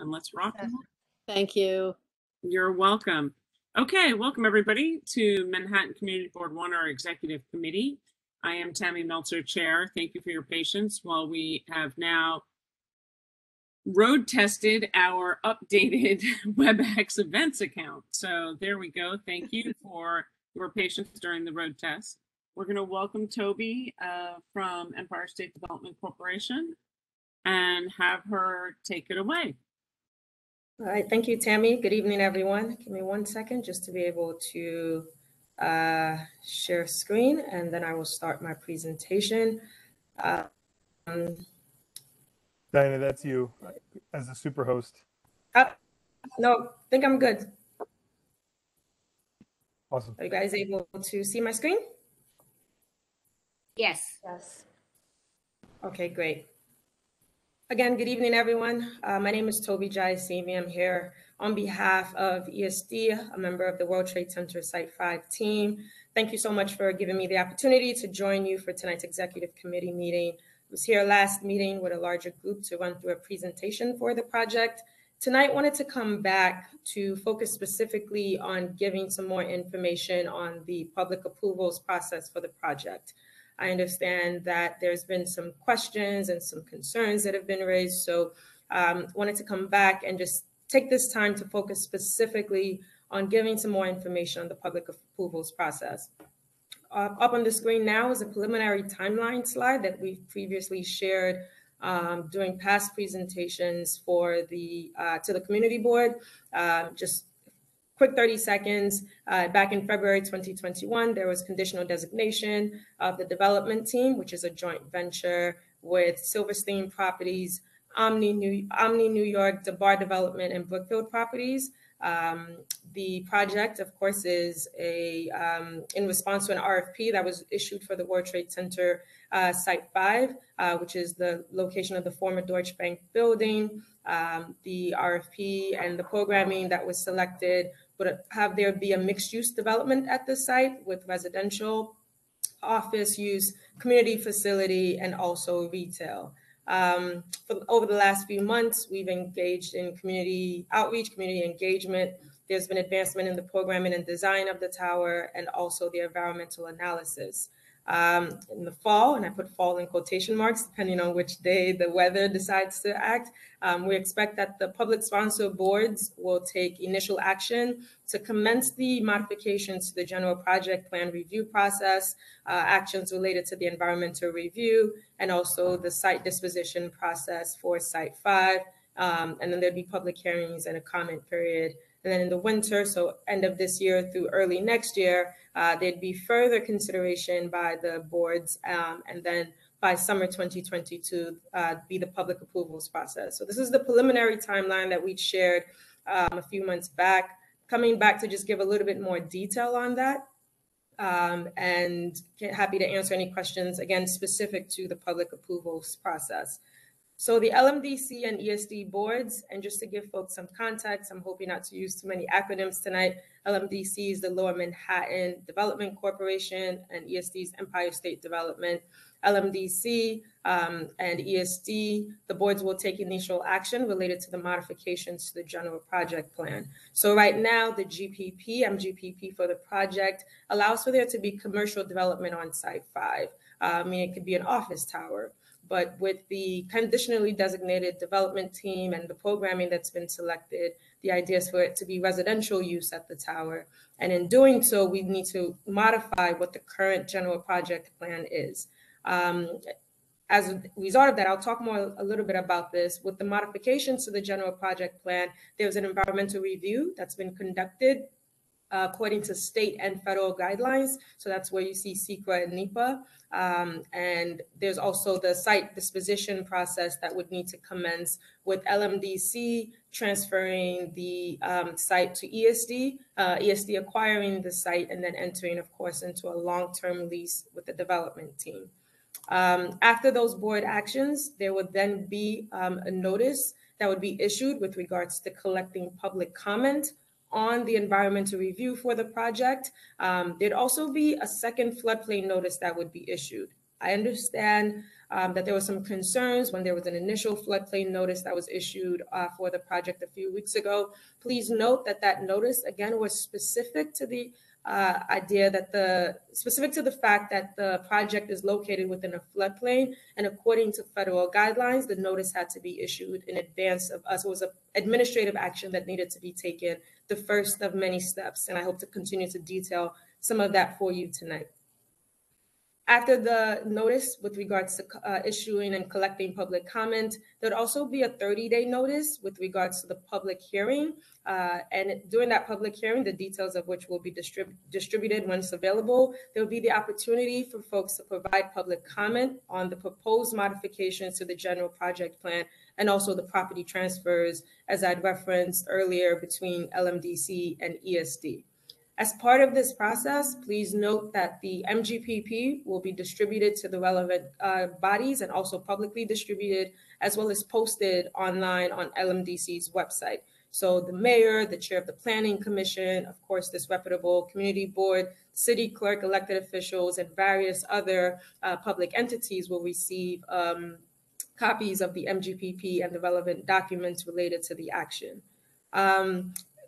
and let's rock and roll. Thank you. You're welcome. Okay, welcome everybody to Manhattan Community Board 1, our executive committee. I am Tammy Meltzer, chair. Thank you for your patience while we have now road tested our updated WebEx events account. So there we go. Thank you for your patience during the road test. We're going to welcome Toby from Empire State Development Corporation and have her take it away. All right, thank you, Tammy. Good evening, everyone. Give me 1 second just to be able to share screen, and then I will start my presentation. Diana, that's you as the super host. No, I think I'm good. Awesome. Are you guys able to see my screen? Yes. Yes. Okay, great. Again, good evening, everyone. My name is Toby Jayasamy. I'm here on behalf of ESD, a member of the World Trade Center Site 5 team. Thank you so much for giving me the opportunity to join you for tonight's executive committee meeting. I was here last meeting with a larger group to run through a presentation for the project. Tonight, wanted to come back to focus specifically on giving some more information on the public approvals process for the project. I understand that there's been some questions and some concerns that have been raised. So wanted to come back and just take this time to focus specifically on giving some more information on the public approvals process. Up on the screen now is a preliminary timeline slide that we've previously shared during past presentations for the to the community board. Just quick 30 seconds. Back in February 2021, there was conditional designation of the development team, which is a joint venture with Silverstein Properties, Omni New York, DeBar Development, and Brookfield Properties. The project, of course, is in response to an RFP that was issued for the World Trade Center Site 5, which is the location of the former Deutsche Bank building. The RFP and the programming that was selected would have there be a mixed-use development at the site with residential, office use, community facility, and also retail. Over the last few months, we've engaged in community outreach, community engagement. There's been advancement in the programming and design of the tower and also the environmental analysis. In the fall, and I put fall in quotation marks, depending on which day the weather decides to act, we expect that the public sponsor boards will take initial action to commence the modifications to the general project plan review process, actions related to the environmental review, and also the site disposition process for Site 5. And then there'd be public hearings and a comment period. And then in the winter, so end of this year through early next year, there'd be further consideration by the boards, and then by summer 2022, be the public approvals process. So this is the preliminary timeline that we shared a few months back. Coming back to just give a little bit more detail on that, and happy to answer any questions, again, specific to the public approvals process. So the LMDC and ESD boards, and just to give folks some context, I'm hoping not to use too many acronyms tonight. LMDC is the Lower Manhattan Development Corporation, and ESD is Empire State Development. LMDC and ESD, the boards will take initial action related to the modifications to the general project plan. So right now, the MGPP for the project allows for there to be commercial development on Site 5. Meaning it could be an office tower. But with the conditionally designated development team and the programming that's been selected, the idea is for it to be residential use at the tower. And in doing so, we need to modify what the current general project plan is. As a result of that, I'll talk a little bit about this. With the modifications to the general project plan, there's an environmental review that's been conducted according to state and federal guidelines. So that's where you see SECRA and NEPA. And there's also the site disposition process that would need to commence with LMDC transferring the site to ESD, ESD acquiring the site and then entering, of course, into a long-term lease with the development team. After those board actions, there would then be a notice that would be issued with regards to collecting public comment on the environmental review for the project. There'd also be a second floodplain notice that would be issued. I understand that there were some concerns when there was an initial floodplain notice that was issued for the project a few weeks ago. Please note that that notice, again, was specific to the specific to the fact that the project is located within a floodplain, and according to federal guidelines, the notice had to be issued in advance of us. It was an administrative action that needed to be taken, the first of many steps, and I hope to continue to detail some of that for you tonight. After the notice with regards to issuing and collecting public comment, there'd also be a 30-day notice with regards to the public hearing. And during that public hearing, the details of which will be distributed once available, there will be the opportunity for folks to provide public comment on the proposed modifications to the general project plan and also the property transfers, as I'd referenced earlier, between LMDC and ESD. As part of this process, please note that the MGPP will be distributed to the relevant bodies and also publicly distributed, as well as posted online on LMDC's website. So the mayor, the chair of the planning commission, of course, this reputable community board, city clerk, elected officials, and various other public entities will receive copies of the MGPP and the relevant documents related to the action.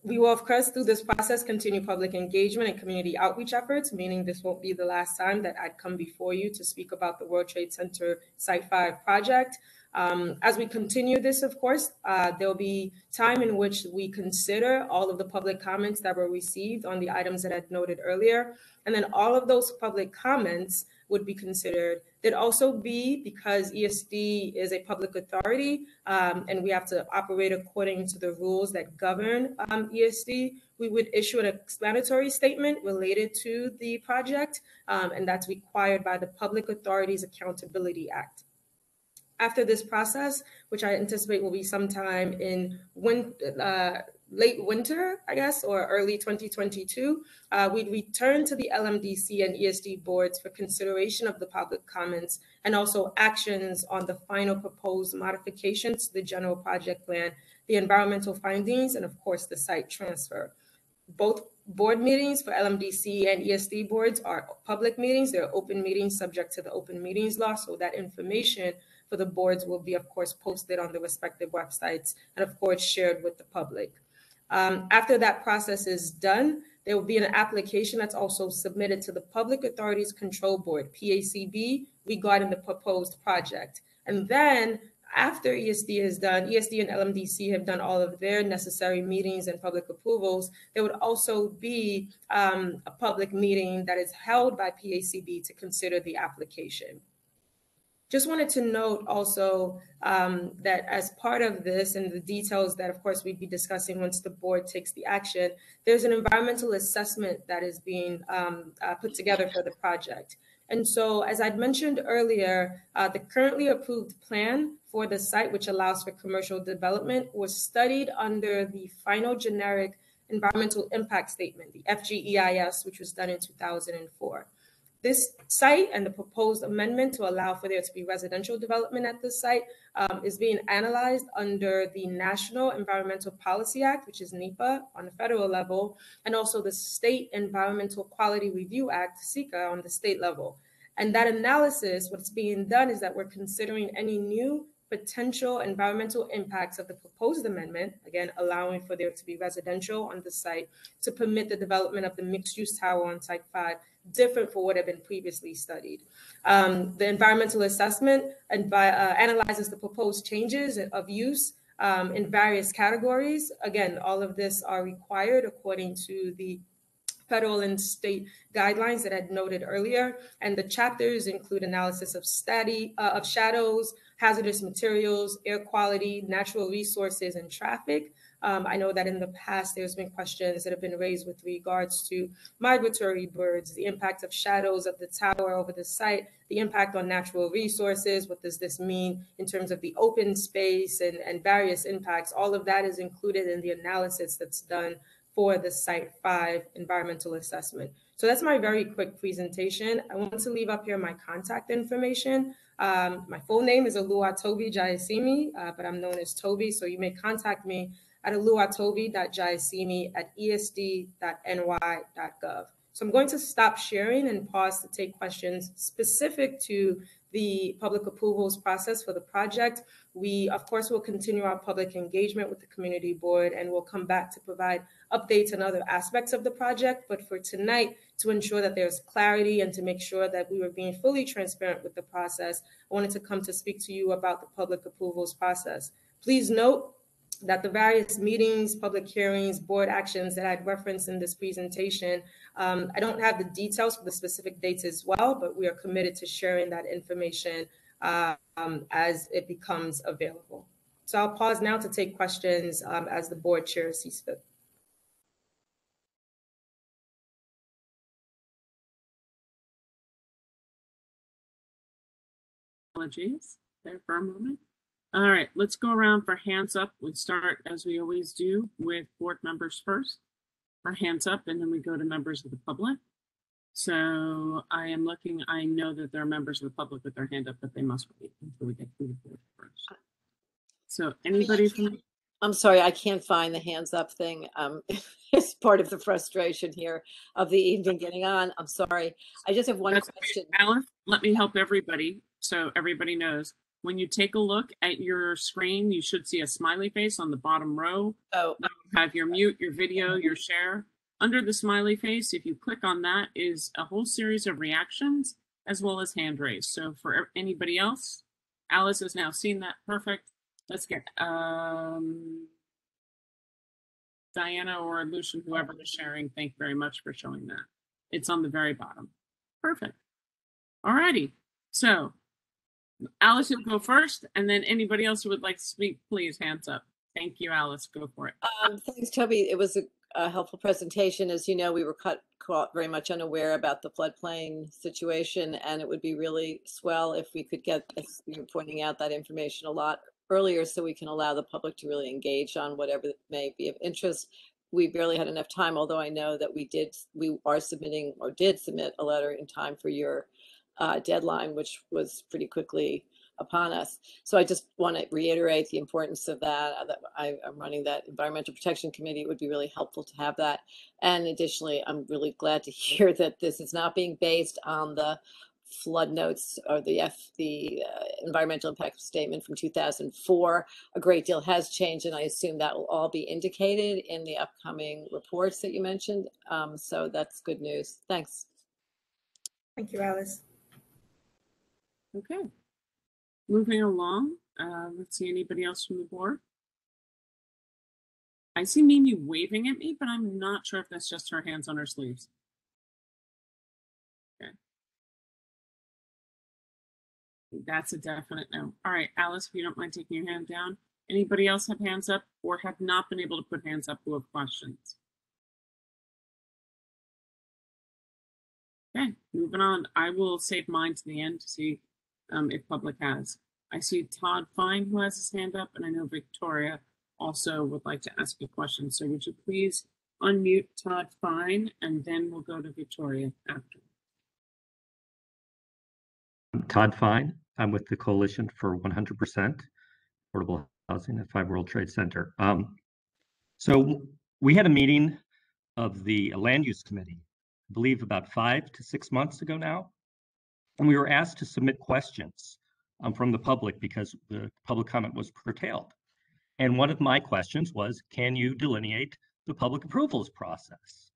We will, of course, through this process, continue public engagement and community outreach efforts, meaning this won't be the last time that I'd come before you to speak about the World Trade Center Site 5 project. As we continue this, of course, there'll be time in which we consider all of the public comments that were received on the items that I'd noted earlier. And then all of those public comments would be considered. There'd also be, because ESD is a public authority and we have to operate according to the rules that govern ESD, we would issue an explanatory statement related to the project, and that's required by the Public Authorities Accountability Act. After this process, which I anticipate will be sometime in late winter, I guess, or early 2022, we'd return to the LMDC and ESD boards for consideration of the public comments and also actions on the final proposed modifications to the general project plan, the environmental findings, and of course, the site transfer. Both board meetings for LMDC and ESD boards are public meetings. They're open meetings subject to the open meetings law, so that information for the boards will be, of course, posted on the respective websites and, of course, shared with the public. After that process is done, there will be an application that's also submitted to the Public Authorities Control Board, PACB, regarding the proposed project. And then after ESD is done, ESD and LMDC have done all of their necessary meetings and public approvals, there would also be a public meeting that is held by PACB to consider the application. Just wanted to note also that as part of this and the details that, of course, we'd be discussing once the board takes the action, there's an environmental assessment that is being put together for the project. And so, as I'd mentioned earlier, the currently approved plan for the site, which allows for commercial development, was studied under the final generic environmental impact statement, the FGEIS, which was done in 2004. This site and the proposed amendment to allow for there to be residential development at this site is being analyzed under the National Environmental Policy Act, which is NEPA on the federal level, and also the State Environmental Quality Review Act, SEQA, on the state level. And that analysis, what's being done is that we're considering any new potential environmental impacts of the proposed amendment, again, allowing for there to be residential on the site to permit the development of the mixed-use tower on Site 5, different for what had been previously studied. The environmental assessment analyzes the proposed changes of use in various categories. Again, all of this are required according to the federal and state guidelines that I had noted earlier. And the chapters include analysis of shadows, hazardous materials, air quality, natural resources, and traffic. I know that in the past, there's been questions that have been raised with regards to migratory birds, the impact of shadows of the tower over the site, the impact on natural resources. What does this mean in terms of the open space and various impacts? All of that is included in the analysis that's done for the Site 5 environmental assessment. So that's my very quick presentation. I want to leave up here my contact information. My full name is Oluwatobi Jayasimi, but I'm known as Toby, so you may contact me at oluwatobi.jayasimi@esd.ny.gov. So I'm going to stop sharing and pause to take questions specific to the public approvals process for the project. We, of course, will continue our public engagement with the community board, and we'll come back to provide updates on other aspects of the project. But for tonight, to ensure that there's clarity and to make sure that we were being fully transparent with the process, I wanted to come to speak to you about the public approvals process. Please note that the various meetings, public hearings, board actions that I'd referenced in this presentation, I don't have the details for the specific dates as well, but we are committed to sharing that information as it becomes available. So I'll pause now to take questions as the board chair sees fit. Apologies there for a moment. All right, let's go around for hands up. We start, as we always do, with board members first for hands up, and then we go to members of the public. So I am looking, I know that there are members of the public with their hand up, but they must wait until we get to the board first. So anybody from... I'm sorry, I can't find the hands up thing. It's part of the frustration here of the evening getting on. I'm sorry. I just have one question. Alice, let me help everybody so everybody knows. When you take a look at your screen, you should see a smiley face on the bottom row. Oh, you have your mute, your video, your share. Under the smiley face, if you click on that, is a whole series of reactions as well as hand raise. So for anybody else, Alice has now seen that. Perfect. Let's get Diana or Lucian, whoever is sharing. Thank you very much for showing that. It's on the very bottom. Perfect. All righty. So Alice will go first, and then anybody else who would like to speak, please hands up. Thank you, Alice. Go for it. Thanks, Toby. It was a helpful presentation. As you know, we were caught very much unaware about the floodplain situation, and it would be really swell if we could get, as you were pointing out, that information a lot earlier so we can allow the public to really engage on whatever may be of interest. We barely had enough time, although I know that we are submitting or did submit a letter in time for your deadline, which was pretty quickly upon us. So I just want to reiterate the importance of that. I'm running that Environmental Protection Committee. It would be really helpful to have that. And additionally, I'm really glad to hear that this is not being based on the flood notes or the environmental impact statement from 2004. A great deal has changed, and I assume that will all be indicated in the upcoming reports that you mentioned. So that's good news. Thanks. Thank you, Alice. Okay. Moving along, let's see, anybody else from the board? I see Mimi waving at me, but I'm not sure if that's just her hands on her sleeves. Okay. That's a definite no. All right, Alice, if you don't mind taking your hand down. Anybody else have hands up or have not been able to put hands up who have questions? Okay, moving on. I will save mine to the end to see if public has. I see Todd Fine who has his hand up, and I know Victoria also would like to ask a question. So would you please unmute Todd Fine, and then we'll go to Victoria after. Todd Fine. I'm with the Coalition for 100% Affordable Housing at 5 World Trade Center. So we had a meeting of the Land Use Committee, I believe about 5 to 6 months ago now. And we were asked to submit questions from the public because the public comment was curtailed. And one of my questions was, can you delineate the public approvals process?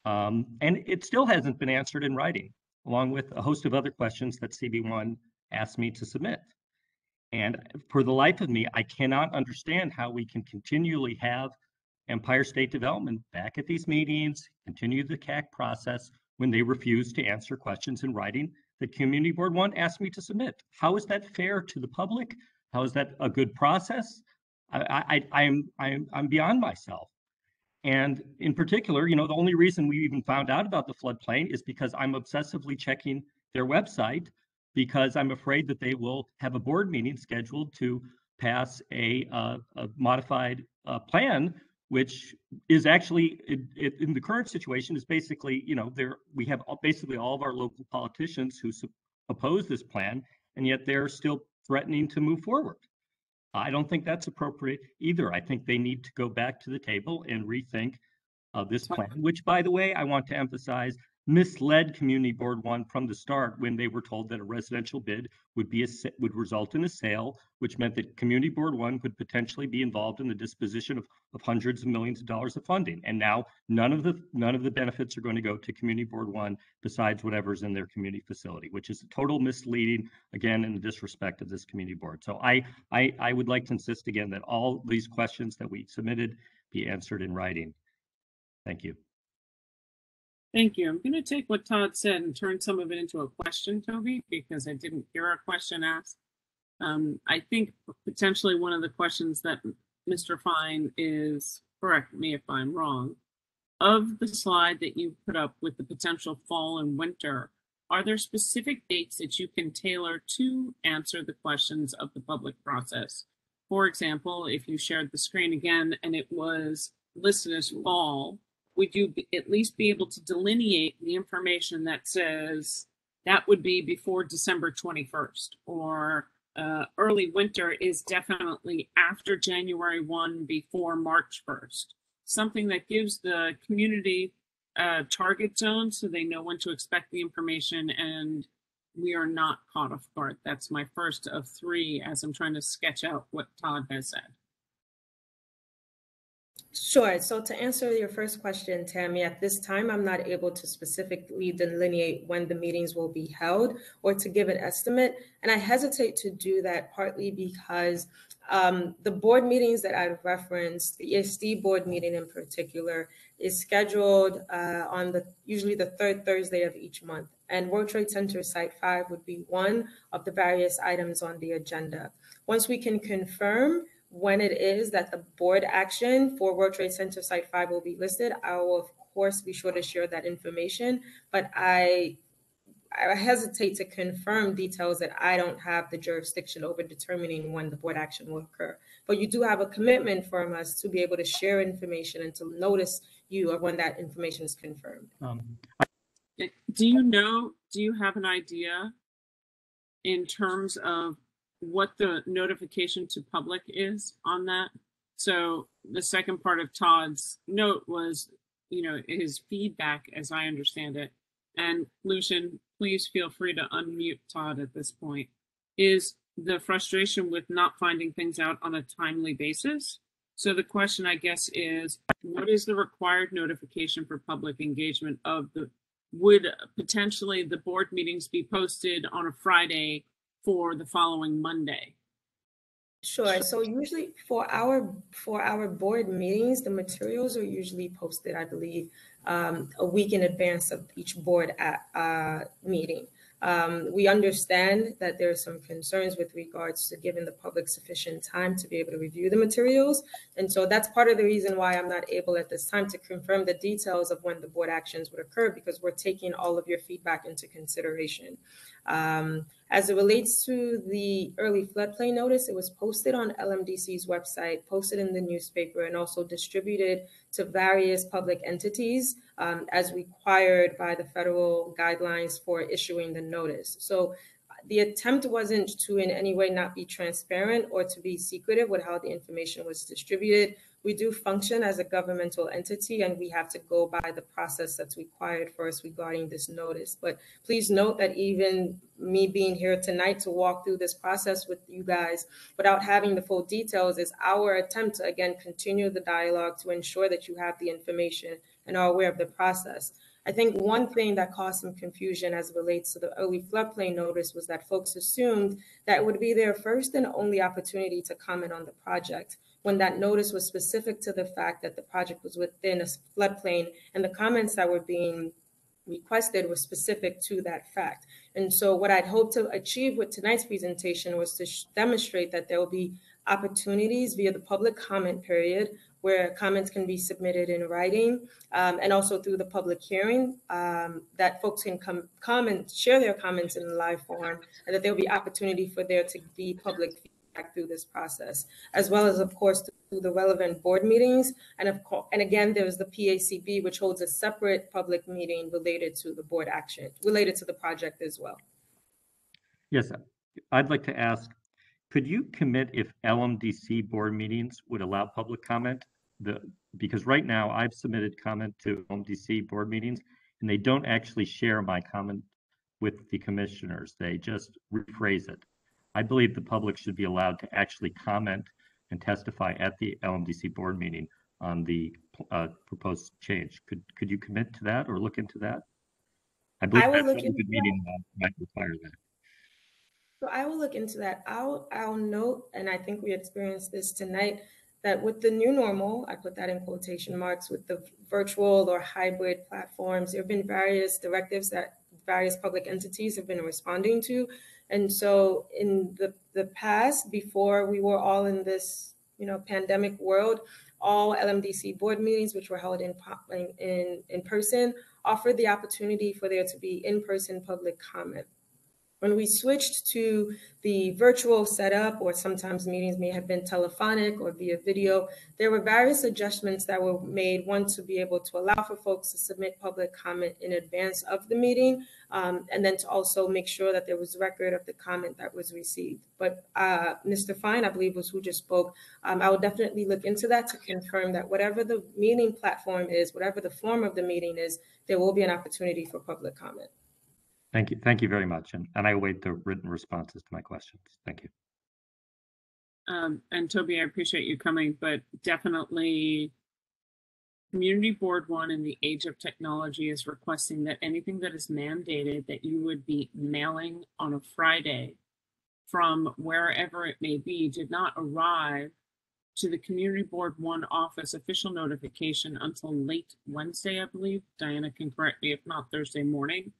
And it still hasn't been answered in writing, along with a host of other questions that CB1 asked me to submit. And for the life of me, I cannot understand how we can continually have Empire State Development back at these meetings, continue the CAC process when they refuse to answer questions in writing that Community Board 1 asked me to submit. How is that fair to the public? How is that a good process? I'm beyond myself. And in particular, you know, the only reason we even found out about the floodplain is because I'm obsessively checking their website because I'm afraid that they will have a board meeting scheduled to pass a modified plan, which is actually in the current situation is basically, you know, we have basically all of our local politicians who oppose this plan, and yet they're still threatening to move forward. I don't think that's appropriate either. I think they need to go back to the table and rethink this plan, which, by the way, I want to emphasize, misled Community Board 1 from the start when they were told that a residential bid would result in a sale, which meant that Community Board 1 would potentially be involved in the disposition of hundreds of millions of dollars of funding. And now none of the benefits are going to go to Community Board 1 besides whatever's in their community facility, which is a total misleading, again, in the disrespect of this community board. So I would like to insist again that all these questions that we submitted be answered in writing. Thank you. Thank you. I'm going to take what Todd said and turn some of it into a question, Toby, because I didn't hear a question asked. I think potentially one of the questions that Mr. Fine is, correct me if I'm wrong, of the slide that you put up with the potential fall and winter, are there specific dates that you can tailor to answer the questions of the public process? For example, if you shared the screen again and it was listed as fall, would you at least be able to delineate the information that says that would be before December 21st, or early winter is definitely after January 1, before March 1st? Something that gives the community target zone so they know when to expect the information and we are not caught off guard. That's my first of three as I'm trying to sketch out what Todd has said. Sure. So to answer your first question, Tammy, at this time, I'm not able to specifically delineate when the meetings will be held or to give an estimate. And I hesitate to do that partly because the board meetings that I've referenced, the ESD board meeting in particular, is scheduled on usually the third Thursday of each month. And World Trade Center Site 5 would be one of the various items on the agenda. Once we can confirm when it is that the board action for World Trade Center Site 5 will be listed, I will of course be sure to share that information, but I hesitate to confirm details that I don't have the jurisdiction over determining when the board action will occur. But you do have a commitment from us to be able to share information and to notice you of when that information is confirmed. Do you have an idea in terms of what the notification to public is on that? So the second part of Todd's note was, his feedback, as I understand it, and Lucian, please feel free to unmute Todd at this point, is the frustration with not finding things out on a timely basis. So the question, I guess, is what is the required notification for public engagement would potentially the board meetings be posted on a Friday for the following Monday? Sure. So usually for our board meetings, the materials are usually posted, I believe, a week in advance of each board meeting. We understand that there are some concerns with regards to giving the public sufficient time to be able to review the materials. And so that's part of the reason why I'm not able at this time to confirm the details of when the board actions would occur, because we're taking all of your feedback into consideration. As it relates to the early floodplain notice, it was posted on LMDC's website, posted in the newspaper, and also distributed to various public entities as required by the federal guidelines for issuing the notice. So the attempt wasn't to in any way not be transparent or to be secretive with how the information was distributed. We do function as a governmental entity and we have to go by the process that's required for us regarding this notice. But please note that even me being here tonight to walk through this process with you guys without having the full details is our attempt to, again, continue the dialogue to ensure that you have the information and are aware of the process. I think one thing that caused some confusion as it relates to the early floodplain notice was that folks assumed that it would be their first and only opportunity to comment on the project, when that notice was specific to the fact that the project was within a floodplain and the comments that were being requested were specific to that fact. And so what I'd hope to achieve with tonight's presentation was to demonstrate that there will be opportunities via the public comment period where comments can be submitted in writing, and also through the public hearing, that folks can come and share their comments in live form, and that there'll be opportunity for there to be public feedback through this process, as well as, of course, through the relevant board meetings. And again, there's the PACB, which holds a separate public meeting related to the board action, related to the project as well. Yes, I'd like to ask, could you commit if LMDC board meetings would allow public comment? Because right now I've submitted comment to LMDC board meetings and they don't actually share my comment with the commissioners. They just rephrase it. I believe the public should be allowed to actually comment and testify at the LMDC board meeting on the proposed change. Could you commit to that or look into that? I believe will that look open into meeting might require that. So I will look into that. I'll note, and I think we experienced this tonight, that with the new normal, I put that in quotation marks, with the virtual or hybrid platforms, there have been various directives that various public entities have been responding to. And so in the past, before we were all in this, pandemic world, all LMDC board meetings, which were held in person, offered the opportunity for there to be in-person public comment. When we switched to the virtual setup, or sometimes meetings may have been telephonic or via video, there were various adjustments that were made, one, to be able to allow for folks to submit public comment in advance of the meeting, and then to also make sure that there was record of the comment that was received. But Mr. Fine, I believe, was who just spoke. I will definitely look into that to confirm that whatever the meeting platform is, whatever the form of the meeting is, there will be an opportunity for public comment. Thank you. Thank you very much. And I await the written responses to my questions. Thank you. And Toby, I appreciate you coming, but definitely Community Board 1 in the age of technology is requesting that anything that is mandated that you would be mailing on a Friday from wherever it may be did not arrive to the Community Board 1 office official notification until late Wednesday, I believe. Diana can correct me if not, Thursday morning,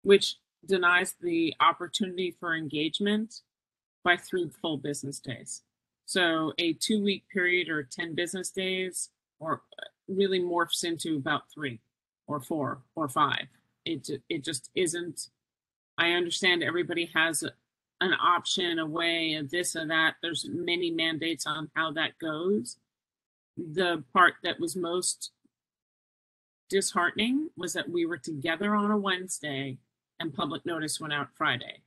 which denies the opportunity for engagement by 3 full business days. So a 2-week period or 10 business days or really morphs into about 3 or 4 or 5. It just isn't. I understand everybody has an option, a way, a this or that. There's many mandates on how that goes. The part that was most disheartening was that we were together on a Wednesday and public notice went out Friday.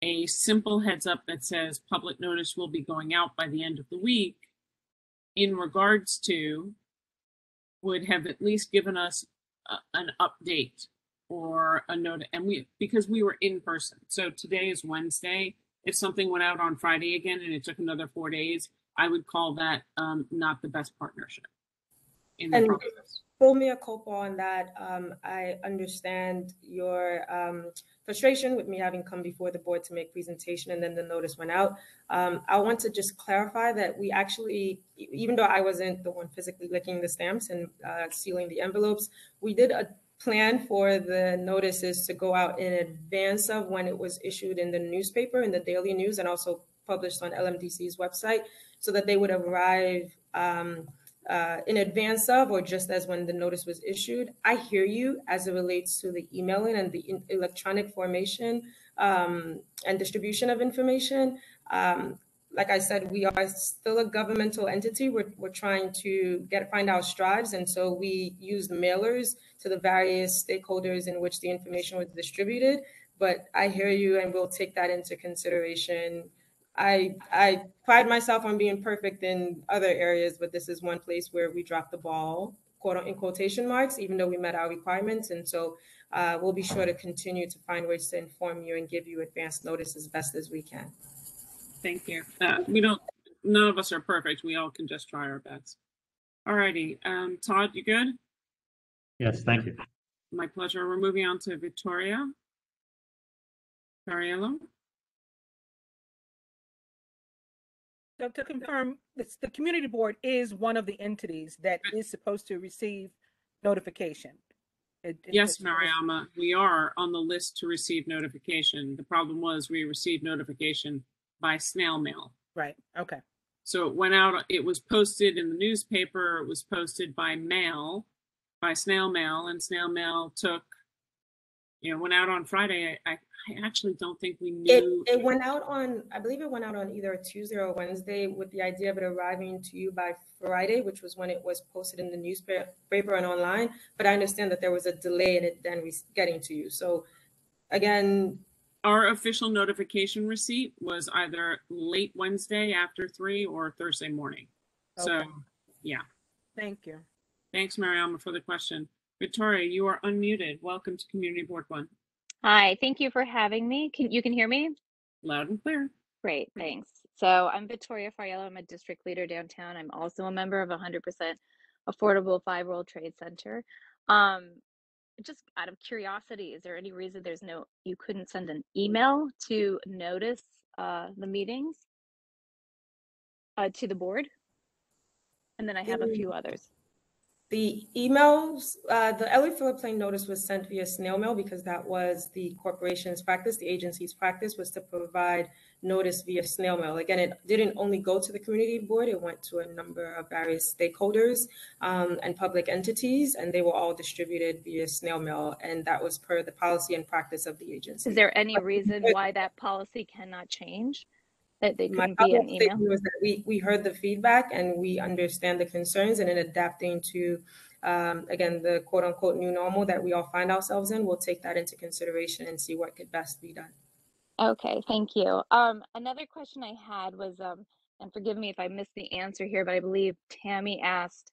A simple heads up that says public notice will be going out by the end of the week in regards to would have at least given us an update or a note. And because we were in person. So today is Wednesday. If something went out on Friday again and it took another 4 days, I would call that not the best partnership in the process. Full mea culpa on that. I understand your frustration with me having come before the board to make presentation and then the notice went out. I want to just clarify that we actually, even though I wasn't the one physically licking the stamps and sealing the envelopes, we did a plan for the notices to go out in advance of when it was issued in the newspaper, in the Daily News, and also published on LMDC's website, so that they would arrive in advance of or just as when the notice was issued. I hear you as it relates to the emailing and the electronic formation and distribution of information. Like I said, we are still a governmental entity. We're trying to find our strides. And so we use mailers to the various stakeholders in which the information was distributed. But I hear you and we'll take that into consideration. I pride myself on being perfect in other areas, but this is one place where we dropped the ball, in quotation marks, even though we met our requirements. And so we'll be sure to continue to find ways to inform you and give you advance notice as best as we can. Thank you. None of us are perfect. We all can just try our best. All righty. Todd, you good? Yes, thank you. My pleasure. We're moving on to Victoria Faryon. So to confirm, the community board is one of the entities that is supposed to receive notification. Yes, Mariama, we are on the list to receive notification. The problem was we received notification by snail mail. Right. Okay. So it went out, it was posted in the newspaper, it was posted by mail, by snail mail, and snail mail took, went out on Friday. I actually don't think we knew. It went out on, I believe it went out on either a Tuesday or Wednesday with the idea of it arriving to you by Friday, which was when it was posted in the newspaper and online. But I understand that there was a delay in it then getting to you. So again, our official notification receipt was either late Wednesday after 3 or Thursday morning. Okay. So yeah. Thank you. Thanks, Mariama, for the question. Victoria, you are unmuted. Welcome to Community Board 1. Hi, thank you for having me. You can hear me? Loud and clear. Great, thanks. So I'm Victoria Faryon. I'm a district leader downtown. I'm also a member of 100% Affordable 5 World Trade Center. Just out of curiosity, is there any reason you couldn't send an email to notice the meetings to the board? And then I have a few others. The emails, the LA floodplain notice was sent via snail mail because that was the corporation's practice. The agency's practice was to provide notice via snail mail. Again, it didn't only go to the community board, it went to a number of various stakeholders and public entities, and they were all distributed via snail mail. And that was per the policy and practice of the agency. Is there any reason why that policy cannot change? That they My couldn't be an email? was that we heard the feedback and we understand the concerns, and in adapting to, again, the quote unquote new normal that we all find ourselves in, we'll take that into consideration and see what could best be done. Okay, thank you. Another question I had was, and forgive me if I missed the answer here, but I believe Tammy asked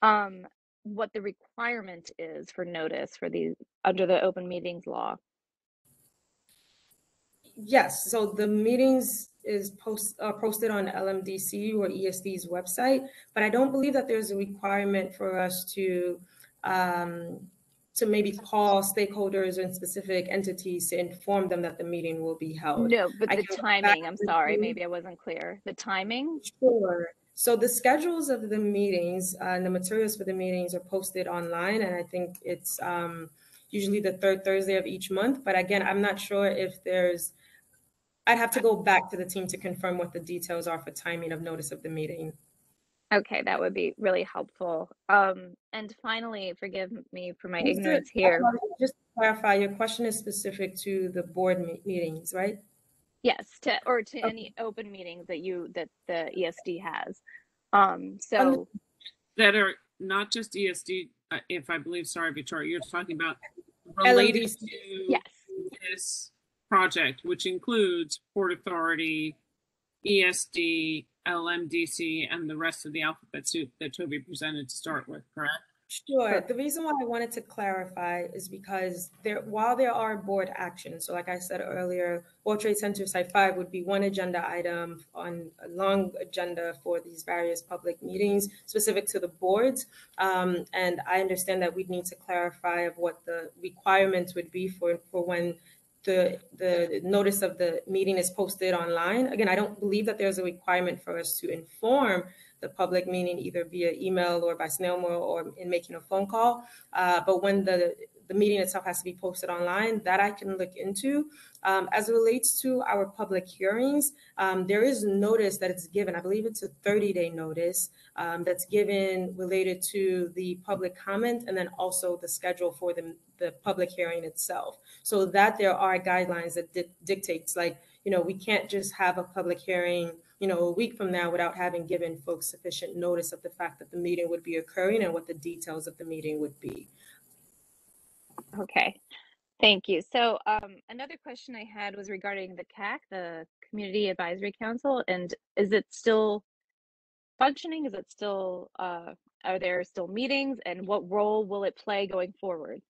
what the requirement is for notice for these under the open meetings law. Yes, so the meetings is posted on LMDC or ESD's website, but I don't believe that there's a requirement for us to maybe call stakeholders and specific entities to inform them that the meeting will be held. No, but the timing, I'm sorry, maybe I wasn't clear. The timing? Sure. So the schedules of the meetings and the materials for the meetings are posted online, and I think it's usually the third Thursday of each month. But again, I'm not sure if I'd have to go back to the team to confirm what the details are for timing of notice of the meeting. Okay, that would be really helpful. And finally, forgive me for my ignorance here. Just to clarify, your question is specific to the board meetings, right? Yes, to any open meetings that the ESD has. So that are not just ESD, if I believe, sorry, Victoria, you're talking about related LMDC. to yes. this project, which includes Port Authority, ESD, LMDC, and the rest of the alphabet soup that Toby presented to start with, correct? Sure. The reason why I wanted to clarify is because while there are board actions, so like I said earlier, World Trade Center Site 5 would be one agenda item on a long agenda for these various public meetings specific to the boards. And I understand that we'd need to clarify of what the requirements would be for when the notice of the meeting is posted online. Again, I don't believe that there's a requirement for us to inform the public meeting either via email or by snail mail or in making a phone call. But when the meeting itself has to be posted online, that I can look into. As it relates to our public hearings, there is notice that it's given. I believe it's a 30-day notice that's given related to the public comment and then also the schedule for the public hearing itself. So that there are guidelines that dictates, like, we can't just have a public hearing a week from now without having given folks sufficient notice of the fact that the meeting would be occurring and what the details of the meeting would be. Okay, thank you. So another question I had was regarding the CAC, the Community Advisory Council, and is it still functioning? Is it still, are there still meetings, and what role will it play going forward?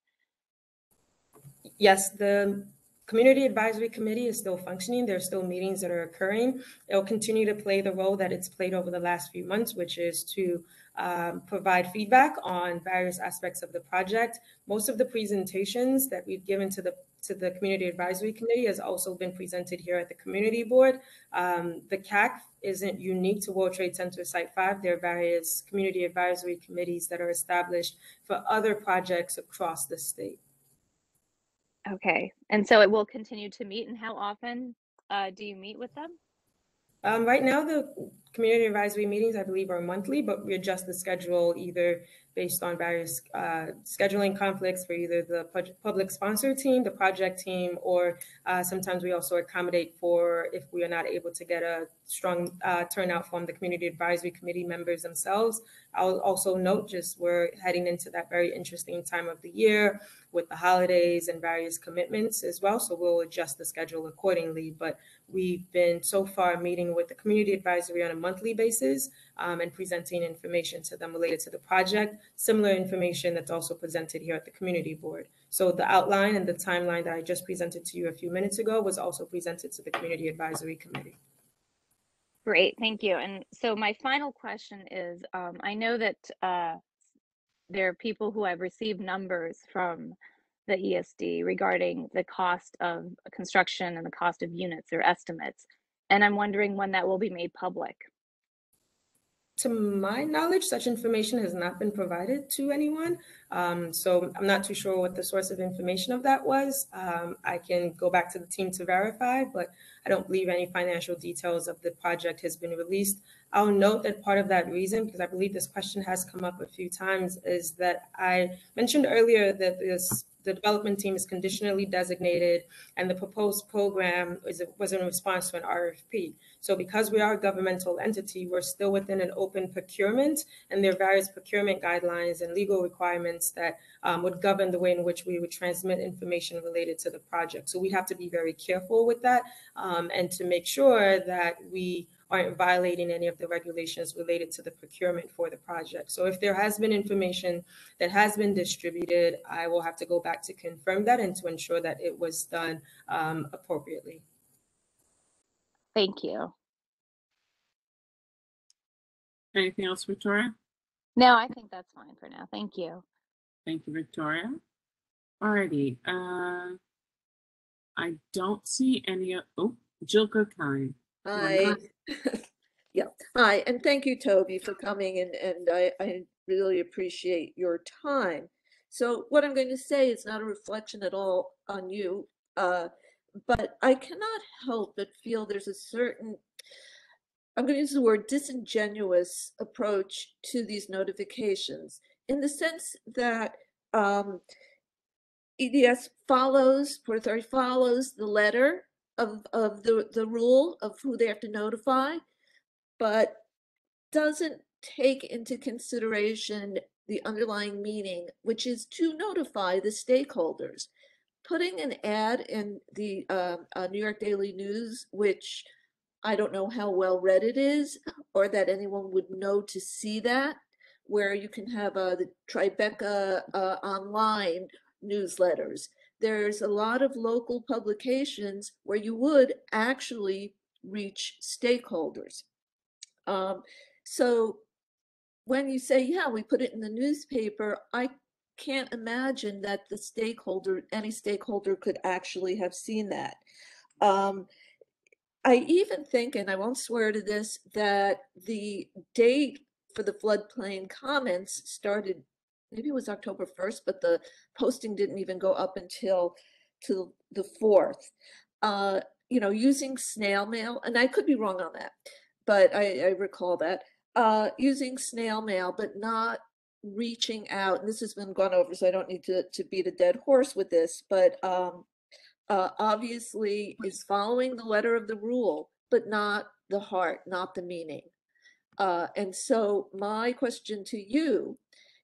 Yes, the Community Advisory Committee is still functioning. There are still meetings that are occurring. It'll continue to play the role that it's played over the last few months, which is to provide feedback on various aspects of the project. Most of the presentations that we've given to the Community Advisory Committee has also been presented here at the Community Board. The CAC isn't unique to World Trade Center Site 5. There are various Community Advisory Committees that are established for other projects across the state. Okay, and so it will continue to meet, and how often do you meet with them? Right now, the community advisory meetings, I believe, are monthly, but we adjust the schedule either based on various scheduling conflicts for either the public sponsor team, the project team, or sometimes we also accommodate for if we are not able to get a strong turnout from the community advisory committee members themselves. I'll also note just we're heading into that very interesting time of the year with the holidays and various commitments as well. So we'll adjust the schedule accordingly. But we've been so far meeting with the community advisory on a monthly basis and presenting information to them related to the project, similar information that's also presented here at the community board. So the outline and the timeline that I just presented to you a few minutes ago was also presented to the Community Advisory Committee. Great, thank you. And so my final question is, I know that there are people who have received numbers from the ESD regarding the cost of construction and the cost of units or estimates. And I'm wondering when that will be made public. To my knowledge, such information has not been provided to anyone. So I'm not too sure what the source of information of that was. I can go back to the team to verify, but I don't believe any financial details of the project has been released. I'll note that part of that reason, because I believe this question has come up a few times, is that I mentioned earlier that the development team is conditionally designated and the proposed program was in response to an RFP. So because we are a governmental entity, we're still within an open procurement, and there are various procurement guidelines and legal requirements that would govern the way in which we would transmit information related to the project. So we have to be very careful with that and to make sure that we aren't violating any of the regulations related to the procurement for the project. So if there has been information that has been distributed, I will have to go back to confirm that and to ensure that it was done appropriately. Thank you. Anything else, Victoria? No, I think that's fine for now. Thank you. Thank you, Victoria. Alrighty. I don't see any. Oh, Jill Goodkind. Hi. Yeah. Hi, and thank you, Toby, for coming, and I really appreciate your time. So what I'm going to say is not a reflection at all on you, but I cannot help but feel there's a certain, I'm going to use the word disingenuous approach to these notifications, in the sense that EDS follows, Port Authority follows the letter of the rule of who they have to notify, but doesn't take into consideration the underlying meaning, which is to notify the stakeholders. Putting an ad in the New York Daily News, which I don't know how well read it is, or that anyone would know to see that, where you can have the Tribeca online newsletters. There's a lot of local publications where you would actually reach stakeholders. So when you say, yeah, we put it in the newspaper, I can't imagine that the stakeholder, any stakeholder could actually have seen that. I even think, and I won't swear to this, that the date for the floodplain comments started, maybe it was October 1st, but the posting didn't even go up until the 4th. You know, using snail mail, and I could be wrong on that, but I recall that, using snail mail, but not reaching out, and this has been gone over, so I don't need to beat a dead horse with this, but obviously is following the letter of the rule, but not the heart, not the meaning. And so my question to you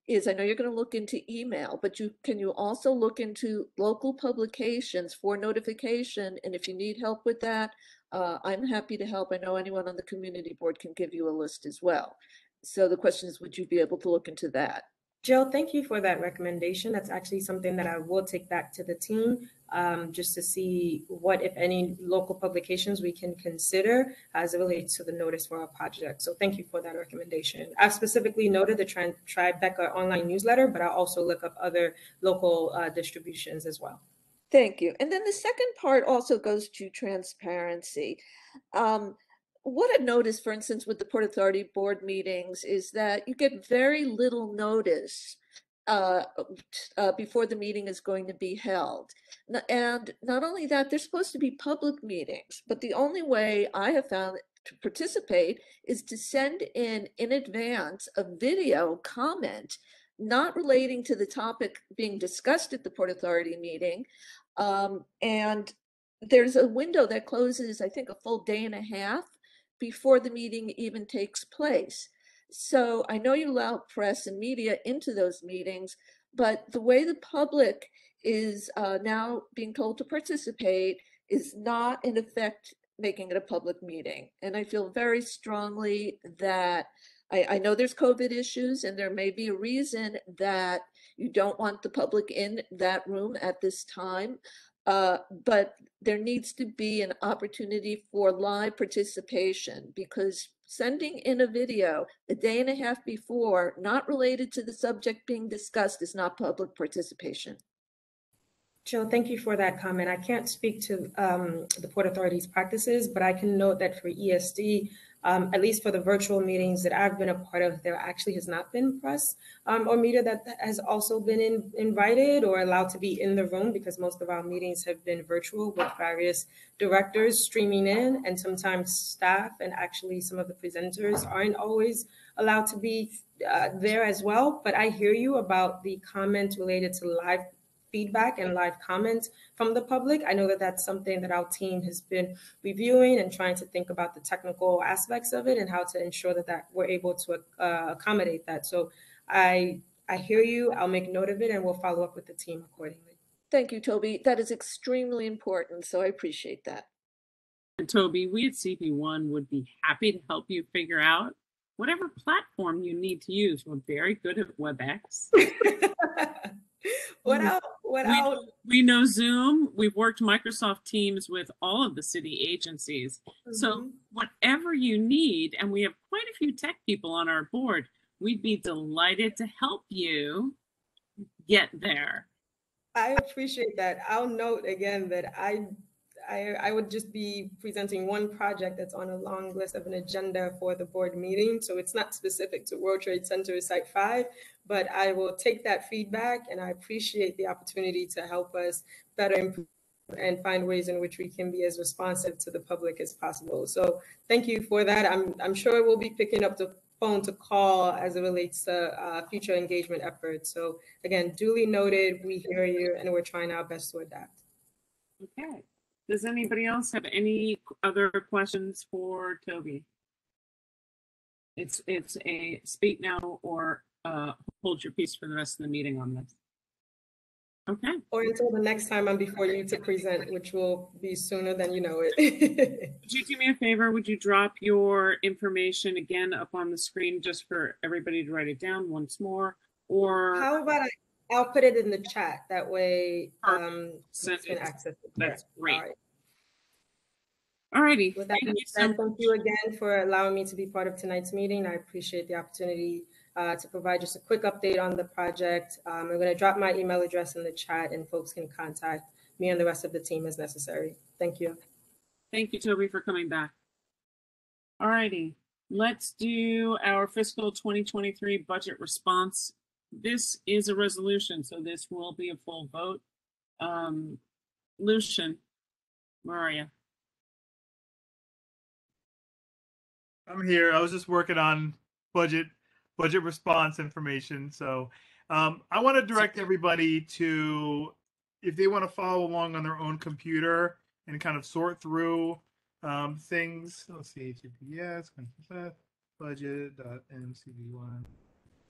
is, I know you're going to look into email, but can you also look into local publications for notification? And if you need help with that, I'm happy to help. I know anyone on the community board can give you a list as well. So the question is, would you be able to look into that? Jill, thank you for that recommendation. That's actually something that I will take back to the team just to see what, if any, local publications we can consider as it relates to the notice for our project. So thank you for that recommendation. I've specifically noted the Tribeca online newsletter, but I'll also look up other local distributions as well. Thank you. And then the second part also goes to transparency. What I've noticed, for instance, with the Port Authority board meetings is that you get very little notice before the meeting is going to be held. And not only that, they're supposed to be public meetings, but the only way I have found to participate is to send in advance a video comment not relating to the topic being discussed at the Port Authority meeting. And there's a window that closes, I think, a full day and a half before the meeting even takes place. So I know you allow press and media into those meetings, but the way the public is now being told to participate is not in effect making it a public meeting. And I feel very strongly that I know there's COVID issues and there may be a reason that you don't want the public in that room at this time. But there needs to be an opportunity for live participation, because sending in a video a day and a half before, not related to the subject being discussed, is not public participation. Jill, thank you for that comment. I can't speak to the Port Authority's practices, but I can note that for ESD, at least for the virtual meetings that I've been a part of, there actually has not been press or media that has also been invited or allowed to be in the room, because most of our meetings have been virtual with various directors streaming in, and sometimes staff and actually some of the presenters aren't always allowed to be there as well. But I hear you about the comment related to live feedback and live comments from the public. I know that that's something that our team has been reviewing and trying to think about the technical aspects of it and how to ensure that we're able to accommodate that. So I hear you. I'll make note of it and we'll follow up with the team accordingly. Thank you, Toby. That is extremely important, so I appreciate that. And Toby, we at CP1 would be happy to help you figure out whatever platform you need to use. We're very good at WebEx. We know Zoom. We've worked Microsoft Teams with all of the city agencies. Mm-hmm. So whatever you need, and we have quite a few tech people on our board, we'd be delighted to help you get there. I appreciate that. I'll note again that I would just be presenting one project that's on a long list of an agenda for the board meeting. So it's not specific to World Trade Center Site 5, but I will take that feedback, and I appreciate the opportunity to help us better improve and find ways in which we can be as responsive to the public as possible. So thank you for that. I'm sure we'll be picking up the phone to call as it relates to future engagement efforts. So again, duly noted, we hear you, and we're trying our best to adapt. Okay. Does anybody else have any other questions for Toby? It's a speak now or hold your peace for the rest of the meeting on this. Okay. Or until the next time I'm before you to present, which will be sooner than you know it. Would you do me a favor? Would you drop your information again up on the screen just for everybody to write it down once more? Or how about I'll put it in the chat. That way you can access it. That's great. All righty. With that, thank you again for allowing me to be part of tonight's meeting. I appreciate the opportunity to provide just a quick update on the project. I'm going to drop my email address in the chat, and folks can contact me and the rest of the team as necessary. Thank you. Thank you, Toby, for coming back. All righty. Let's do our fiscal 2023 budget response. This is a resolution, so this will be a full vote. Lucian, where are you? I'm here. I was just working on budget response information. So I want to direct everybody to, if they want to follow along on their own computer and kind of sort through things. Let's see, HTTPS, budget.mcv1.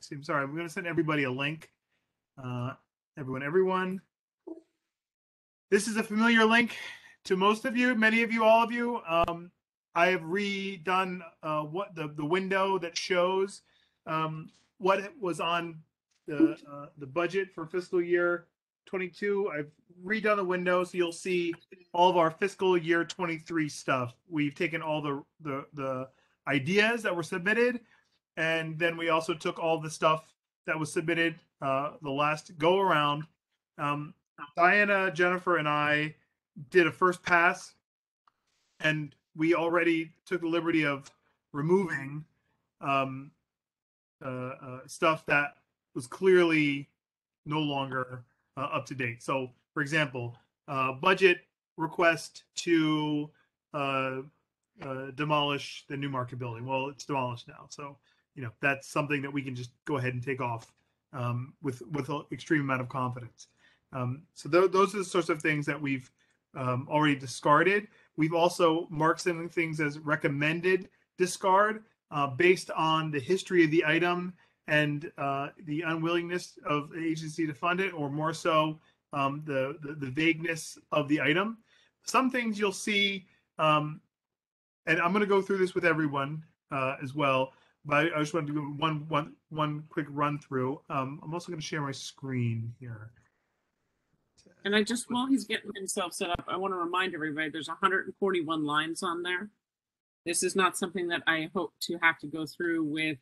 I'm sorry, I'm going to send everybody a link. Everyone. This is a familiar link to most of you, many of you, all of you. I have redone what the window that shows what was on the budget for fiscal year 22. I've redone the window, so you'll see all of our fiscal year 23 stuff. We've taken all the ideas that were submitted, and then we also took all the stuff that was submitted the last go around. Diana, Jennifer, and I did a first pass, and we already took the liberty of removing stuff that was clearly no longer up to date. So, for example, budget request to demolish the New Market building. Well, it's demolished now, so that's something that we can just go ahead and take off with an extreme amount of confidence. So those are the sorts of things that we've already discarded. We've also marked some things as recommended discard based on the history of the item and the unwillingness of the agency to fund it, or more so the vagueness of the item. Some things you'll see and I'm going to go through this with everyone as well. But I just want to do one quick run through. I'm also going to share my screen here. And I just, while he's getting himself set up, I want to remind everybody there's 141 lines on there. This is not something that I hope to have to go through with.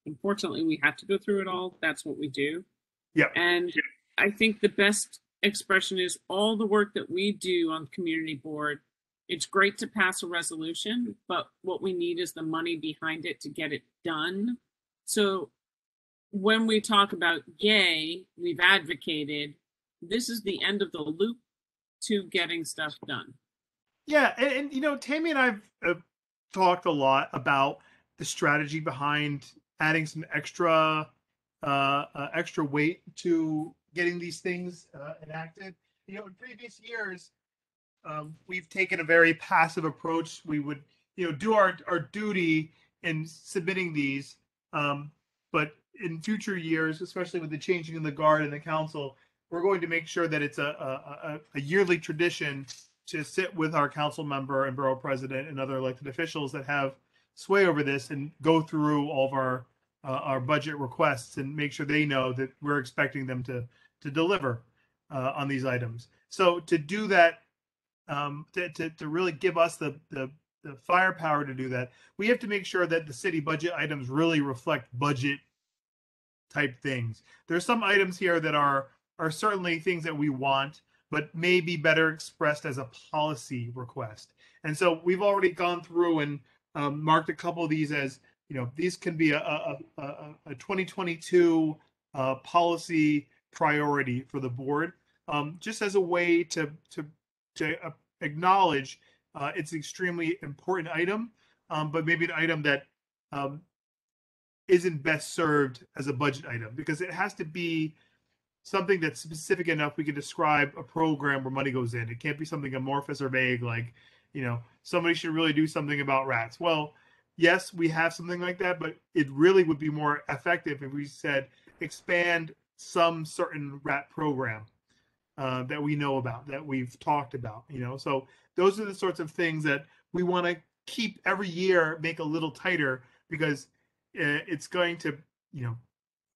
Unfortunately, we have to go through it all. That's what we do. Yeah. And I think the best expression is all the work that we do on the community board. It's great to pass a resolution, but what we need is the money behind it to get it done. So when we talk about, yay, we've advocated, this is the end of the loop to getting stuff done. Yeah, and you know, Tammy and I've talked a lot about the strategy behind adding some extra weight to getting these things enacted. You know, in previous years, we've taken a very passive approach. We would, you know, do our duty in submitting these, but in future years, especially with the changing of the guard and the council, we're going to make sure that it's a yearly tradition to sit with our council member and borough president and other elected officials that have sway over this and go through all of our budget requests and make sure they know that we're expecting them to deliver on these items. So to do that, to really give us the firepower to do that, we have to make sure that the city budget items really reflect budget type things. There's some items here that are certainly things that we want, but may be better expressed as a policy request. And so we've already gone through and marked a couple of these as, you know, these can be a 2022 policy priority for the board, just as a way to acknowledge it's an extremely important item, but maybe an item that isn't best served as a budget item, because it has to be something that's specific enough we can describe a program where money goes in. It can't be something amorphous or vague, like, you know, somebody should really do something about rats. Well, yes, we have something like that, but it really would be more effective if we said expand some certain rat program that we know about, that we've talked about, you know. So those are the sorts of things that we want to keep every year, make a little tighter, because it's going to, you know,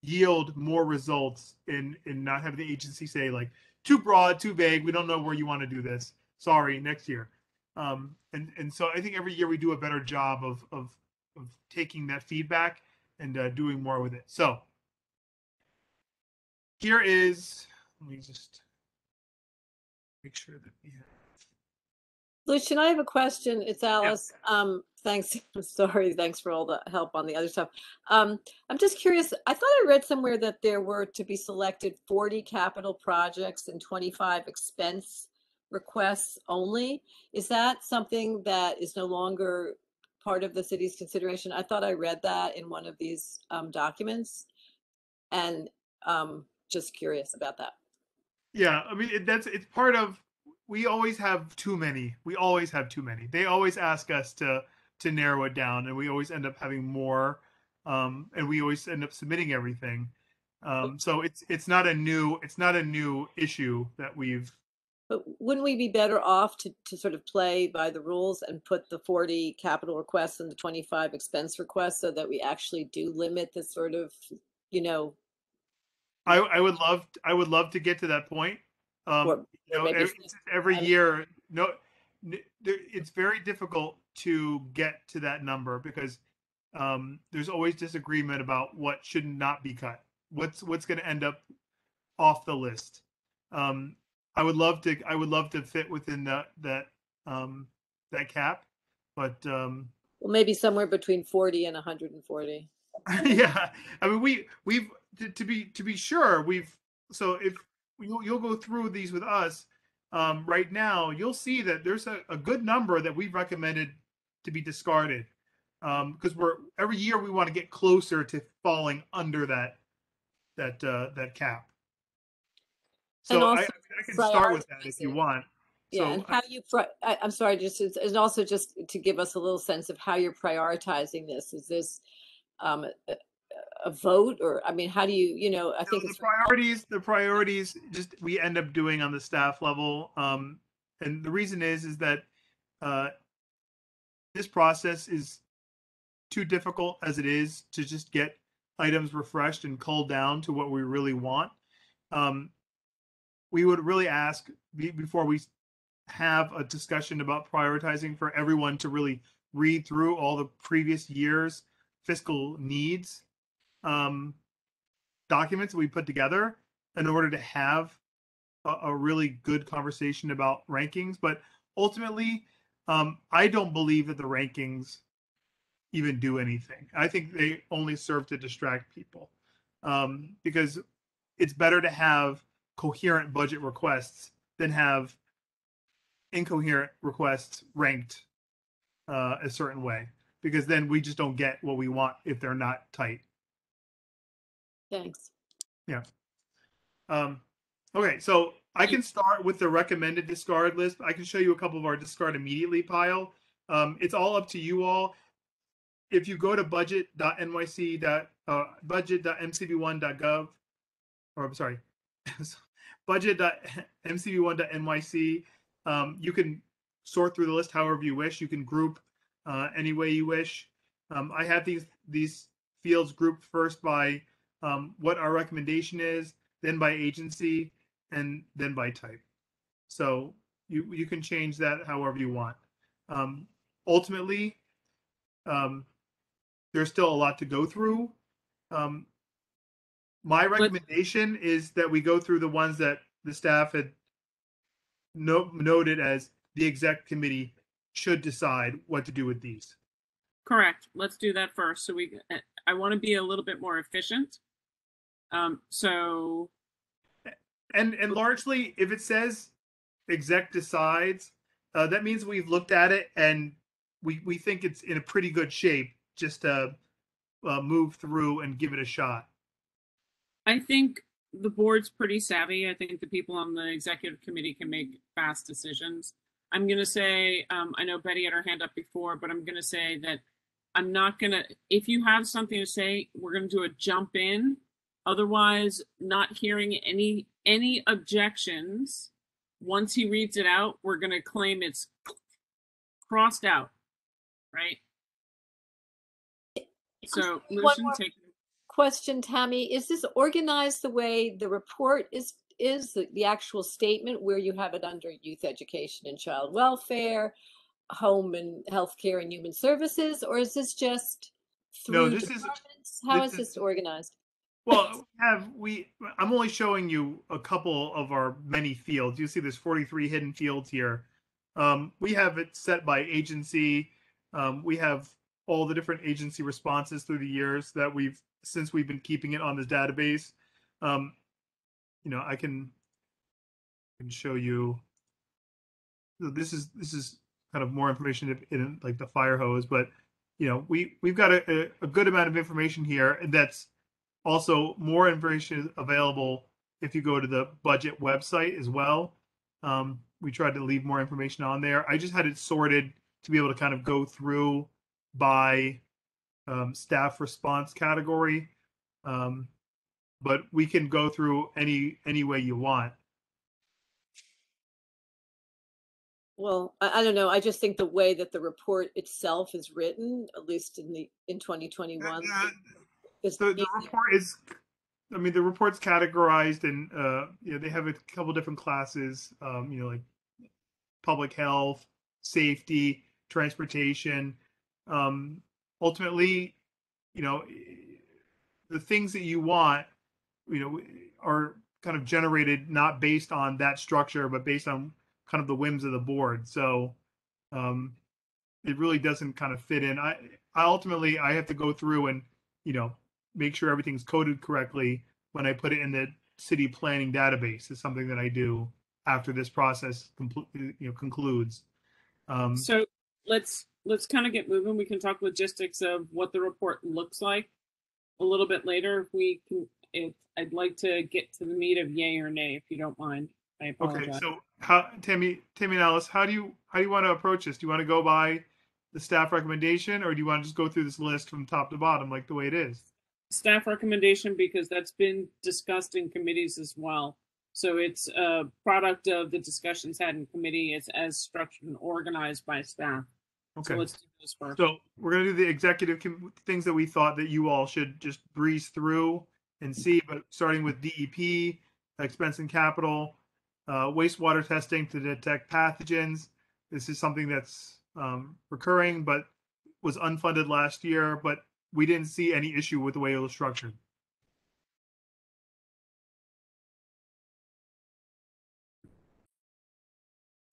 yield more results in not having the agency say, like, too broad, too vague, we don't know where you want to do this, sorry, next year. And so I think every year we do a better job of taking that feedback and doing more with it. So here is, let me just make sure that we have. Lucian, I have a question. It's Alice. Yeah. Thanks. Sorry. Thanks for all the help on the other stuff. I'm just curious. I thought I read somewhere that there were to be selected 40 capital projects and 25 expense requests only. Is that something that is no longer part of the city's consideration? I thought I read that in one of these documents, and just curious about that. Yeah, I mean, it's part of, we always have too many. We always have too many. They always ask us to narrow it down, and we always end up having more, and we always end up submitting everything. So it's not a new issue that we've. But wouldn't we be better off to sort of play by the rules and put the 40 capital requests and the 25 expense requests so that we actually do limit the sort of, you know. I would love to get to that point. You know, every year, no, it's very difficult to get to that number because there's always disagreement about what should not be cut. What's going to end up off the list. I would love to fit within that cap, but well, maybe somewhere between 40 and 140. Yeah, I mean, we've to be sure, so if you'll go through these with us right now, you'll see that there's a good number that we've recommended to be discarded, because every year we want to get closer to falling under that cap. So I can start with that if you want. Yeah, so and how you, I'm sorry, and also just to give us a little sense of how you're prioritizing this. Is this a vote, or, I mean, how do you know, I think it's the priorities just we end up doing on the staff level. And the reason is that this process is too difficult as it is to just get items refreshed and culled down to what we really want. We would really ask before we have a discussion about prioritizing for everyone to really read through all the previous year's fiscal needs documents that we put together in order to have a really good conversation about rankings. But ultimately, I don't believe that the rankings even do anything. I think they only serve to distract people, because it's better to have coherent budget requests than have incoherent requests ranked a certain way, because then we just don't get what we want if they're not tight. Thanks. Yeah. Okay, so I can start with the recommended discard list. I can show you a couple of our discard immediately pile. It's all up to you all. If you go to budget.mcb1.gov, or I'm sorry, budget.mcb1.nyc, you can sort through the list however you wish. You can group any way you wish. I have these fields grouped first by what our recommendation is, then by agency, and then by type. So you can change that however you want. Ultimately, there's still a lot to go through. My recommendation is that we go through the ones that the staff had noted as the exec committee should decide what to do with these. Correct. Let's do that first. So I want to be a little bit more efficient. So. And largely, if it says exec decides, that means we've looked at it and we think it's in a pretty good shape just to move through and give it a shot. I think the board's pretty savvy. I think the people on the executive committee can make fast decisions. I'm going to say, I know Betty had her hand up before, but I'm going to say that I'm not going to, if you have something to say, we're going to do a jump in. Otherwise, not hearing any objections, once he reads it out, we're going to claim it's crossed out, right? So, Lucian, take it. Question, Tammy, is this organized the way the report is the actual statement where you have it under youth education and child welfare, home and healthcare and human services, or is this just through departments? How is this organized? Well, I'm only showing you a couple of our many fields. You see there's 43 hidden fields here. We have it set by agency. We have all the different agency responses through the years that since we've been keeping it on this database. I can show you. This is kind of more information in like the fire hose, but we've got a good amount of information here, and that's also more information available if you go to the budget website as well. We tried to leave more information on there. I just had it sorted to be able to kind of go through by staff response category. But we can go through any way you want. Well, I don't know. I just think the way that the report itself is written, at least in 2021, the report is, the report's categorized and they have a couple different classes, like public health, safety, transportation. Ultimately, the things that you want, are kind of generated not based on that structure, but based on kind of the whims of the board. So it really doesn't kind of fit in. I ultimately have to go through and make sure everything's coded correctly when I put it in the city planning database. Is something that I do after this process concludes. So let's kind of get moving. We can talk logistics of what the report looks like a little bit later if we can. If I'd like to get to the meat of yay or nay, if you don't mind. I apologize. Okay, so Tammy and Alice, how do you want to approach this? Do you want to go by the staff recommendation, or do you want to just go through this list from top to bottom like the way it is? Staff recommendation, because that's been discussed in committees as well. So it's a product of the discussions had in committee. It's as structured and organized by staff. Okay. So let's do this first. So we're going to do the executive things that we thought that you all should just breeze through and see, but starting with DEP, expense and capital, wastewater testing to detect pathogens. This is something that's recurring, but was unfunded last year, but we didn't see any issue with the way it was structured.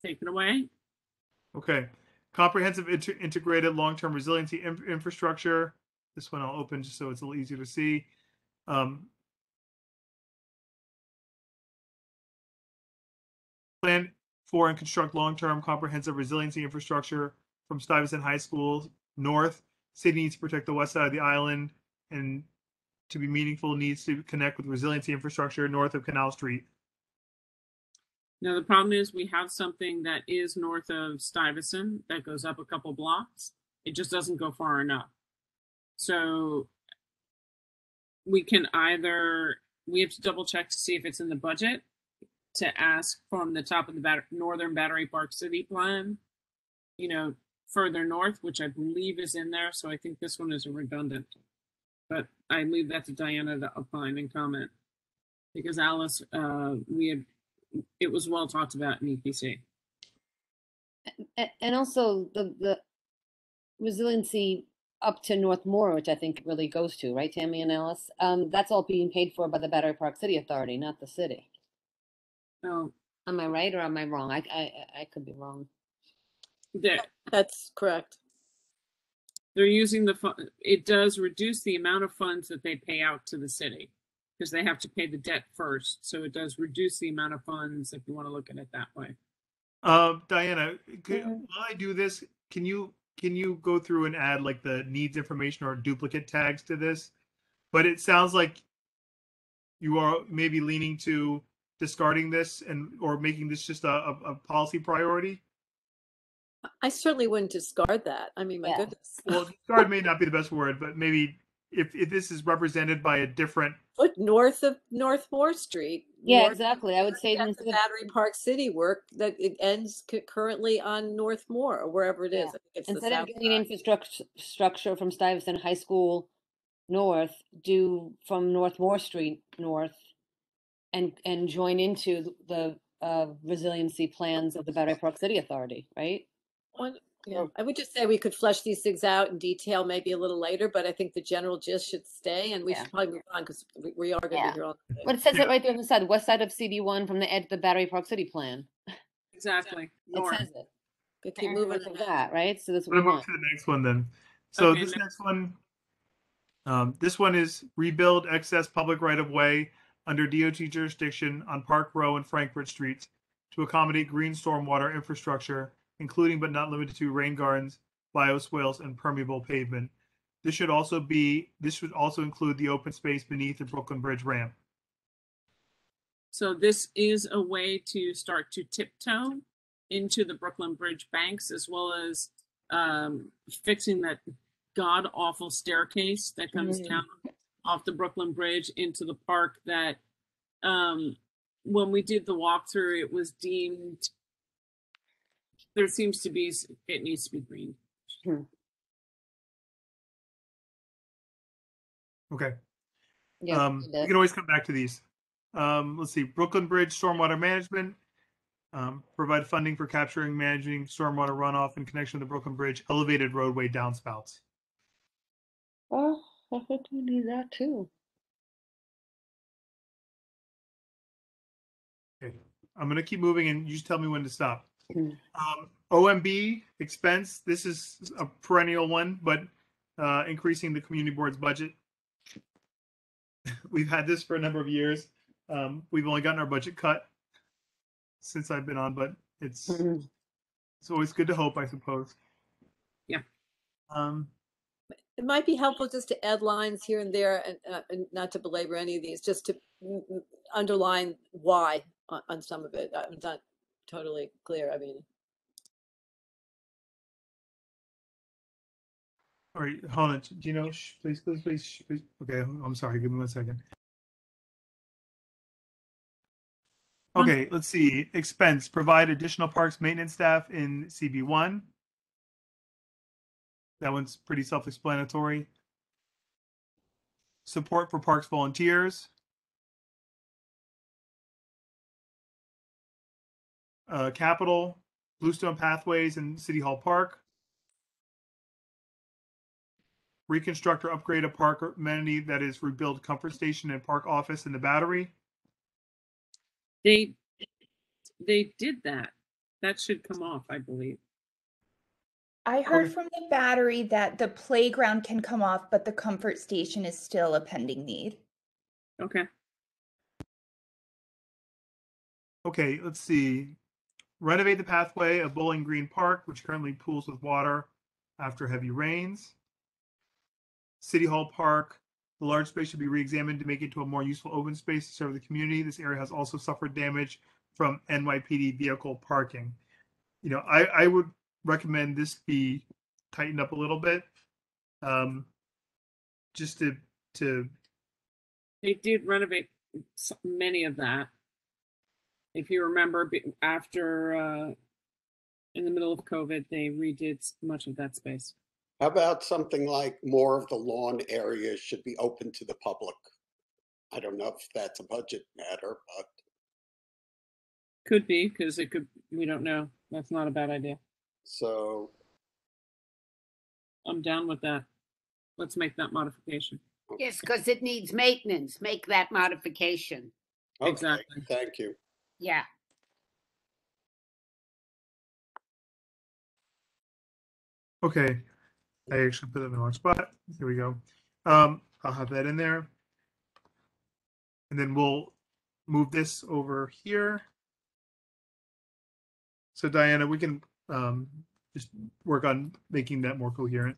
Take it away. Okay. Comprehensive integrated long-term resiliency infrastructure. This one I'll open just so it's a little easier to see. Plan for and construct long-term comprehensive resiliency infrastructure from Stuyvesant High School north. City needs to protect the west side of the island, and to be meaningful needs to connect with resiliency infrastructure north of Canal Street. Now, the problem is we have something that is north of Stuyvesant that goes up a couple blocks. It just doesn't go far enough. So we can either, we have to double check to see if it's in the budget to ask from the top of the Northern Battery Park City plan, you know, further north, which I believe is in there. So I think this one is redundant. But I leave that to Diana to opine and comment. Because Alice, it was well talked about in EPC. And also the resiliency up to Northmore, which I think it really goes to, right, Tammy and Alice? That's all being paid for by the Battery Park City Authority, not the city. Oh, Am I right or am I wrong? I could be wrong. That's correct. They're using the fund. It does reduce the amount of funds that they pay out to the city because they have to pay the debt first. So it does reduce the amount of funds if you want to look at it that way. Diana, while I do this, can you go through and add like the needs information or duplicate tags to this? But it sounds like you are maybe leaning to discarding this or making this just a policy priority. I certainly wouldn't discard that. I mean, my goodness. Well, discard may not be the best word, but maybe if this is represented by a different. Look north of Northmore Street. Yeah, exactly. I would say the Battery Park City work that it ends currently on Northmore or wherever it is. I think it's instead the of getting infrastructure from Stuyvesant High School north, do from Northmore Street north, and join into the resiliency plans of the Battery Park City Authority, right? Yeah, I would just say we could flesh these things out in detail maybe a little later, but I think the general gist should stay, and we should probably move on because we are going to be here all day. But it says it right there on the side, west side of CD1 from the edge of the Battery Park City plan. Exactly. It says it. Good, keep moving on that, right? So that's what I'm we going want. to the next one then. So Okay, this next one, this one is rebuild excess public right of way under DOT jurisdiction on Park Row and Frankfurt Streets to accommodate green stormwater infrastructure, including but not limited to rain gardens, bioswales, and permeable pavement. This should also include the open space beneath the Brooklyn Bridge ramp. So this is a way to start to tiptoe into the Brooklyn Bridge banks, as well as fixing that god awful staircase that comes down off the Brooklyn Bridge into the park that when we did the walkthrough, it was deemed there seems to be, it needs to be green. Okay. Yeah, we can always come back to these. Let's see, Brooklyn Bridge stormwater management. Provide funding for capturing, managing stormwater runoff in connection with the Brooklyn Bridge elevated roadway downspouts. Oh, I think we need that too. Okay, I'm going to keep moving and you just tell me when to stop. OMB expense, this is a perennial one, but increasing the community board's budget. We've had this for a number of years. We've only gotten our budget cut since I've been on, but it's always good to hope, I suppose. Yeah. It might be helpful just to add lines here and there, and not to belabor any of these, just to underline why on some of it. I'm not totally clear. I mean. All right, hold on. Do you know? Please. Okay, I'm sorry. Give me 1 second. Okay, let's see. Expense, provide additional parks maintenance staff in CB1. That one's pretty self-explanatory. Support for parks volunteers. Capital, Bluestone Pathways and City Hall Park. Reconstruct or upgrade a park amenity that is rebuild comfort station and park office in the Battery. They did that. That should come off, I believe. I heard Okay. from the Battery that the playground can come off, but the comfort station is still a pending need. Okay. Okay, let's see. Renovate the pathway of Bowling Green Park, which currently pools with water after heavy rains. City Hall Park, the large space should be re-examined to make it into a more useful open space to serve the community. This area has also suffered damage from NYPD vehicle parking. You know, I would recommend this be tightened up a little bit, just to. They did renovate many of that. If you remember, after in the middle of COVID, they redid much of that space. How about something like more of the lawn areas should be open to the public? I don't know if that's a budget matter, but Could be, because it could, we don't know. That's not a bad idea. so I'm down with that. Let's make that modification. Yes, because it needs maintenance. Make that modification. okay, Exactly. thank you. Yeah. Okay, I actually put it in the wrong spot. Here we go. I'll have that in there. And then we'll move this over here. So Diana, we can just work on making that more coherent.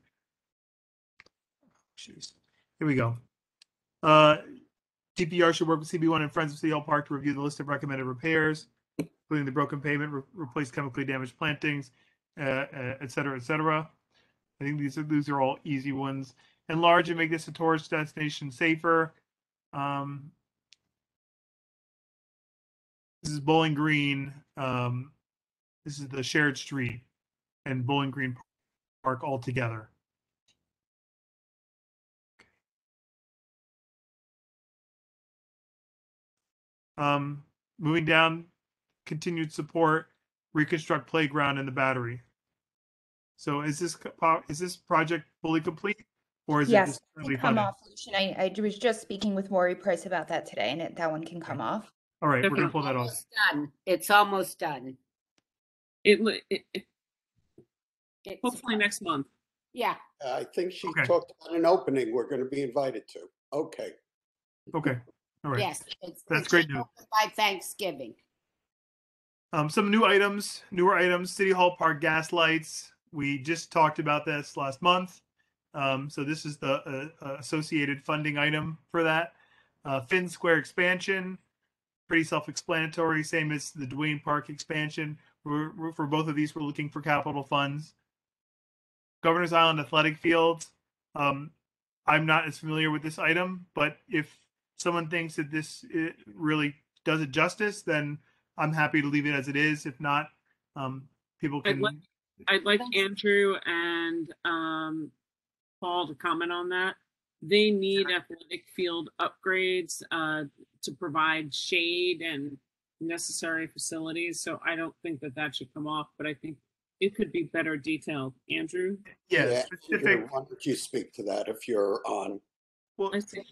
Jeez. Here we go. DPR should work with CB1 and Friends of City Hall Park to review the list of recommended repairs, including the broken pavement, replace chemically damaged plantings, et cetera, et cetera. I think these are all easy ones. Enlarge and make this a tourist destination safer. This is Bowling Green. This is the shared street and Bowling Green Park all together. Moving down, continued support, reconstruct playground in the Battery. So is this project fully complete, or is it Yes, just it currently can come funded? off. Lucian. I was just speaking with Maury Price about that today, and that one can come off. All right, we're Okay. gonna pull that off. Almost done. It's almost done. It It's, hopefully next month. yeah. I think she Okay. talked about an opening we're going to be invited to. Okay. Okay, all right. Yes. That's it great should news. open by Thanksgiving. Some newer items, City Hall Park gas lights. We just talked about this last month. So this is the associated funding item for that. Finn Square expansion, pretty self-explanatory, same as the Duane Park expansion. For both of these, we're looking for capital funds. Governor's Island athletic fields. I'm not as familiar with this item, but if someone thinks that this really does it justice, then I'm happy to leave it as it is. If not, people can. I'd like Andrew and Paul to comment on that. They need athletic field upgrades to provide shade and necessary facilities. So I don't think that should come off, but I think it could be better detailed. Andrew? Yeah, Peter, why don't you speak to that if you're on? Well, I see.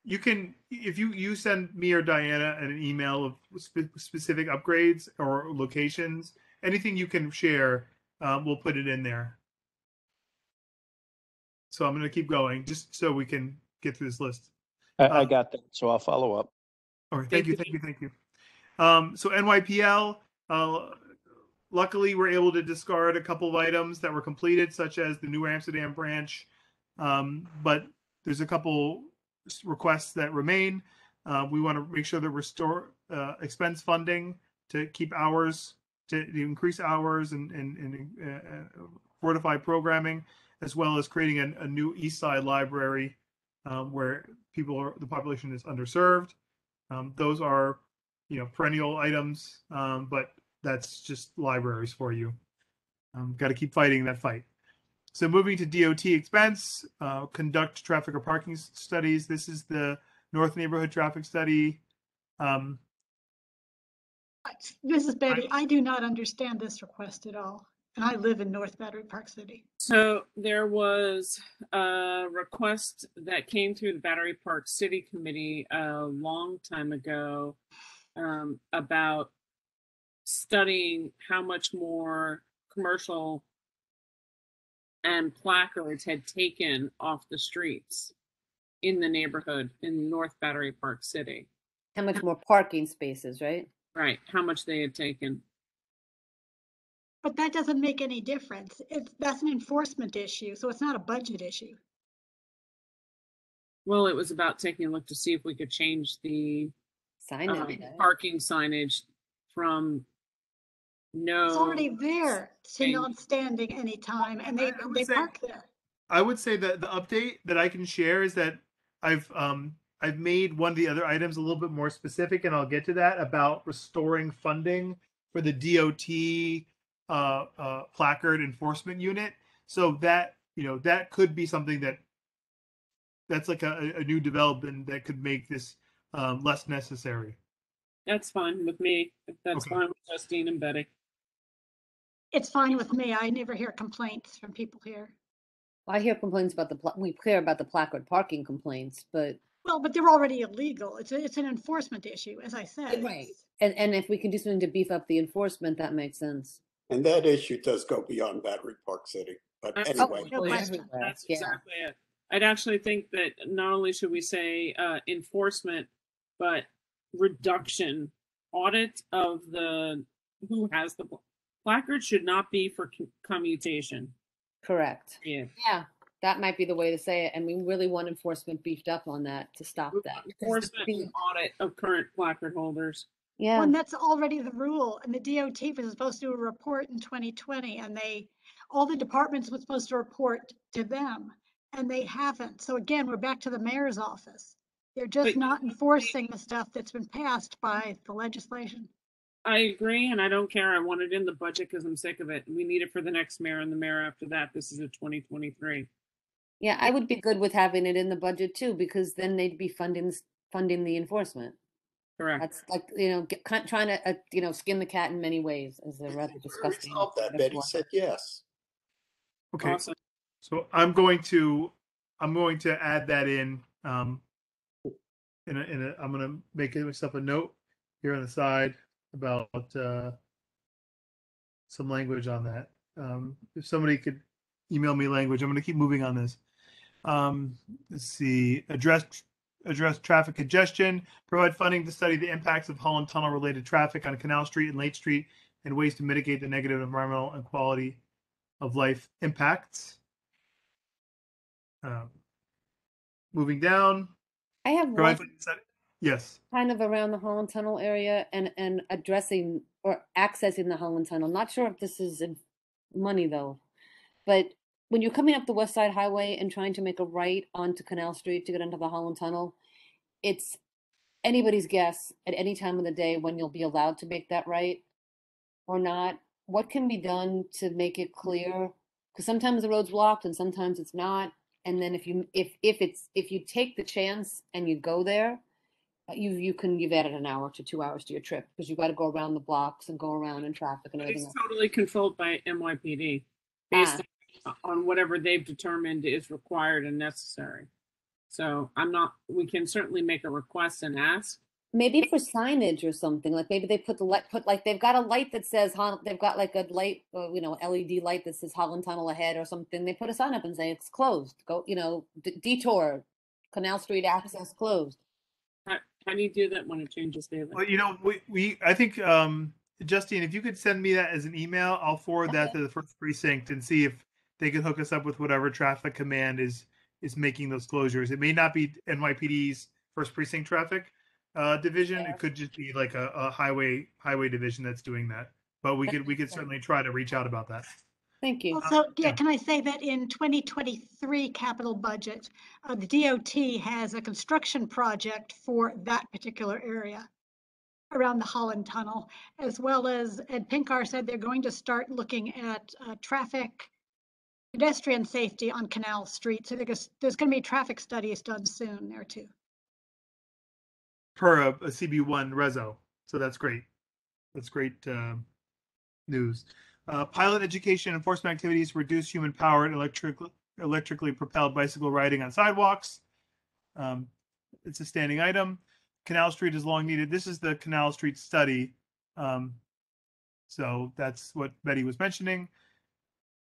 you can, if you send me or Diana an email of specific upgrades or locations, anything you can share, we'll put it in there. So I'm going to keep going just so we can get through this list. I got that, so I'll follow up. All right, thank you. So NYPL, luckily we're able to discard a couple of items that were completed, such as the New Amsterdam branch, but there's a couple requests that remain. We want to make sure that restore expense funding to keep hours, to increase hours and fortify programming, as well as creating a new East Side library where the population is underserved. Those are, perennial items, but that's just libraries for you. Got to keep fighting that fight. So moving to DOT expense, conduct traffic or parking studies. This is the North Neighborhood Traffic Study. This is Betty. I do not understand this request at all. And I live in North Battery Park City. So there was a request that came through the Battery Park City Committee a long time ago about studying how much more commercial and placards had taken off the streets in the neighborhood in North Battery Park City. How much more parking spaces, right? Right, how much they had taken. But that doesn't make any difference. That's an enforcement issue, so it's not a budget issue. Well, it was about taking a look to see if we could change the parking signage from no. It's already there to not standing anytime, and they park there. I would say that the update that I can share is that I've made one of the other items a little bit more specific, and I'll get to that, about restoring funding for the DOT placard enforcement unit. So that, that could be something that's like a new development that could make this less necessary. That's fine with me. If that's fine with Justine and Betty. It's fine with me. I never hear complaints from people here. I hear complaints about we hear about the placard parking complaints, but. Well, but they're already illegal. It's an enforcement issue, as I said. Right. And if we can do something to beef up the enforcement, that makes sense. And that issue does go beyond Battery Park City. But anyway. That's exactly it. I'd actually think that not only should we say enforcement, but reduction, audit of who has the placard should not be for commutation. Correct. Yeah. That might be the way to say it. And we really want enforcement beefed up on that to stop that. Enforcement and audit of current placard holders. Yeah. Well, and that's already the rule. And the DOT was supposed to do a report in 2020, and all the departments were supposed to report to them, and they haven't. So again, we're back to the mayor's office. They're just not enforcing the stuff that's been passed by the legislation. I agree, and I don't care. I want it in the budget because I'm sick of it. We need it for the next mayor and the mayor after that. This is a 2023. Yeah, I would be good with having it in the budget too, because then they'd be funding the enforcement. Correct. That's like, trying to, skin the cat in many ways, as a rather disgusting. That Betty said yes. Okay. Awesome. So I'm going to add that in. I'm going to make myself a note here on the side about some language on that. If somebody could email me language, I'm going to keep moving on this. Let's see. Address traffic congestion, provide funding to study the impacts of Holland Tunnel related traffic on Canal Street and Lake Street and ways to mitigate the negative environmental and quality of life impacts. Moving down. I have one yes. kind of around the Holland Tunnel area and addressing or accessing the Holland Tunnel. Not sure if this is in money though, but when you're coming up the West Side Highway and trying to make a right onto Canal Street to get into the Holland Tunnel, it's anybody's guess at any time of the day when you'll be allowed to make that right or not. What can be done to make it clear? Because sometimes the road's blocked and sometimes it's not. And then if you take the chance and you go there, you've added an hour to 2 hours to your trip because you've got to go around the blocks and go around in traffic and everything. It's totally controlled by NYPD based on whatever they've determined is required and necessary. So we can certainly make a request and ask. Maybe for signage or something, like maybe they they've got a light that says, they've got like a light, LED light that says Holland Tunnel ahead or something. They put a sign up and say it's closed. Go, detour, Canal Street access closed. How do you do that when it changes daily? Well, I think, Justine, if you could send me that as an email, I'll forward that to the first precinct and see if they can hook us up with whatever traffic command is making those closures. It may not be NYPD's first precinct traffic division. It could just be like a highway division that's doing that. But we could certainly try to reach out about that. Thank you. Also, can I say that in 2023 capital budget, the DOT has a construction project for that particular area around the Holland Tunnel, as well as Ed Pinkar said they're going to start looking at traffic pedestrian safety on Canal Street. So there's going to be traffic studies done soon there too. Per a CB1 reso. So that's great. That's great news. Pilot education enforcement activities reduce human powered electrically propelled bicycle riding on sidewalks. It's a standing item. Canal Street is long needed. This is the Canal Street study. So that's what Betty was mentioning.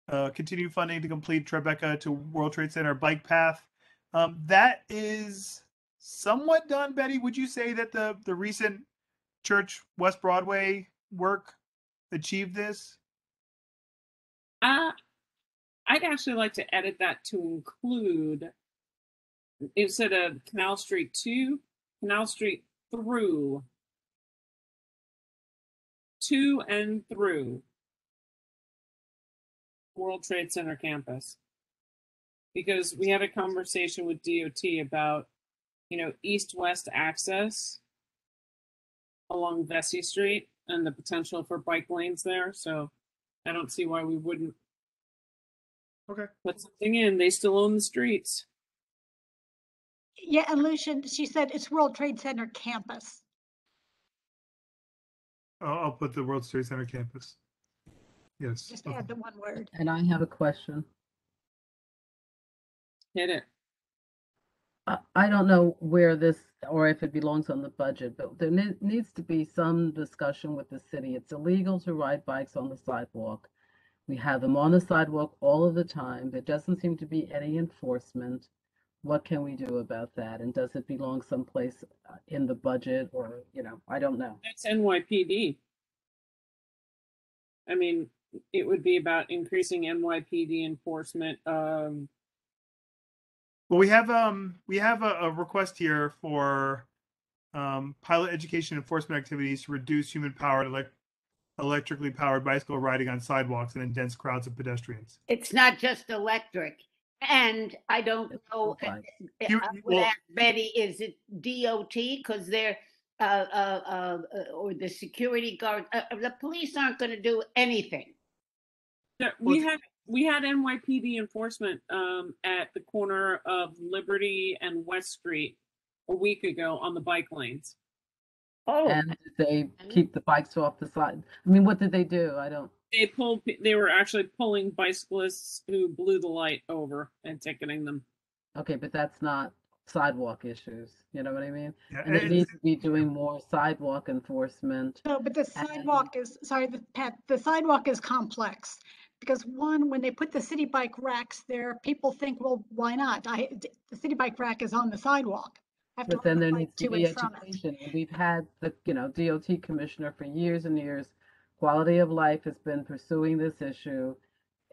Continue funding to complete Tribeca to World Trade Center bike path. That is somewhat done, Betty. Would you say that the recent Church West Broadway work achieved this? I'd actually like to edit that to include, instead of Canal Street to, Canal Street through, to and through World Trade Center campus. Because we had a conversation with DOT about, east-west access along Vesey Street and the potential for bike lanes there. So I don't see why we wouldn't put something in. They still own the streets. Yeah, and Lucian, she said it's World Trade Center campus. I'll put the World Trade Center campus. Yes. Just add the one word. And I have a question. Hit it. I don't know where this, or if it belongs on the budget, but there needs to be some discussion with the city. It's illegal to ride bikes on the sidewalk. We have them on the sidewalk all of the time. There doesn't seem to be any enforcement. What can we do about that? And does it belong someplace in the budget, or, I don't know. That's NYPD. I mean, it would be about increasing NYPD enforcement. Well, we have a request here for pilot education enforcement activities to reduce human powered electrically powered bicycle riding on sidewalks and in dense crowds of pedestrians. It's not just electric. And I don't know, I would ask Betty, is it DOT? Because they're, or the security guard, the police aren't going to do anything. We had NYPD enforcement at the corner of Liberty and West Street a week ago on the bike lanes. Oh, and did they keep the bikes off the side? I mean, what did they do? I don't. They were actually pulling bicyclists who blew the light over and ticketing them. Okay, but that's not sidewalk issues. You know what I mean? Yeah, and it needs to be doing more sidewalk enforcement. No, but the sidewalk is, sorry, Pat, the sidewalk is complex. Because one, when they put the city bike racks there, people think, well, why not? The city bike rack is on the sidewalk. But then there needs to be education. And we've had the, DOT commissioner for years and years. Quality of Life has been pursuing this issue.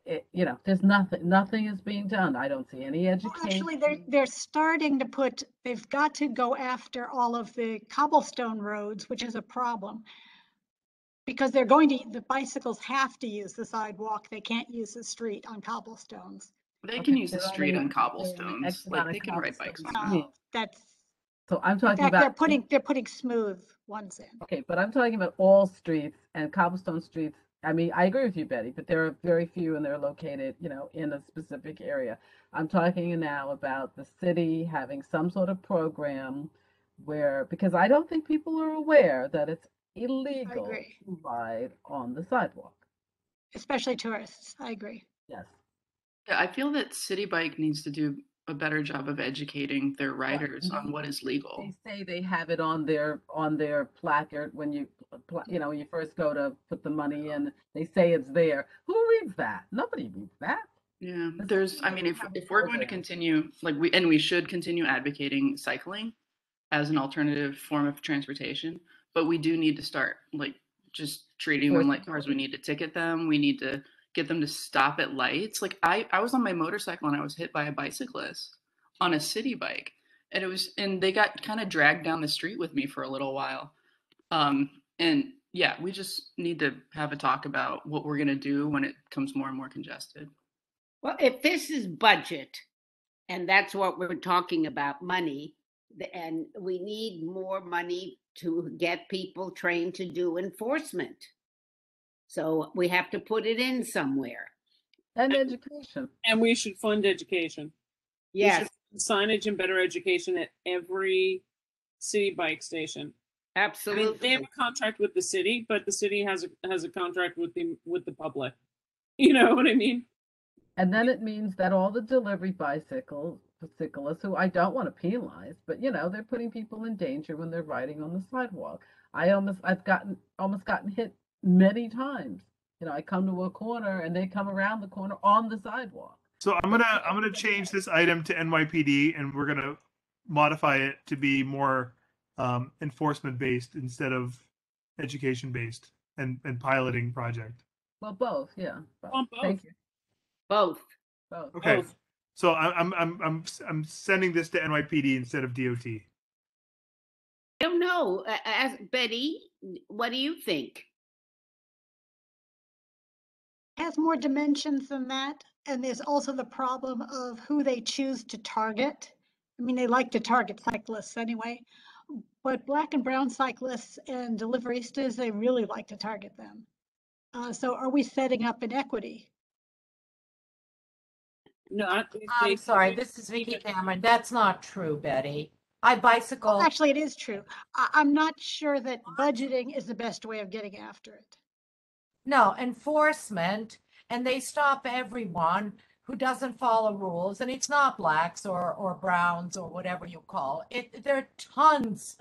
There's nothing is being done. I don't see any education. Well, actually, they're starting to they've got to go after all of the cobblestone roads, which is a problem. Because the bicycles have to use the sidewalk. They can't use the street on cobblestones. They can use the street on cobblestones. Like they can ride bikes on them. That's. So I'm talking in fact, about they're putting smooth ones in. Okay, but I'm talking about all streets and cobblestone streets. I mean, I agree with you, Betty, but there are very few and they're located, in a specific area. I'm talking now about the city having some sort of program because I don't think people are aware that it's illegal to ride on the sidewalk. Especially tourists, I agree. Yes. Yeah, I feel that City Bike needs to do a better job of educating their riders on what is legal. They say they have it on their placard when you first go to put the money in. They say it's there. Who reads that? Nobody reads that. Yeah, if we're going to continue, we should continue advocating cycling as an alternative form of transportation, but we do need to start just treating them like cars. We need to ticket them. We need to get them to stop at lights. I was on my motorcycle and I was hit by a bicyclist on a city bike, and they got kind of dragged down the street with me for a little while. We just need to have a talk about what we're going to do when it becomes more and more congested. Well, if this is budget, and that's what we're talking about, money, and we need more money to get people trained to do enforcement. So we have to put it in somewhere. And education. And we should fund education. We should Yes, fund signage and better education at every city bike station. I mean, absolutely. they have a contract with the city, but the city has a contract with the public. You know what I mean? And then it means that all the delivery bicyclists, who I don't want to penalize, but they're putting people in danger when they're riding on the sidewalk. I've almost gotten hit many times. I come to a corner and they come around the corner on the sidewalk. So I'm gonna change this item to NYPD, and we're gonna modify it to be more enforcement based instead of education based and piloting project. Well, both, yeah. Both. Thank you. Both. Both. Okay. Both. So I'm sending this to NYPD instead of DOT. I don't know. Betty, what do you think? Has more dimensions than that. And there's also the problem of who they choose to target. I mean, they like to target cyclists anyway, but black and brown cyclists and deliveristas, they really like to target them. So are we setting up inequity? No, I'm sorry, this is Vicky Cameron. That's not true, Betty. I bicycle. Well, actually, it is true. I'm not sure that budgeting is the best way of getting after it. No, enforcement, and they stop everyone who doesn't follow rules, and it's not blacks or browns or whatever you call it. There are tons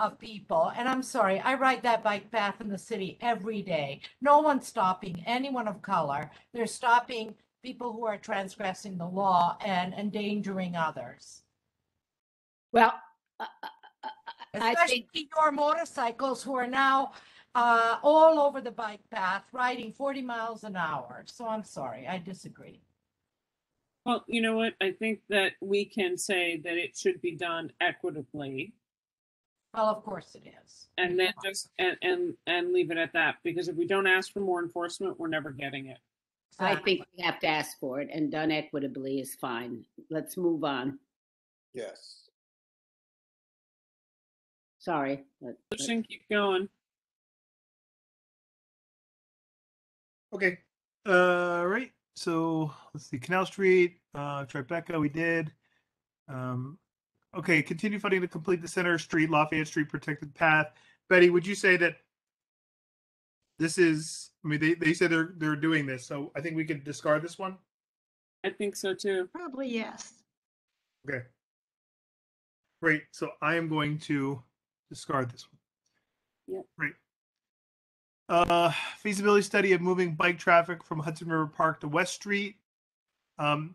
of people, and I'm sorry, I ride that bike path in the city every day. No one's stopping anyone of color. They're stopping people who are transgressing the law and endangering others. Well, especially your motorcycles who are now all over the bike path, riding 40 miles an hour. So I'm sorry, I disagree. Well, you know what? I think that we can say that it should be done equitably. Well, of course it is. And then just and leave it at that, because if we don't ask for more enforcement, we're never getting it. I think we have to ask for it, and done equitably is fine. Let's move on. Yes. Sorry. Keep going. Okay. Right. So let's see. Canal Street, Tribeca, we did. Okay. Continue funding to complete the Center Street, Lafayette Street protected path. Betty, would you say that this is? I mean, they said they're doing this, so I think we could discard this one. I think so too. Probably yes. Okay. Great. So I am going to discard this one. Yeah. Great. Feasibility study of moving bike traffic from Hudson River Park to West Street.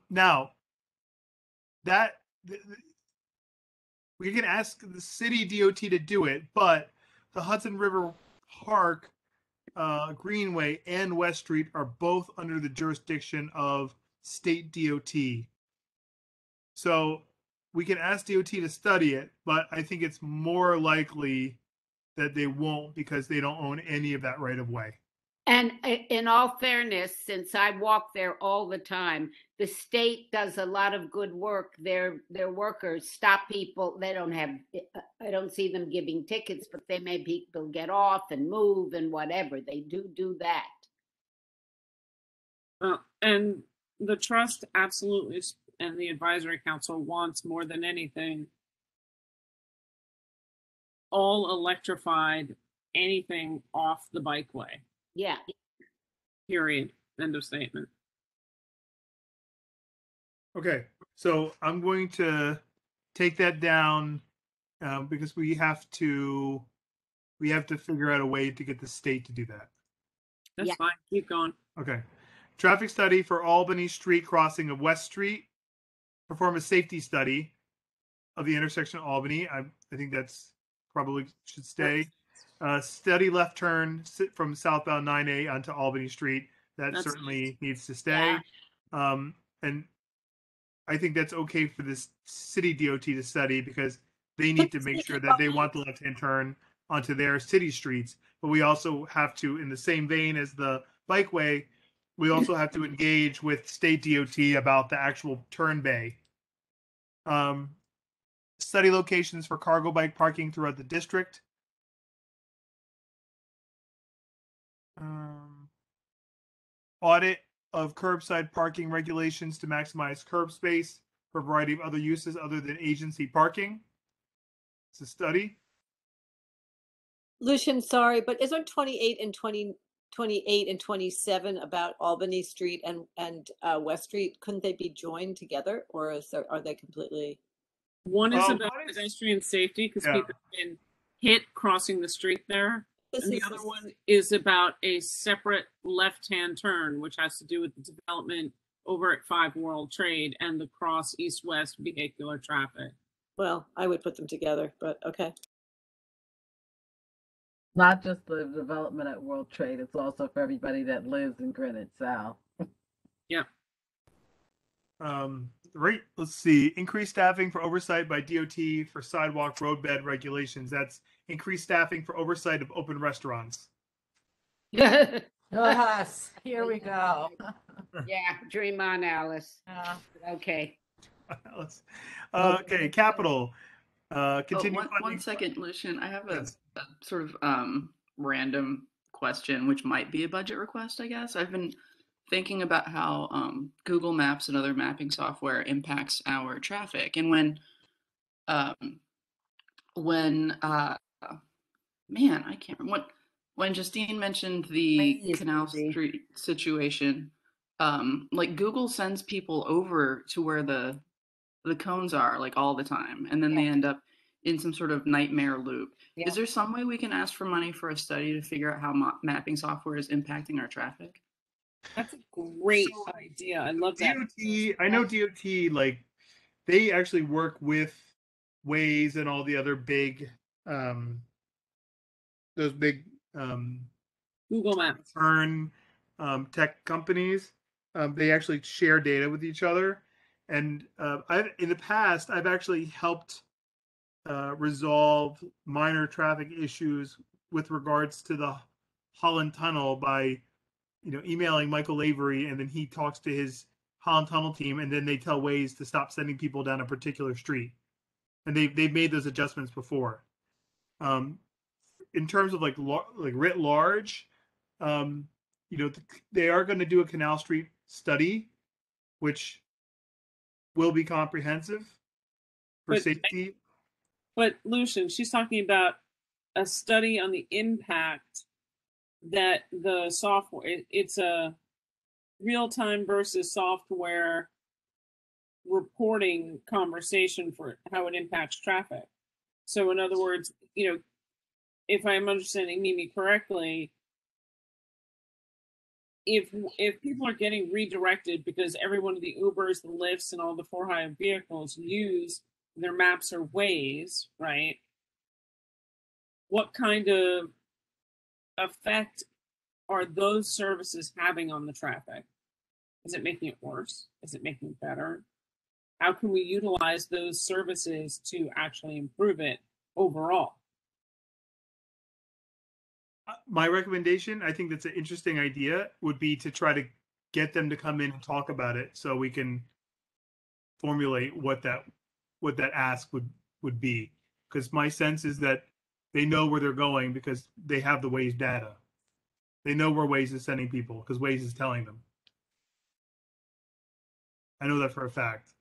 Now, we can ask the city DOT to do it, but the Hudson River Park Greenway and West Street are both under the jurisdiction of state DOT. So we can ask DOT to study it, but I think it's more likely that they won't, because they don't own any of that right of way. And in all fairness, since I walk there all the time, the state does a lot of good work. Their workers stop people. They don't have, I don't see them giving tickets, but they make people get off and move and whatever. They do that. And the trust absolutely, and the advisory council wants more than anything all electrified, anything off the bikeway. Yeah. Period. End of statement. Okay, so I'm going to take that down because we have to figure out a way to get the state to do that. That's fine. Keep going. Okay. Traffic study for Albany Street crossing of West Street. Perform a safety study of the intersection of Albany. I think that's probably should stay. Study left turn from southbound 9A onto Albany Street. That's certainly needs to stay. Yeah. And I think that's okay for this city DOT to study, because they need to make sure that they want the left-hand turn onto their city streets. But we also have to, in the same vein as the bikeway, we also have to engage with state DOT about the actual turn bay. Study locations for cargo bike parking throughout the district. Audit of curbside parking regulations to maximize curb space for a variety of other uses other than agency parking. It's a study. Lucian, sorry, but isn't 28 and 28 and 27 about Albany Street and West Street? Couldn't they be joined together, or are they completely? One is about pedestrian safety because people have been hit crossing the street there. And the other one is about a separate left-hand turn, which has to do with the development over at 5 World Trade and the cross east-west vehicular traffic. Well, I would put them together, but okay. Not just the development at World Trade, it's also for everybody that lives in Greenwich South. Yeah. Right. Let's see. Increased staffing for oversight by DOT for sidewalk roadbed regulations. That's increased staffing for oversight of open restaurants. Yes, here we go. Yeah, dream on, Alice. Okay. Okay, capital. Continue one second, Lucian. I have a sort of random question, which might be a budget request, I guess. I've been thinking about how Google Maps and other mapping software impacts our traffic, and man, I can't remember when Justine mentioned the Canal Street situation. Like Google sends people over to where the cones are like all the time, and then they end up in some sort of nightmare loop. Yeah. Is there some way we can ask for money for a study to figure out how mapping software is impacting our traffic? That's a great idea. I love that. DOT, I know DOT, like they actually work with Waze and all the other big, those big Google Maps tech companies. They actually share data with each other. And in the past, I've actually helped resolve minor traffic issues with regards to the Holland Tunnel by, emailing Michael Avery, and then he talks to his Holland Tunnel team, and then they tell Waze to stop sending people down a particular street. And they've made those adjustments before. In terms of like writ large, they are going to do a Canal Street study, which will be comprehensive for safety. But Lucian, she's talking about a study on the impact that the software, it's a real-time versus software reporting conversation for how it impacts traffic. So in other words, if I'm understanding Mimi correctly, if people are getting redirected because every one of the Ubers, the Lyfts, and all the for-hire vehicles use their maps or Waze, right? What kind of effect are those services having on the traffic? Is it making it worse? Is it making it better? How can we utilize those services to actually improve it overall? My recommendation, I think that's an interesting idea, would be to try to get them to come in and talk about it so we can formulate what that ask would be. Because my sense is that they know where they're going because they have the Waze data. They know where Waze is sending people because Waze is telling them. I know that for a fact.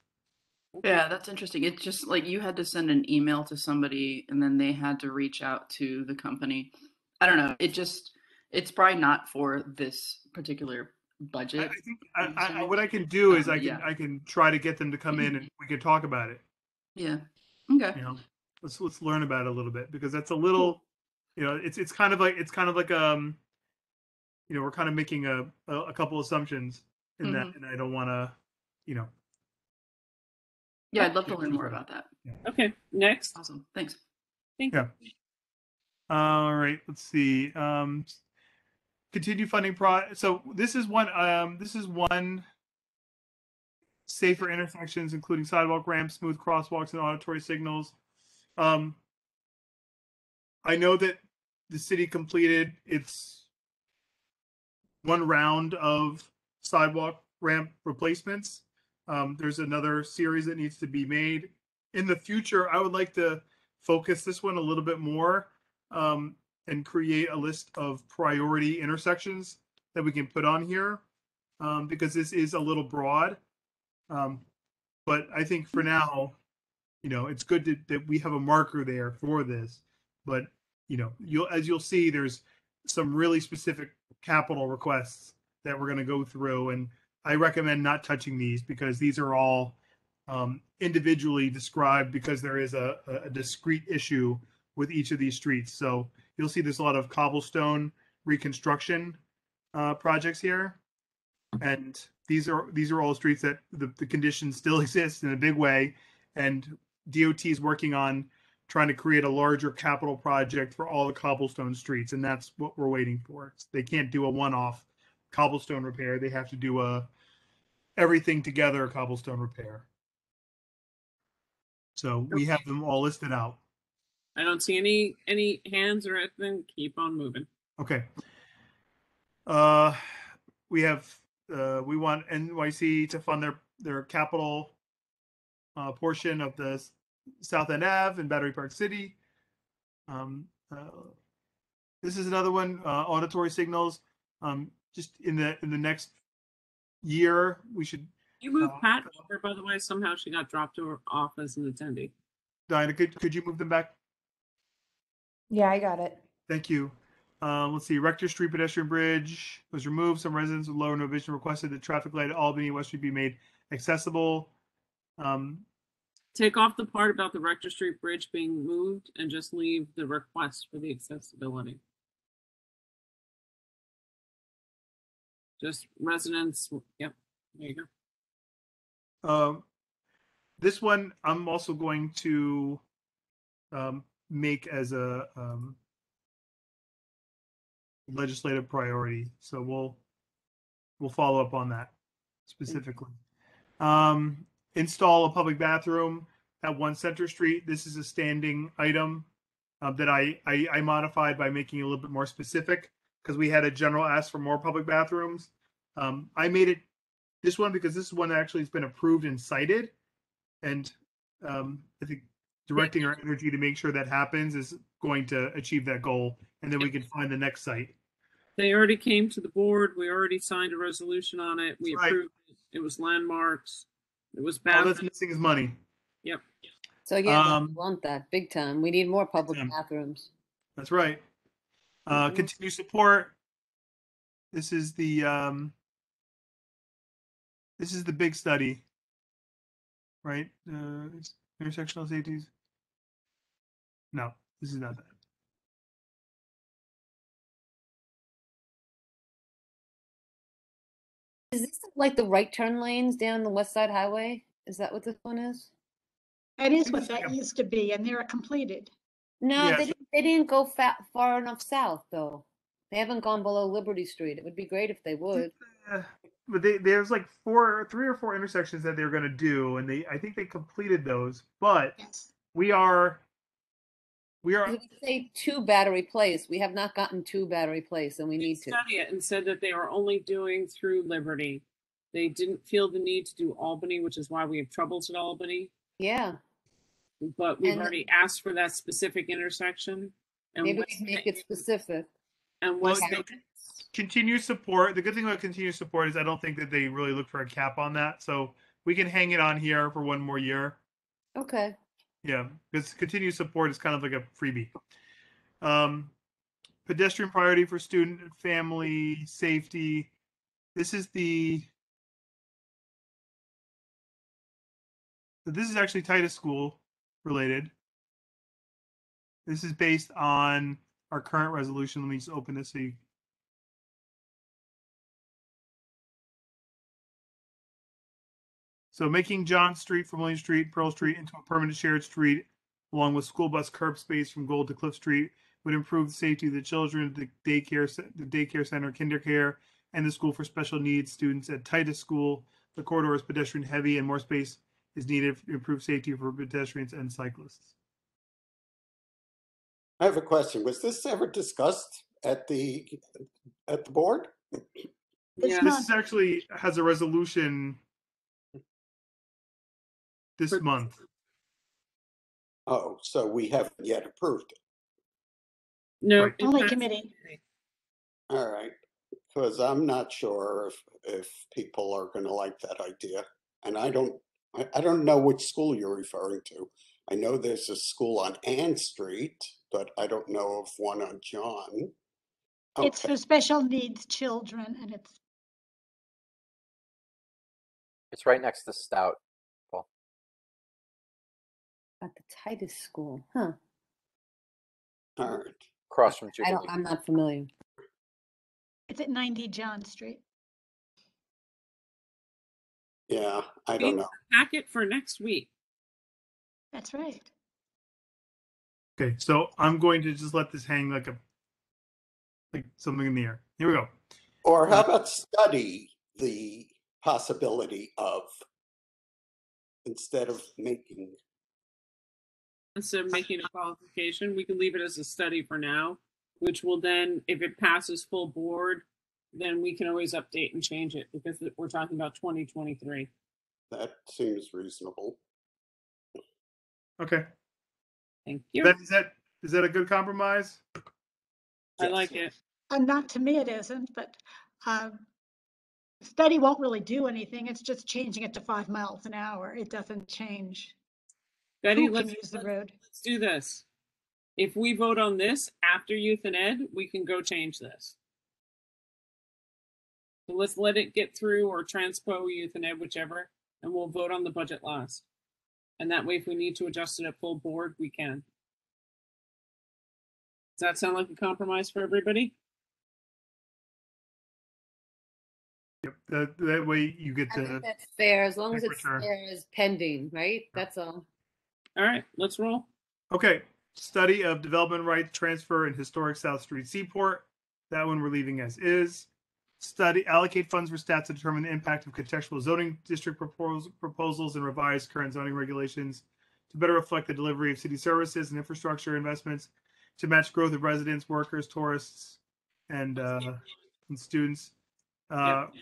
Yeah, that's interesting. It's just like you had to send an email to somebody and then they had to reach out to the company. I don't know. It's probably not for this particular budget. I think what I can do is I can try to get them to come in and we can talk about it. Yeah. Okay. Let's learn about it a little bit because that's a little, it's kind of like we're kind of making a couple assumptions in that, and I don't want to, Yeah, I'd love to learn more about that. Yeah. Okay, next. Awesome. Thanks. Thank you. All right, let's see. Continue funding so this is one safer intersections, including sidewalk ramps, smooth crosswalks, and auditory signals. I know that the city completed its one round of sidewalk ramp replacements. There's another series that needs to be made. In the future, I would like to focus this one a little bit more and create a list of priority intersections that we can put on here. because this is a little broad. But I think for now, it's good that we have a marker there for this. But, as you'll see, there's some really specific capital requests that we're going to go through. And I recommend not touching these because these are all individually described because there is a discrete issue with each of these streets. So you'll see there's a lot of cobblestone reconstruction projects here. And these are all streets that the conditions still exist in a big way. And DOT is working on trying to create a larger capital project for all the cobblestone streets. And that's what we're waiting for. They can't do a one-off cobblestone repair. They have to do a everything together cobblestone repair. So we have them all listed out. I don't see any hands or anything. Keep on moving. Okay. We have we want NYC to fund their capital portion of the South End Ave in Battery Park City. This is another one, auditory signals. Just in the next year, we should. You moved Pat over, by the way. Somehow she got dropped off as an attendee. Diana, could you move them back? Yeah, I got it. Thank you. Let's see. Rector Street pedestrian bridge was removed. Some residents with low or no vision requested that traffic light at Albany West Street be made accessible. Take off the part about the Rector Street bridge being moved and just leave the request for the accessibility. Just residents. Yep. There you go. This one I'm also going to make as a legislative priority. So we'll follow up on that specifically. Install a public bathroom at 1 Center Street. This is a standing item that I modified by making it a little bit more specific because we had a general ask for more public bathrooms. I made it this one because this is one that actually has been approved and cited. And I think directing our energy to make sure that happens is going to achieve that goal. And then we can find the next site. They already came to the board. We already signed a resolution on it. We That's right. approved it. It was landmarks. It was All bad. that's missing is money. Yep. So yeah, we want that big time. We need more public bathrooms. That's right. Continue support. This is the big study, right? Intersectional safeties. No, this is not that. Is this like the right turn lanes down the West Side Highway? Is that what this one is? That is what that used to be, and they're completed. No, Yes. they didn't go far enough south though. They haven't gone below Liberty Street. It would be great if they would. But there's like 3 or 4 intersections that they're going to do, and I think they completed those. But Yes. we are. We say 2 Battery Place. We have not gotten 2 Battery Place, and we need to. Study it and said that they are only doing through Liberty. They didn't feel the need to do Albany, which is why we have troubles at Albany. Yeah. But we've already asked for that specific intersection. And maybe we make it specific. And Well, continued support. The good thing about continued support is I don't think that they really look for a cap on that. So we can hang it on here for 1 more year. Okay. Yeah, because continued support is kind of like a freebie. Pedestrian priority for student and family safety. This is actually Titus School related. This is based on our current resolution. Let me just open this so you. So making John Street from William Street, Pearl Street into a permanent shared street, along with school bus curb space from Gold to Cliff Street, would improve the safety of the children, the daycare center, kindercare, and the school for special needs students at Titus School. The corridor is pedestrian heavy, and more space is needed to improve safety for pedestrians and cyclists. I have a question. Was this ever discussed at the board? Yeah. This is actually has a resolution this month. Oh, so we haven't yet approved it. No, Right. Only committee. All right, because I'm not sure if if people are going to like that idea. And I don't know which school you're referring to. I know there's a school on Ann Street, but I don't know of one on John. It's for special needs children, and It's right next to Stout. Paul. At the tightest school, huh? All right. Across from Jubilee. I'm not familiar. it's at 90 John Street. Yeah, I We don't need know. a packet for next week. That's right. Okay, so I'm going to just let this hang like something in the air. Here we go. Or how about study the possibility of, instead of making. Instead of making a qualification, we can leave it as a study for now, which will then, if it passes full board, then we can always update and change it because we're talking about 2023. That seems reasonable. Okay. Thank you. Is that a good compromise? I like it. Not to me, it isn't, but study won't really do anything. It's just changing it to 5 miles an hour. It doesn't change Betty, who can let's use the road. Let's do this. If we vote on this after youth and ed, we can go change this. So let's let it get through or transpo youth and ed, whichever, and we'll vote on the budget last. And that way, if we need to adjust it at full board, we can. Does that sound like a compromise for everybody? Yep. That way you get I to. think that's fair, as long as it's return. fair as pending, right? That's all. All right, let's roll. Okay. Study of development rights transfer in historic South Street Seaport. That one we're leaving as is. Study, allocate funds for stats to determine the impact of contextual zoning district proposals and revise current zoning regulations to better reflect the delivery of city services and infrastructure investments to match growth of residents, workers, tourists, and students. Yep.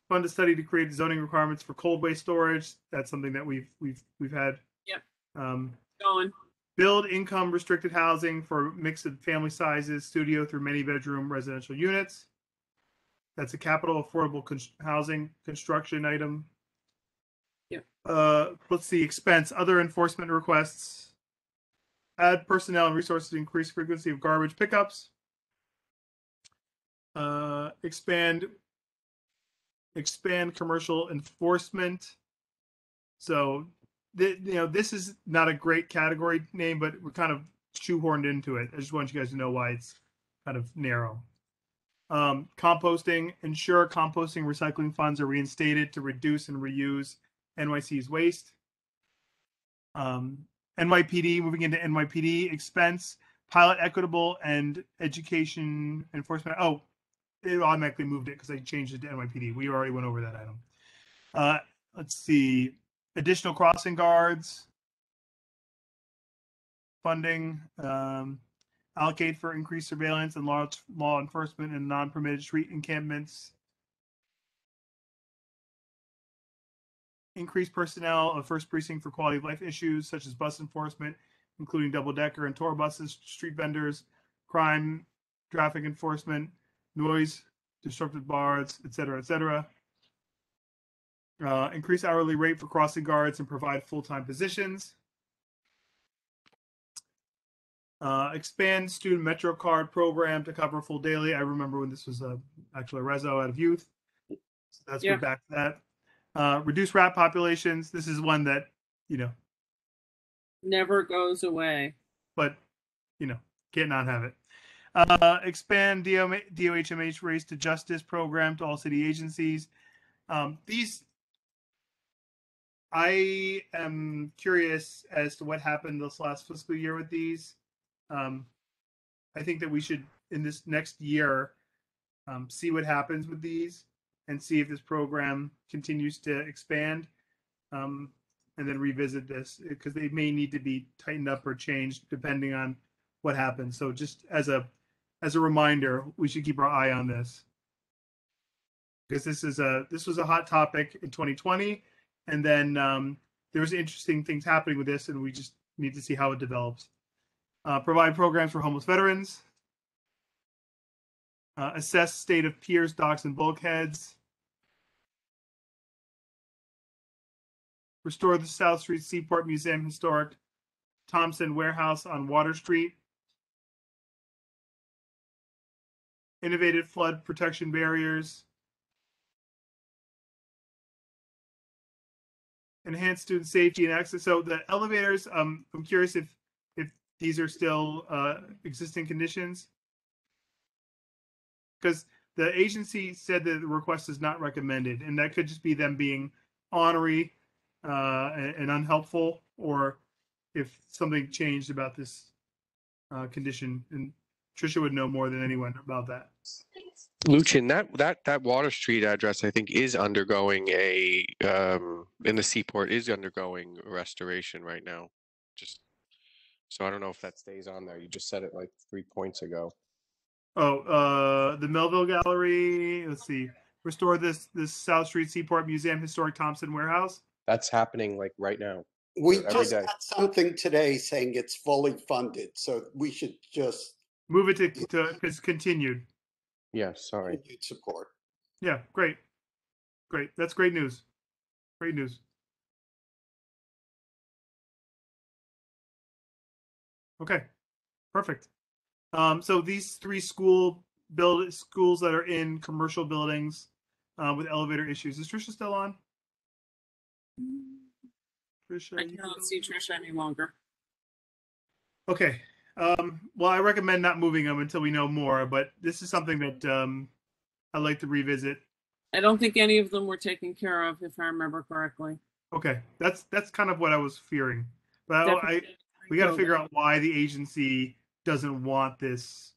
Fund a study to create zoning requirements for cold waste storage. That's something that we've had. Yep. Going. Build income restricted housing for mix of family sizes, studio through many bedroom residential units. That's a capital affordable housing construction item. Yep. Let's see, expense, other enforcement requests. Add personnel and resources to increase frequency of garbage pickups. Expand commercial enforcement. So, this is not a great category name, but we're kind of shoehorned into it. I just want you guys to know why it's kind of narrow. Composting, ensure composting recycling funds are reinstated to reduce and reuse NYC's waste. NYPD, moving into NYPD expense, pilot equitable and education enforcement. Oh, it automatically moved it because I changed it to NYPD. We already went over that item. Let's see, additional crossing guards, funding, allocate for increased surveillance and law enforcement and non-permitted street encampments. Increase personnel of First Precinct for quality of life issues such as bus enforcement, including double-decker and tour buses, street vendors, crime, traffic enforcement, noise, disruptive bars, etc., etc. Increase hourly rate for crossing guards and provide full-time positions. Expand student Metro Card program to cover full daily. I remember when this was actually a reso out of youth. So that's good back to that. Reduce rat populations. This is one that, never goes away. But, can't not have it. Expand DOHMH Race to Justice program to all city agencies. These, I am curious as to what happened this last fiscal year with these. I think that we should, in this next year, see what happens with these and see if this program continues to expand, and then revisit this because they may need to be tightened up or changed depending on what happens. So just as a reminder, we should keep our eye on this because this was a hot topic in 2020, and then there was interesting things happening with this, and we just need to see how it develops. Provide programs for homeless veterans. Assess state of piers, docks, and bulkheads. Restore the South Street Seaport Museum Historic Thompson Warehouse on Water Street. Innovative flood protection barriers. Enhance student safety and access. So the elevators, I'm curious if these are still existing conditions, because the agency said that the request is not recommended, and that could just be them being ornery and unhelpful, or if something changed about this condition, and Tricia would know more than anyone about that. Lucien, that Water Street address, I think, is undergoing in the Seaport, is undergoing restoration right now. Just so I don't know if that stays on there. You just said it like 3 points ago. Oh, the Melville Gallery. Let's see. Restore this South Street Seaport Museum Historic Thompson Warehouse. That's happening like right now. We every just day. got something today saying it's fully funded, so we should just move it to it's continued. Yeah, sorry. continued support. Yeah, great. Great. That's great news. Great news. Okay, perfect. So these three schools that are in commercial buildings with elevator issues. Is Tricia still on? Tricia, I cannot see Tricia any longer. Okay. Well, I recommend not moving them until we know more, but this is something that I'd like to revisit. I don't think any of them were taken care of, if I remember correctly. Okay, that's kind of what I was fearing. But we got to figure out why the agency doesn't want this.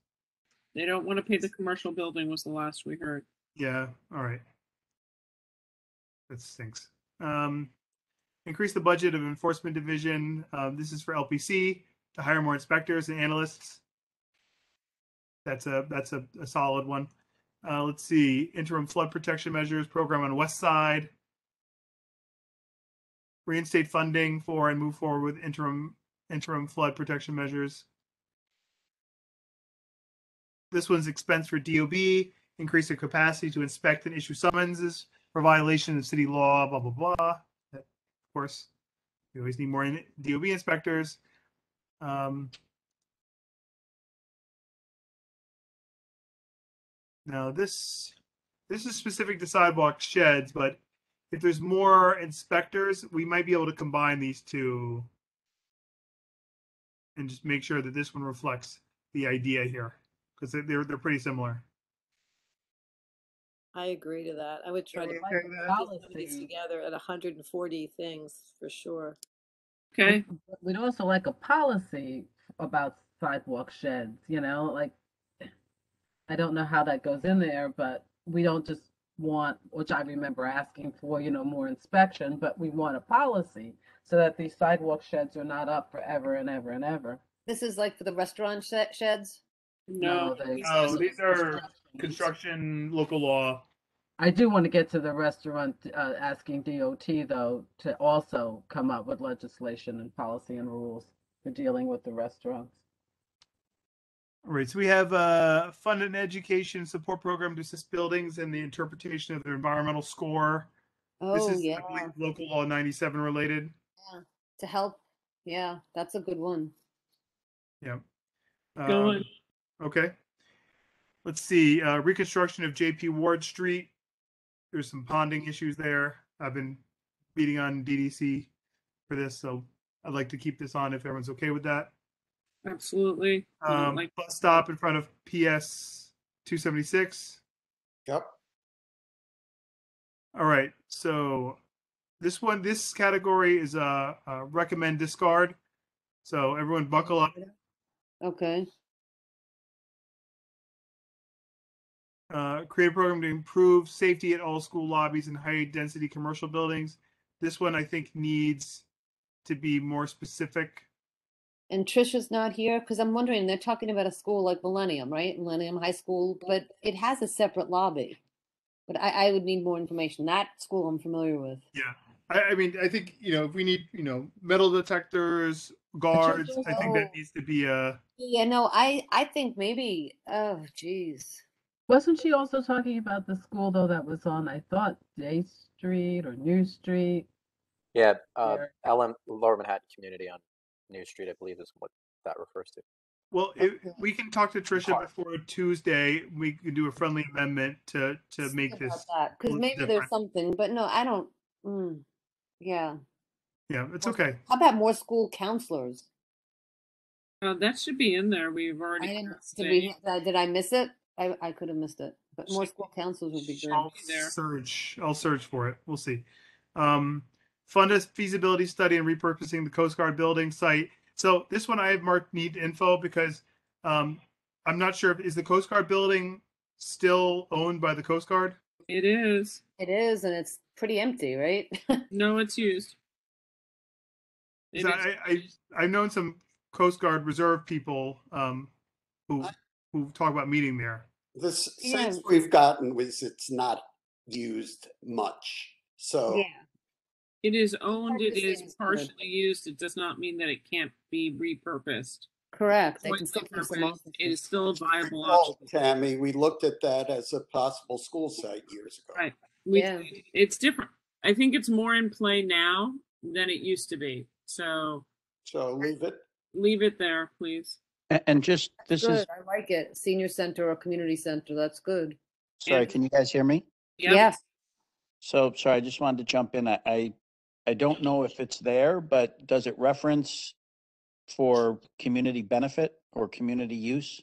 They don't want to pay the commercial building was the last we heard. Yeah, all right. That stinks. Increase the budget of enforcement division. This is for LPC to hire more inspectors and analysts. That's a solid one. Let's see, interim flood protection measures program on West Side. Reinstate funding for and move forward with interim flood protection measures. This one's expense for DOB, increase the capacity to inspect and issue summonses for violation of city law, blah, blah, blah. Of course, we always need more DOB inspectors. Now this is specific to sidewalk sheds, but if there's more inspectors, we might be able to combine these two and just make sure that this one reflects the idea here, because they're pretty similar. I agree to that. I would try to Okay, put these together at 140 things for sure. Okay. We'd also like a policy about sidewalk sheds, like, I don't know how that goes in there, but we don't just want, which I remember asking for, more inspection, but we want a policy so that these sidewalk sheds are not up forever and ever and ever. This is like for the restaurant sheds? No, these are construction local law. I do want to get to the restaurant, asking DOT though, to also come up with legislation and policy and rules for dealing with the restaurants. All right, so we have a fund and education support program to assist buildings in the interpretation of their environmental score. This is, I believe, local law 97 related. Yeah, to help. Yeah, that's a good one. Yeah. Go on. Okay. Let's see. Reconstruction of JP Ward Street. There's some ponding issues there. I've been beating on DDC for this, so I'd like to keep this on if everyone's okay with that. Absolutely. Bus stop in front of PS 276. Yep. All right. So this category is recommend discard. So everyone buckle up. Okay. Create a program to improve safety at all school lobbies and high density commercial buildings. This one I think needs to be more specific. And Trisha's not here because I'm wondering, they're talking about a school like Millennium, right? Millennium High School, but it has a separate lobby. But I would need more information. That school I'm familiar with. Yeah. I mean, I think, if we need, metal detectors, guards, I think that needs to be Yeah, no, I think maybe, oh, geez. Wasn't she also talking about the school though that was on, I thought, Day Street or New Street? Yeah, There. Lower Manhattan Community on New Street, I believe is what that refers to. Well, we can talk to Tricia before Tuesday. We can do a friendly amendment to make this. Because maybe different. there's something, but no, I don't. Yeah. Yeah, it's okay. How about more school counselors? That should be in there. We've already. Did I miss it? I could have missed it, but more school counselors would be good. I'll search for it. We'll see. Fund a feasibility study and repurposing the Coast Guard building site. So this one I have marked need info because I'm not sure is the Coast Guard building still owned by the Coast Guard? It is. It is, and it's pretty empty, right? No, it's used. I've known some Coast Guard Reserve people who talk about meeting there. The sense we've gotten was it's not used much. So it is owned, it is partially used. It does not mean that it can't be repurposed. Correct. It is still a viable Oh, option. Tammy, we looked at that as a possible school site years ago. Right. It's different. I think it's more in play now than it used to be. So leave it. Leave it there, please. And just this good. is I like it. Senior center or community center. That's good. sorry. Can you guys hear me? Yes. So sorry, I just wanted to jump in. I don't know if it's there, but does it reference for community benefit or community use?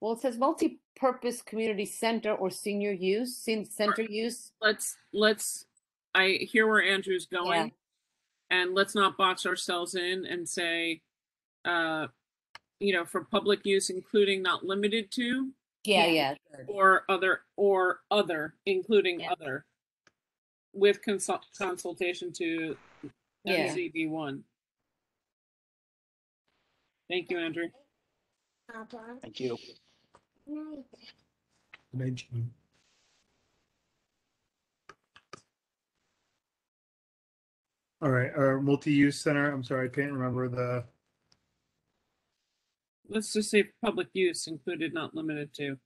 Well, it says multi-purpose community center or senior use, center use. I hear where Andrew's going, and let's not box ourselves in and say, for public use, including not limited to. Or other, including other, with consultation to NCB1. Thank you, Andrew. Thank you. All right, our multi-use center. I'm sorry, I can't remember the. Let's just say public use included, not limited to.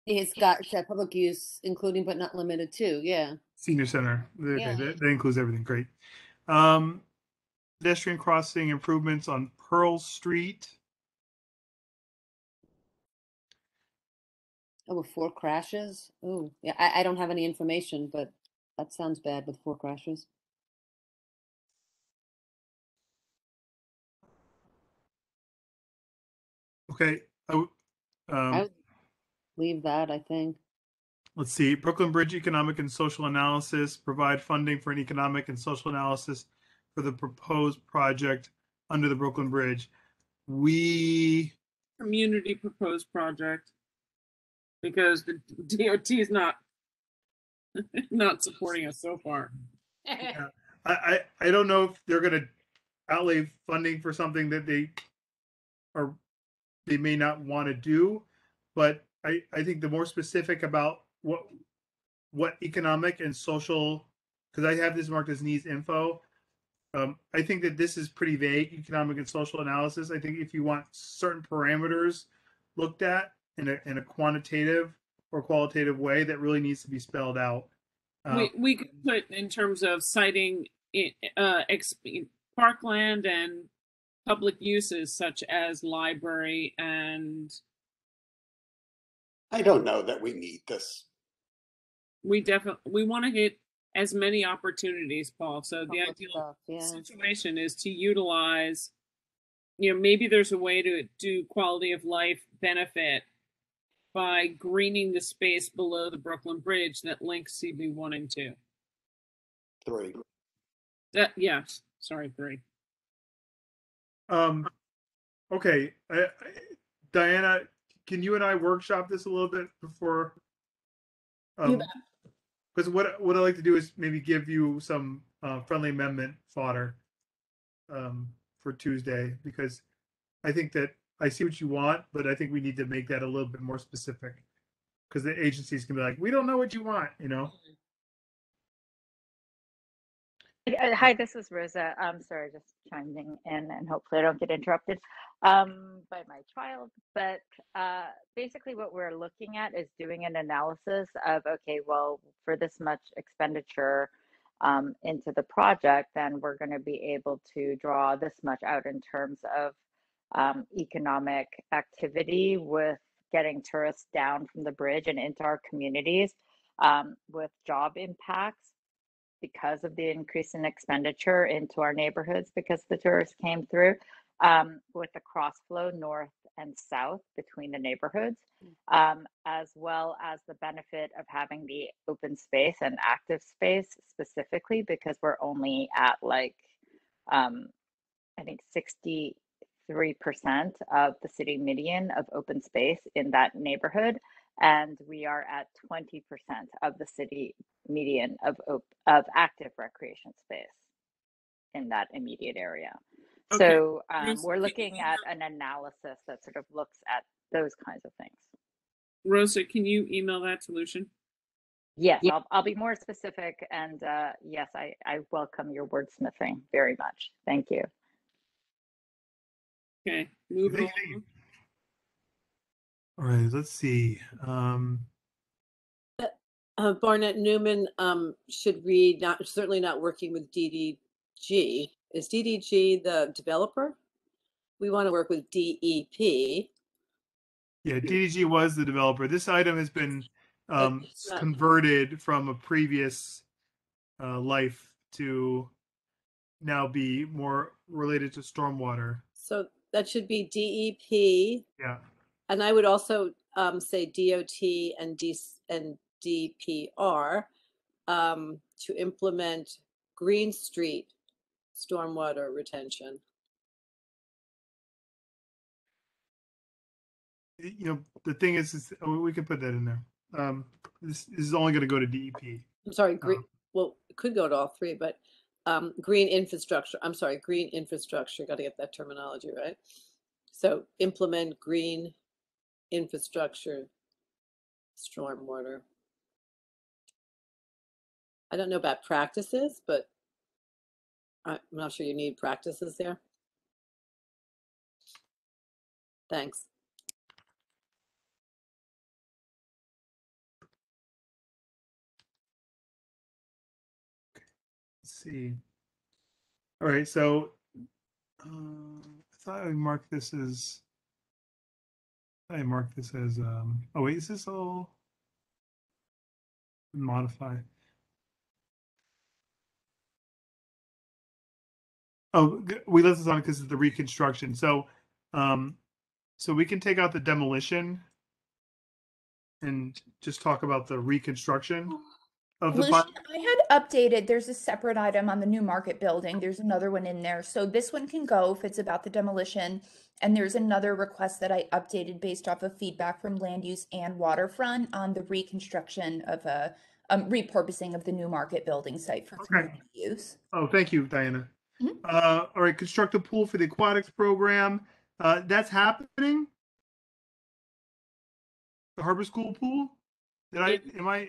It's got public use, including but not limited to. Yeah. Senior center. Okay, that includes everything. Great. Pedestrian crossing improvements on Pearl Street. Oh, with 4 crashes. Oh, yeah. I don't have any information, but that sounds bad with 4 crashes. Okay. I would leave that, I think. Let's see. Brooklyn Bridge Economic and Social Analysis. Provide funding for an economic and social analysis for the proposed project under the Brooklyn Bridge. Community proposed project, because the DOT is not supporting us so far. Yeah. I don't know if they're going to outlay funding for something that they may not want to do, but I think the more specific about what economic and social, because I have this marked as needs info. I think that this is pretty vague, economic and social analysis. I think if you want certain parameters looked at in a quantitative or qualitative way, that really needs to be spelled out. We could put in terms of citing parkland and public uses such as library and. I don't know that we need this. We want to hit as many opportunities, Paul. So the ideal situation is to utilize, maybe there's a way to do quality of life benefit by greening the space below the Brooklyn Bridge that links CB1 and 2. 3. Yes, sorry, 3. Okay, Diana, can you and I workshop this a little bit before? Because what I like to do is maybe give you some friendly amendment fodder for Tuesday, because I think that I see what you want, but I think we need to make that a little bit more specific, because the agencies can be like, we don't know what you want, Hi, this is Rosa. I'm sorry, just chiming in, and hopefully I don't get interrupted by my child. But basically, what we're looking at is doing an analysis of, okay, well, for this much expenditure into the project, then we're going to be able to draw this much out in terms of economic activity with getting tourists down from the bridge and into our communities, with job impacts because of the increase in expenditure into our neighborhoods because the tourists came through, with the cross flow north and south between the neighborhoods, as well as the benefit of having the open space and active space specifically because we're only at like, I think 63% of the city median of open space in that neighborhood. And we are at 20% of the city median of active recreation space in that immediate area. Okay. So Rosa, we're looking at an analysis that sort of looks at those kinds of things. Rosa, can you email that to Lucian? Yes, I'll be more specific. And yes, I welcome your wordsmithing very much. Thank you. Okay, move it Thank along. you. All right, let's see. Barnett Newman should read, certainly not working with DDG. Is DDG the developer? We want to work with DEP. Yeah, DDG was the developer. This item has been converted from a previous life to now be more related to stormwater. So that should be DEP. Yeah. And I would also say DOT and DPR to implement Green Street stormwater retention. You know, the thing is we can put that in there. This is only going to go to DEP. I'm sorry, well, it could go to all three, but green infrastructure. I'm sorry, green infrastructure. Got to get that terminology right. So implement green infrastructure stormwater. I don't know about practices, but I'm not sure you need practices there. Thanks. Let's see. All right, so I thought I marked this as. I marked this as. Oh wait, is this all modified? Oh, we left this on because of the reconstruction. So, so we can take out the demolition and just talk about the reconstruction of the. Lucian, I had updated, there's a separate item on the new market building. There's another one in there. So this one can go if it's about the demolition. And there's another request that I updated based off of feedback from land use and waterfront on the reconstruction of a repurposing of the new market building site for community use. Oh, thank you, Diana. All right, construct a pool for the aquatics program. That's happening. The Harbor School pool. Am I?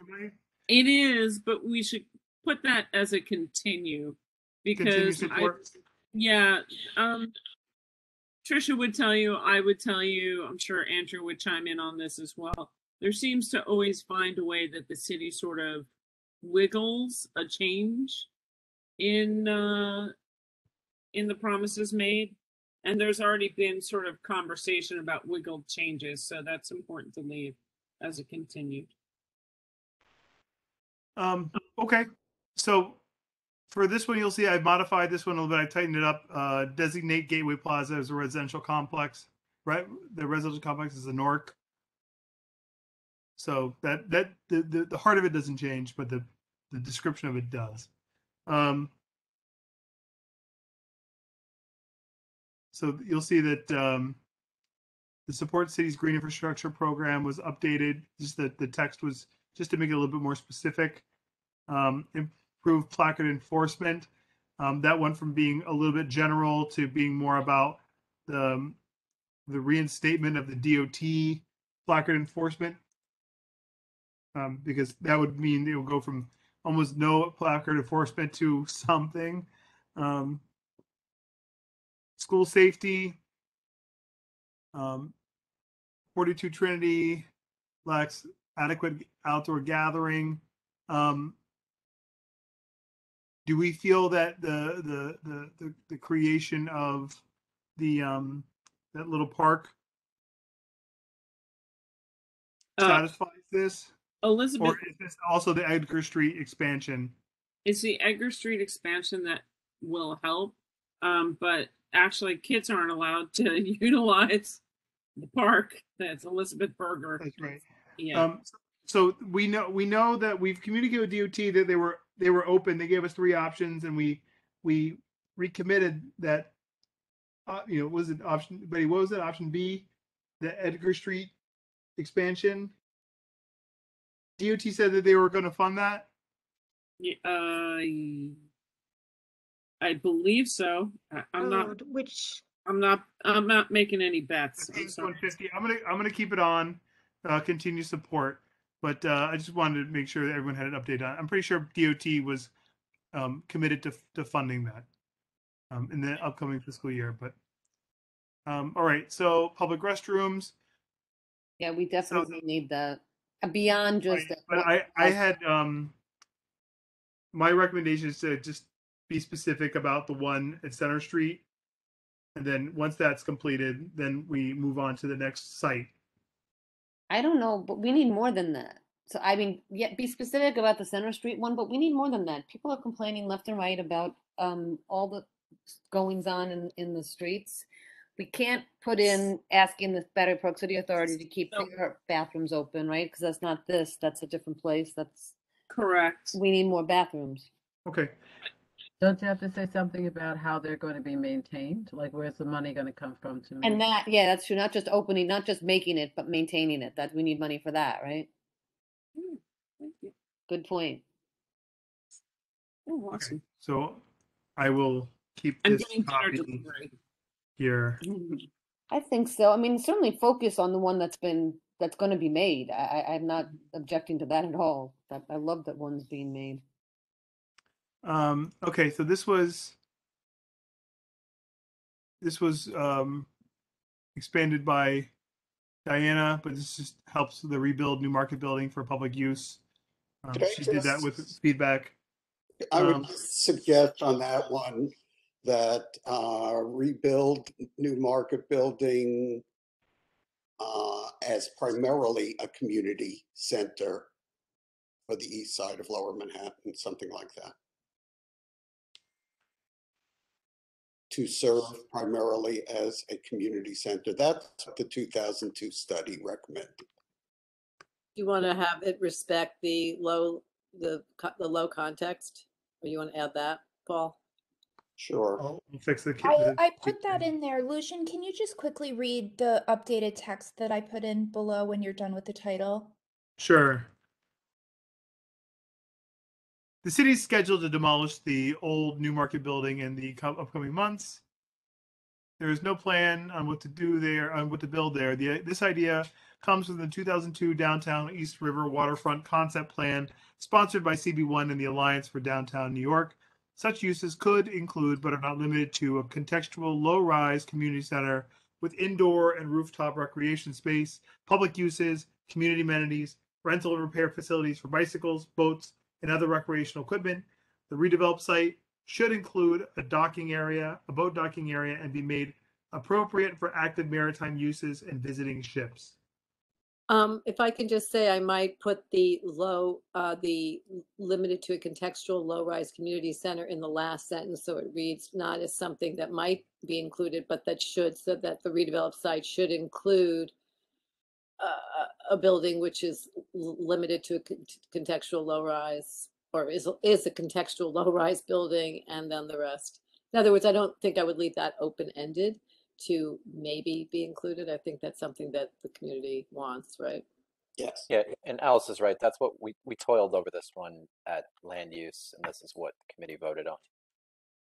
It is, but we should put that as a continue because yeah, Trisha would tell you, I would tell you, I'm sure Andrew would chime in on this as well. There seems to always find a way that the city sort of wiggles a change in the promises made. And there's already been sort of conversation about wiggled changes. So that's important to leave as a continued. Okay. So for this one, you'll see I've modified this one a little bit. I tightened it up. Designate Gateway Plaza as a residential complex, right? The residential complex is a NORC. So that the heart of it doesn't change, but the description of it does. So you'll see that the Support Cities Green Infrastructure Program was updated. Just that the text was just to make it a little bit more specific. Improve placard enforcement. That went from being a little bit general to being more about the reinstatement of the DOT placard enforcement. Because that would mean it will go from almost no placard enforcement to something. School safety, 42 Trinity lacks adequate outdoor gathering. Do we feel that the creation of the that little park satisfies this? Elizabeth, Or is this also the Edgar Street expansion? it's the Edgar Street expansion that will help, but actually kids aren't allowed to utilize the park. That's Elizabeth Berger. That's right. Yeah. So we know that we've communicated with DOT that they were open. They gave us 3 options, and we recommitted that. Was it option? Betty, what was it? Option B, the Edgar Street expansion. DOT said that they were going to fund that. Yeah, I believe so. I'm not making any bets. I'm sorry. 150. I'm gonna keep it on. Continue support, but I just wanted to make sure that everyone had an update on it. I'm pretty sure DOT was committed to funding that in the upcoming fiscal year. But all right, so public restrooms. Yeah, we definitely need that beyond just. But I had my recommendation is to just be specific about the one at Center Street, and then once that's completed, then we move on to the next site. I don't know, but we need more than that. So I mean, yeah, be specific about the Center Street one, but we need more than that. People are complaining left and right about all the goings on in the streets. We can't put in asking the Battery Park City Authority to keep their bathrooms open, right? Because that's not this. That's a different place. That's correct. We need more bathrooms. Okay. Don't you have to say something about how they're going to be maintained? Like, where's the money going to come from to And that, yeah, that's true. Not just opening, not just making it, but maintaining it. That we need money for that, right? Thank you. Good point. Oh, awesome. Okay. So I will keep I'm this getting dinner copy delivery here. I think so. I mean, certainly focus on the one that's going to be made. I'm not objecting to that at all. I love that one's being made. Okay, so this was expanded by Diana, but this just helps the rebuild New Market building for public use. She did that with feedback. I would suggest on that one that rebuild New Market building as primarily a community center for the east side of Lower Manhattan, something like that. To serve primarily as a community center. That's what the 2002 study recommended. You want to have it respect the low context, or you want to add that, Paul? Sure. I'll fix the. I put that in there. Lucian, can you just quickly read the updated text that I put in below when you're done with the title? Sure. The city is scheduled to demolish the old New Market building in the upcoming months. There is no plan on what to do there, on what to build there. This idea comes from the 2002 Downtown East River Waterfront Concept Plan, sponsored by CB1 and the Alliance for Downtown New York. Such uses could include, but are not limited to, a contextual low-rise community center with indoor and rooftop recreation space, public uses, community amenities, rental and repair facilities for bicycles, boats, and other recreational equipment. The redeveloped site should include a docking area, a boat docking area, and be made appropriate for active maritime uses and visiting ships. If I can just say, I might put the limited to a contextual low-rise community center in the last sentence, so it reads not as something that might be included, but that should, so that the redeveloped site should include a building which is limited to a contextual low-rise, or is a contextual low-rise building, and then the rest. In other words, I don't think I would leave that open-ended to maybe be included. I think that's something that the community wants, right? Yes. Yeah, and Alice is right. That's what we toiled over this one at land use, and this is what the committee voted on.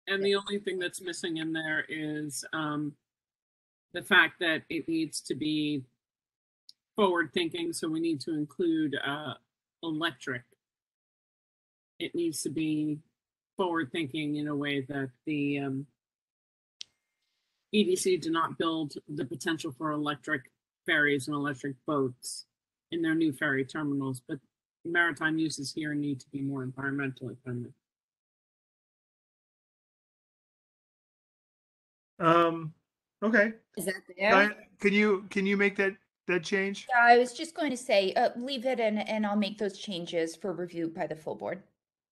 And the only thing that's missing in there is the fact that it needs to be forward thinking. So we need to include electric it needs to be forward thinking in a way that the EDC did not build the potential for electric ferries and electric boats in their new ferry terminals, but maritime uses here need to be more environmentally friendly. Okay. Is that there? Can you make that change? Yeah, I was just going to say, leave it and I'll make those changes for review by the full board.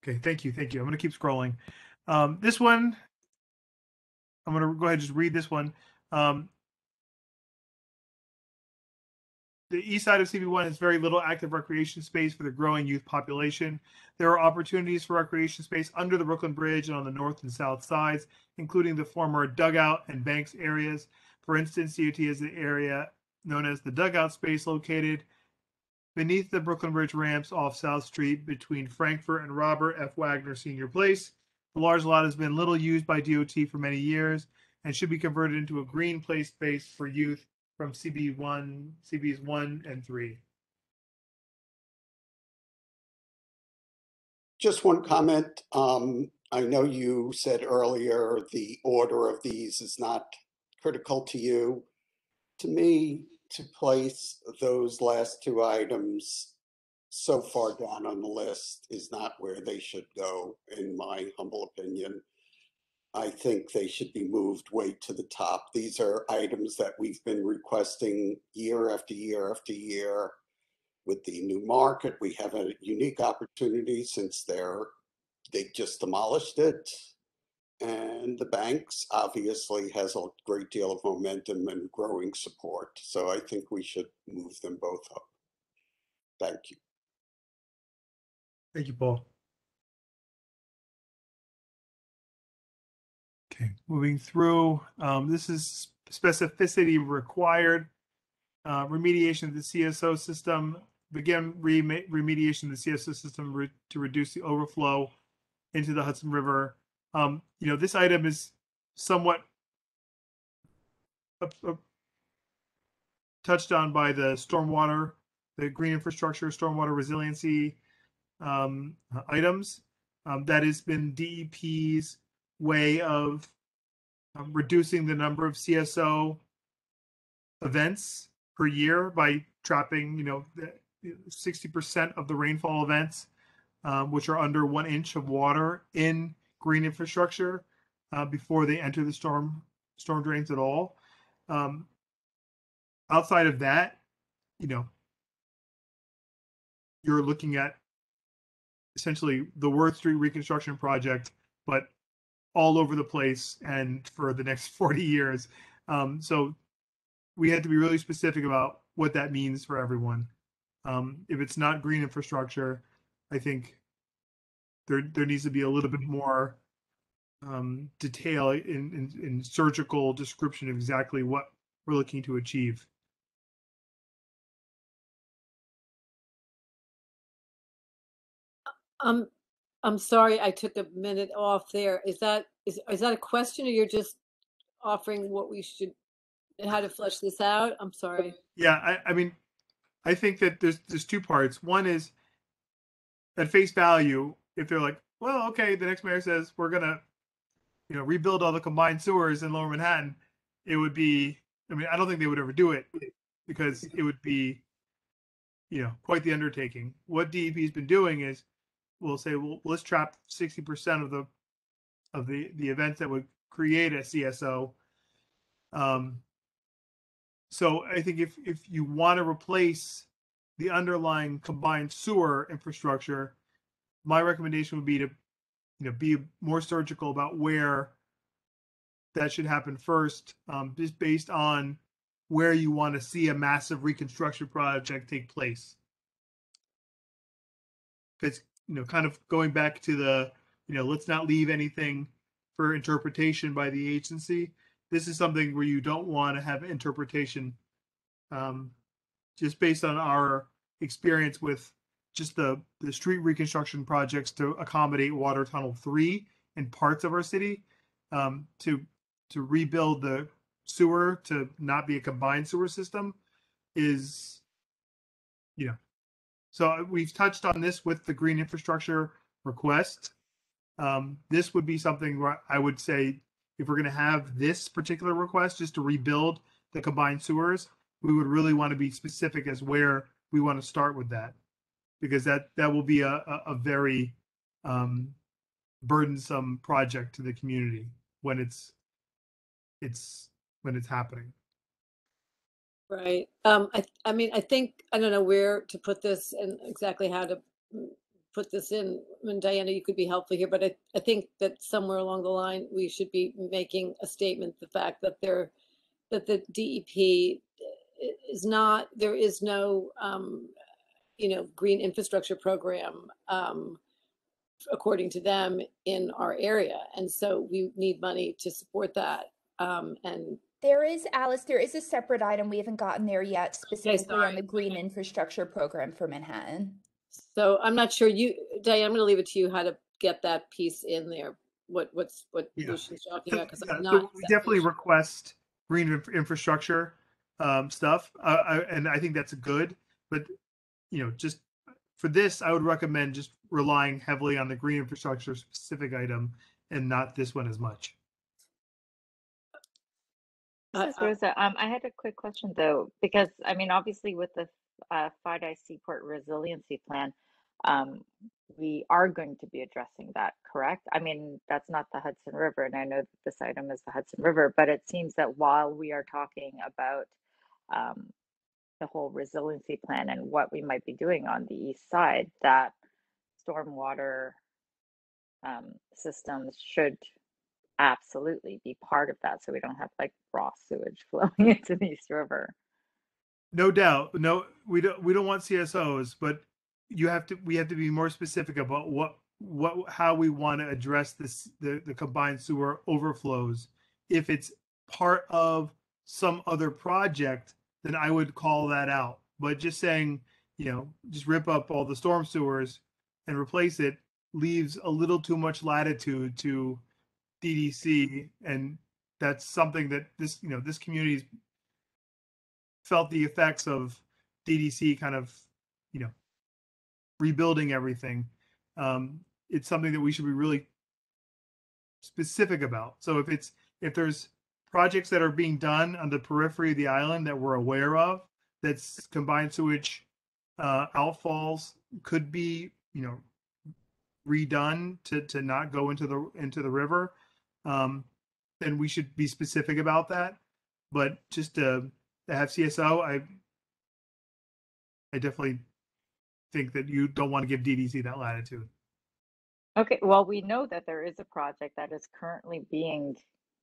Okay, thank you. I'm going to keep scrolling. This one, I'm going to go ahead and just read this one. The east side of CB1 has very little active recreation space for the growing youth population. There are opportunities for recreation space under the Brooklyn Bridge and on the north and south sides, including the former dugout and banks areas. For instance, DOT has the area known as the dugout space located beneath the Brooklyn Bridge ramps off South Street between Frankfurt and Robert F. Wagner Senior Place. The large lot has been little used by DOT for many years and should be converted into a green play space for youth from CBs 1 and 3. Just one comment. I know you said earlier the order of these is not critical to you. To me, to place those last two items so far down on the list is not where they should go, in my humble opinion. I think they should be moved way to the top. These are items that we've been requesting year after year after year. With the new market, we have a unique opportunity since they just demolished it. And the banks obviously has a great deal of momentum and growing support. So I think we should move them both up. Thank you. Thank you, Paul. Okay, moving through. This is specificity required. Remediation of the CSO system. Begin remediation of the CSO system to reduce the overflow into the Hudson River. This item is somewhat touched on by the stormwater, the green infrastructure, stormwater resiliency items. That has been DEP's way of reducing the number of CSO events per year by trapping, 60% of the rainfall events, which are under 1 inch of water in green infrastructure before they enter the storm drains at all. Outside of that, you're looking at essentially the Worth Street reconstruction project, but all over the place and for the next 40 years. So we had to be really specific about what that means for everyone. If it's not green infrastructure, I think there needs to be a little bit more detail in surgical description of exactly what we're looking to achieve. I'm sorry, I took a minute off there. Is that a question, or you're just offering what we should, how to flesh this out? I'm sorry. Yeah, I mean, I think that there's two parts. One is at face value, if they're like, well, okay, the next mayor says we're gonna, rebuild all the combined sewers in Lower Manhattan, it would be. I mean, I don't think they would ever do it because it would be, quite the undertaking. What DEP's been doing is, we'll say, well, let's trap 60% of the events that would create a CSO. So I think if you want to replace the underlying combined sewer infrastructure, my recommendation would be to, be more surgical about where that should happen first, just based on where you want to see a massive reconstruction project take place. Because, kind of going back to the, let's not leave anything for interpretation by the agency. This is something where you don't want to have interpretation, just based on our experience with just the street reconstruction projects to accommodate Water Tunnel 3 in parts of our city, to rebuild the sewer to not be a combined sewer system is, so we've touched on this with the green infrastructure request. This would be something where I would say, if we're going to have this particular request just to rebuild the combined sewers, we would really want to be specific as where we want to start with that, because that will be a very burdensome project to the community when it's happening. Right. I mean, I think, I don't know where to put this and exactly how to put this in. I mean, Diana, you could be helpful here, but I think that somewhere along the line, we should be making a statement, the fact that that the DEP is not, there is no, green infrastructure program, according to them, in our area. And so we need money to support that. And There is, Alice, there is a separate item. We haven't gotten there yet, specifically on sorry. the green infrastructure program for Manhattan. So I'm not sure Diane, I'm going to leave it to you how to get that piece in there. What Lucian's talking about, because I'm not. So we definitely request green infrastructure stuff, and I think that's good. But just for this, I would recommend just relying heavily on the green infrastructure specific item and not this one as much. Rosa, I had a quick question though, because I mean, obviously with the Fide Seaport Resiliency Plan, we are going to be addressing that, correct? I mean, that's not the Hudson River, and I know that this item is the Hudson River, but it seems that while we are talking about the whole resiliency plan and what we might be doing on the east side, that stormwater systems should absolutely be part of that, so we don't have like raw sewage flowing into the East River. No doubt. No, we don't want CSOs, but we have to be more specific about how we want to address this, the combined sewer overflows. If it's part of some other project, then I would call that out. But just saying, just rip up all the storm sewers and replace it leaves a little too much latitude to DDC, and that's something that this community's felt the effects of DDC kind of, rebuilding everything. It's something that we should be really specific about. So if there's projects that are being done on the periphery of the island that we're aware of, that's combined sewage outfalls could be, redone to not go into the river, then we should be specific about that. But just to have CSO, I definitely think that you don't want to give DDC that latitude. Okay, well, we know that there is a project that is currently being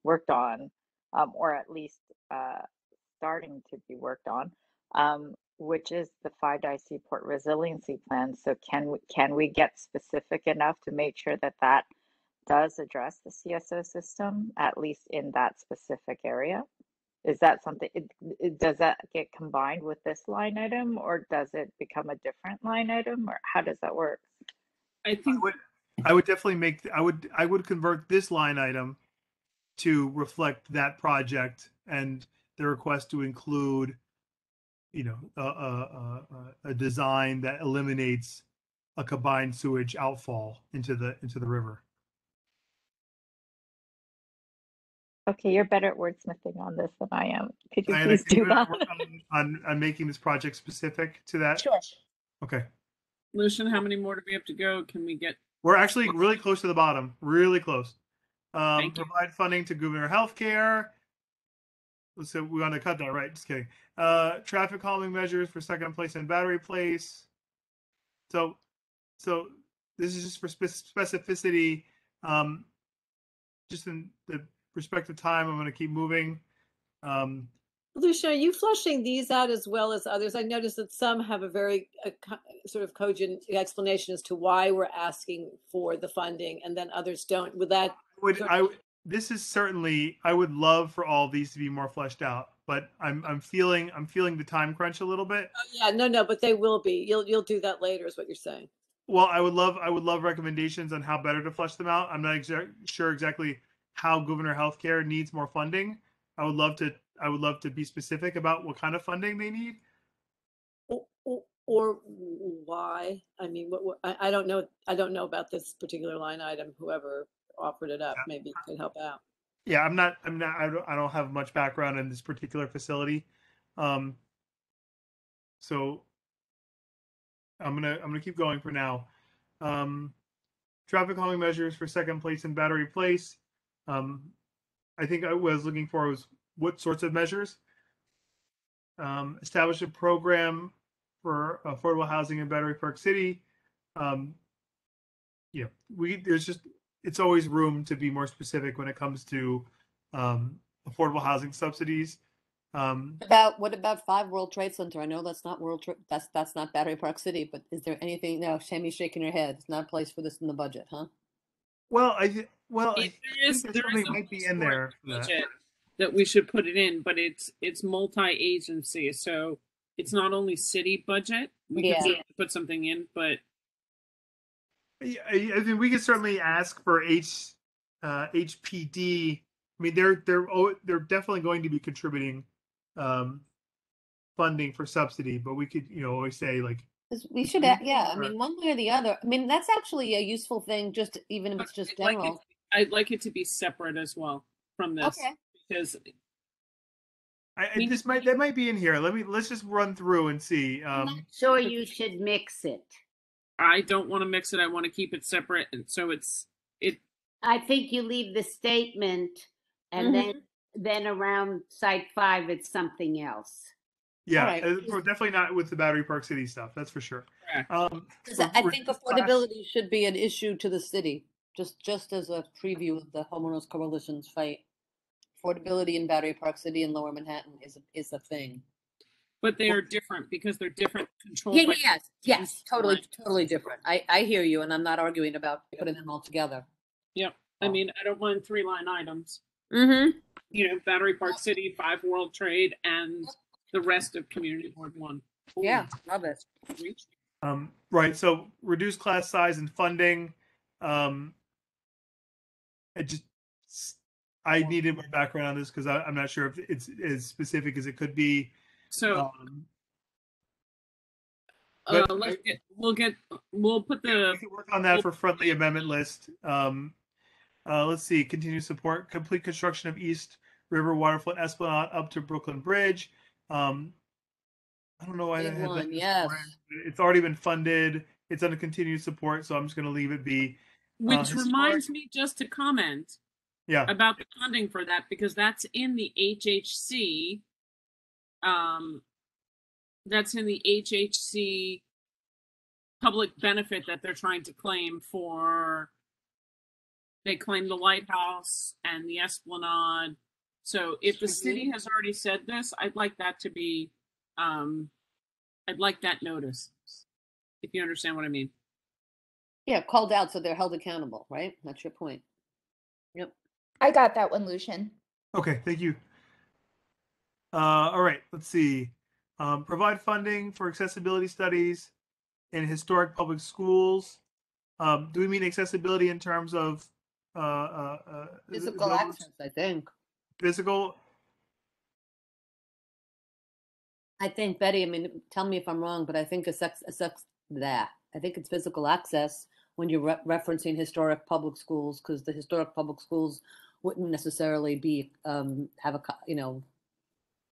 worked on, or at least starting to be worked on, which is the Fide Seaport Resiliency Plan. So can we get specific enough to make sure that that does address the CSO system, at least in that specific area? Is that something, does that get combined with this line item, or does it become a different line item, or how does that work? I think I would definitely I would convert this line item to reflect that project and the request to include, a design that eliminates a combined sewage outfall into the river. Okay, you're better at wordsmithing on this than I am. Could you Diana, please do that? on making this project specific to that? Sure. Okay. Lucian, how many more do we have to go? Can we get? We're actually really close to the bottom, really close. Thank you. Provide funding to Governor Healthcare. So we want to cut that, right? Just kidding. Traffic calming measures for Second Place and Battery Place. So this is just for specificity. Just in the respect of time, I'm going to keep moving. Lucia, are you flushing these out as well as others? I noticed that some have a very sort of cogent explanation as to why we're asking for the funding, and then others don't. Would that? This is certainly. I would love for all these to be more fleshed out, but I'm feeling the time crunch a little bit. Oh, yeah, no, but they will be. You'll do that later, is what you're saying. Well, I would love recommendations on how better to flesh them out. I'm not sure exactly how Governor Healthcare needs more funding. I would love to be specific about what kind of funding they need. Or why? I mean, I don't know. I don't know about this particular line item. Whoever offered it up, maybe could help out. Yeah, I don't have much background in this particular facility. So I'm gonna keep going for now. Traffic calming measures for Second Place and Battery Place. I think I was looking for was what sorts of measures. Establish a program for affordable housing in Battery Park City. Yeah, it's always room to be more specific when it comes to affordable housing subsidies. What about 5 World Trade Center? I know that's not that's not Battery Park City, but is there anything? No, Tammy's shaking her head. It's not a place for this in the budget, huh? Well, I think there is something a might be place in for it there in for the that. budget that we should put it in, but it's multi-agency, so it's not only city budget. We could certainly put something in, but I mean, we could certainly ask for HPD. I mean, they're definitely going to be contributing funding for subsidy, but we could always say like We should, yeah. I mean, one way or the other. I mean, that's actually a useful thing, just even if it's just general. I'd like it to be separate as well from this, because that might be in here. Let's just run through and see. So you should mix it. I don't want to mix it. I want to keep it separate, and so it. I think you leave the statement, and then around Site 5, it's something else. Yeah, definitely not with the Battery Park City stuff. That's for sure. I think affordability should be an issue to the city, just as a preview of the Homeowners Coalition's fight. Affordability in Battery Park City and Lower Manhattan is a thing. But they are different because they're different control. Yes, totally different. I hear you, and I'm not arguing about putting them all together. Yep. I mean, I don't want 3 line items. Battery Park City, 5 World Trade, and the rest of Community Board 1. Yeah, love it. Right. So reduce class size and funding. I needed more background on this because I'm not sure if it's as specific as it could be. So we'll put the. We can work on that for friendly amendment list. Let's see. Continue support complete construction of East River Waterfront Esplanade up to Brooklyn Bridge. I don't know why that had that. Yes. It's already been funded. It's under continued support, so I'm just going to leave it be. Which reminds me just to comment. About the funding for that, because that's in the HHC. That's in the HHC public benefit that they're trying to claim for. They claim the lighthouse and the Esplanade. So if the city has already said this, I'd like that to be, I'd like that notice, if you understand what I mean. Yeah, called out so they're held accountable, right? That's your point. Yep. I got that one, Lucian. Okay, thank you. All right, let's see. Provide funding for accessibility studies in historic public schools. Do we mean accessibility in terms of physical access? I think physical. I think, Betty. I mean, tell me if I'm wrong, but I think I think it's physical access when you're referencing historic public schools, because the historic public schools wouldn't necessarily be have a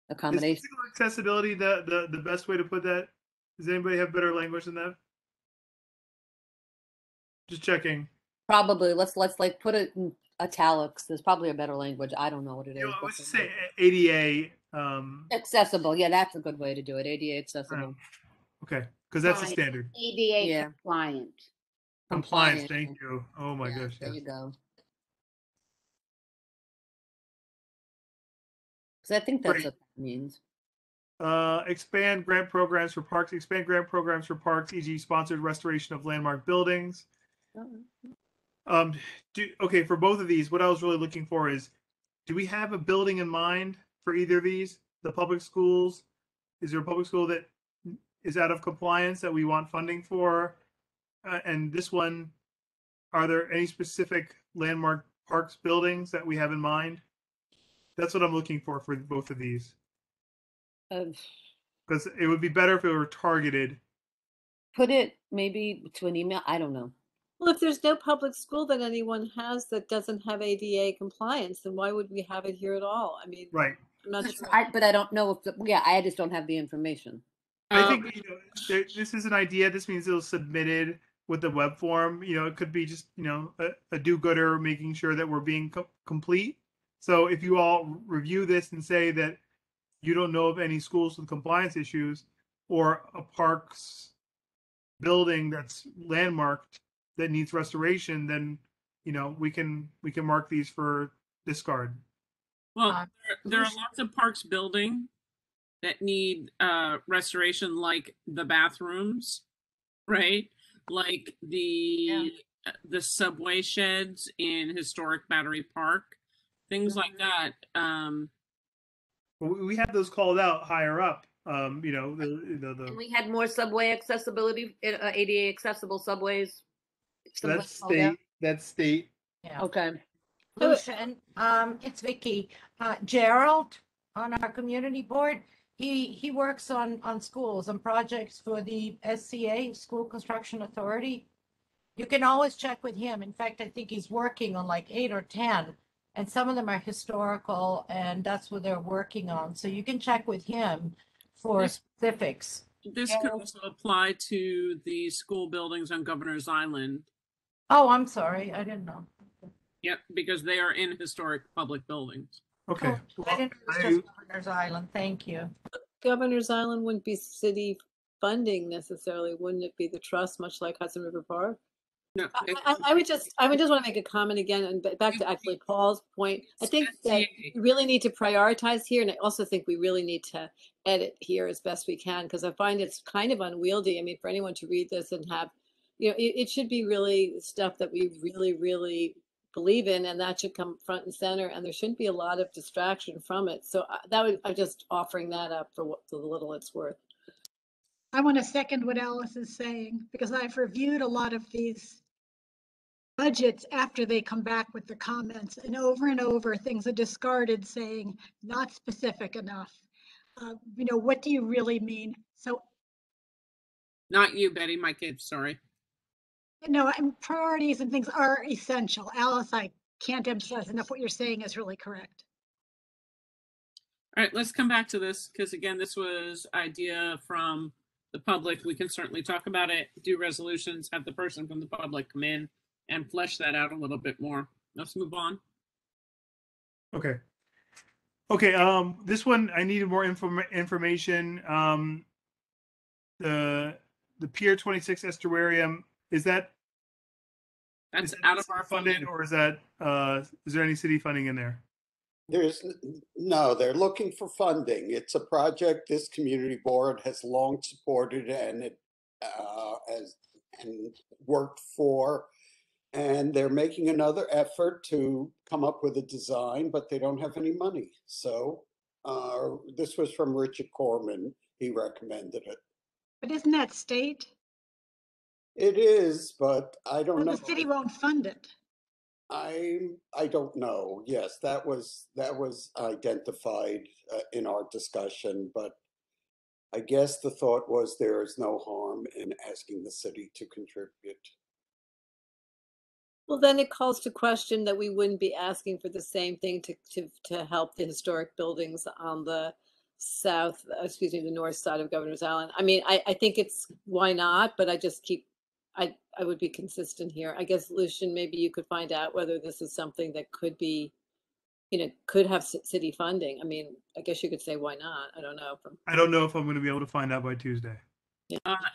accommodation. Is physical accessibility the best way to put that? Does anybody have better language than that? Just checking. Probably. Let's like put it in italics. There's probably a better language. I don't know what it is. Let's just say ADA. Accessible. Yeah, that's a good way to do it. ADA accessible. Okay, because that's the standard. ADA compliant. Compliance. Thank you. Oh my gosh. There you go. Because I think that's what that means. Expand grant programs for parks. Expand grant programs for parks, e.g., sponsored restoration of landmark buildings. Okay, for both of these, what I was really looking for is, do we have a building in mind for either of these? The public schools? Is there a public school that is out of compliance that we want funding for? And this one, are there any specific landmark parks buildings that we have in mind? That's what I'm looking for both of these. Because it would be better if it were targeted put it maybe to an email? I don't know. Well, if there's no public school that anyone has that doesn't have ADA compliance, then why would we have it here at all? I mean, Right. I'm not sure. But I don't know if, yeah, I just don't have the information. I think this is an idea. This means it was submitted with the web form. It could be just a do-gooder, making sure that we're being complete. So if you all review this and say that you don't know of any schools with compliance issues or a parks building that's landmarked that needs restoration, then we can mark these for discard. Well, there are lots of parks building that need restoration, like the bathrooms, right? Like the subway sheds in historic Battery Park, things like that. We have those called out higher up. And we had more subway accessibility, ADA accessible subways. That's state. That's state. Yeah. Okay. Lucian, it's Vicky. Gerald on our community board, he works on schools and projects for the SCA, School Construction Authority. You can always check with him. In fact, I think he's working on like 8 or 10, and some of them are historical, and that's what they're working on. So you can check with him for specifics. This could also apply to the school buildings on Governor's Island. Oh, I'm sorry. I didn't know. Yep, because they are in historic public buildings. Okay. Well, I didn't know it was just Governor's Island. Thank you. Governor's Island wouldn't be city funding necessarily, wouldn't it be the trust, much like Hudson River Park? No, I would just want to make a comment again, and back to actually Paul's point. I think that we really need to prioritize here, and I also think we really need to edit here as best we can, because I find it's kind of unwieldy. I mean, for anyone to read this and have, it should be really stuff that we really, really believe in, and that should come front and center, and there shouldn't be a lot of distraction from it. So I'm just offering that up for the little it's worth. I want to second what Alice is saying, because I've reviewed a lot of these budgets after they come back with the comments, and over things are discarded saying not specific enough. What do you really mean? So not you, Betty, my kids, sorry. And priorities and things are essential. Alice, I can't emphasize enough what you're saying is really correct. All right, let's come back to this, because again, this was idea from the public. We can certainly talk about it, do resolutions, have the person from the public come in and flesh that out a little bit more. Let's move on. Okay. This one I needed more information. The Pier 26 estuarium, that's out of our funding, or is there any city funding in there? No, they're looking for funding. It's a project this community board has long supported and worked for. And they're making another effort to come up with a design, but they don't have any money. So this was from Richard Corman. He recommended it. But isn't that state? It is, but I don't know. The city won't fund it. I don't know. Yes, that was identified in our discussion, but I guess the thought was there is no harm in asking the city to contribute. Well, then it calls to question that we wouldn't be asking for the same thing to help the historic buildings on the the north side of Governor's Island. I mean, I think it's, why not? But I would be consistent here. I guess, Lucian, maybe you could find out whether this is something that could be, could have city funding. I mean, I guess you could say, why not? I don't know. I don't know if I'm going to be able to find out by Tuesday.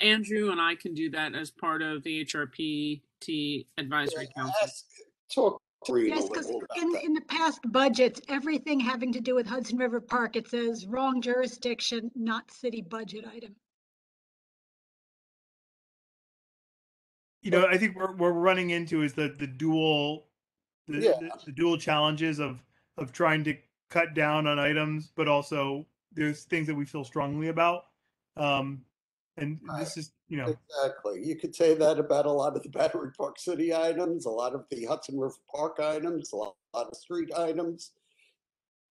Andrew and I can do that as part of the HRPT Advisory Council. Yes, because in the past budgets, everything having to do with Hudson River Park, it says wrong jurisdiction, not city budget item. I think we're running into is the dual challenges of trying to cut down on items, but also there's things that we feel strongly about. And this is, Exactly. You could say that about a lot of the Battery Park City items, a lot of the Hudson River Park items, a lot of street items.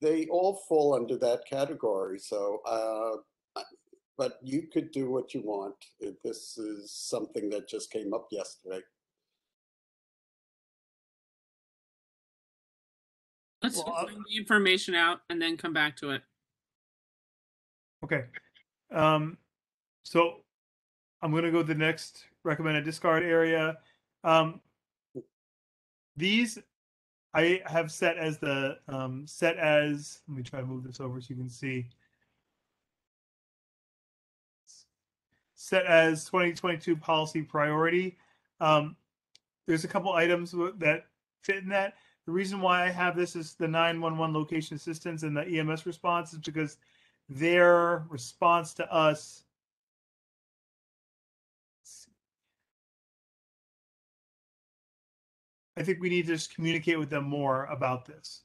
They all fall under that category. So but you could do what you want. This is something that just came up yesterday. Let's find the information out and then come back to it. Okay. So I'm going to go to the next recommended discard area. These I have set as the let me try to move this over so you can see. Set as 2022 policy priority. There's a couple items that fit in that. The reason why I have this is the 911 location assistance and the EMS response is because their response to us I think we need to just communicate with them more about this.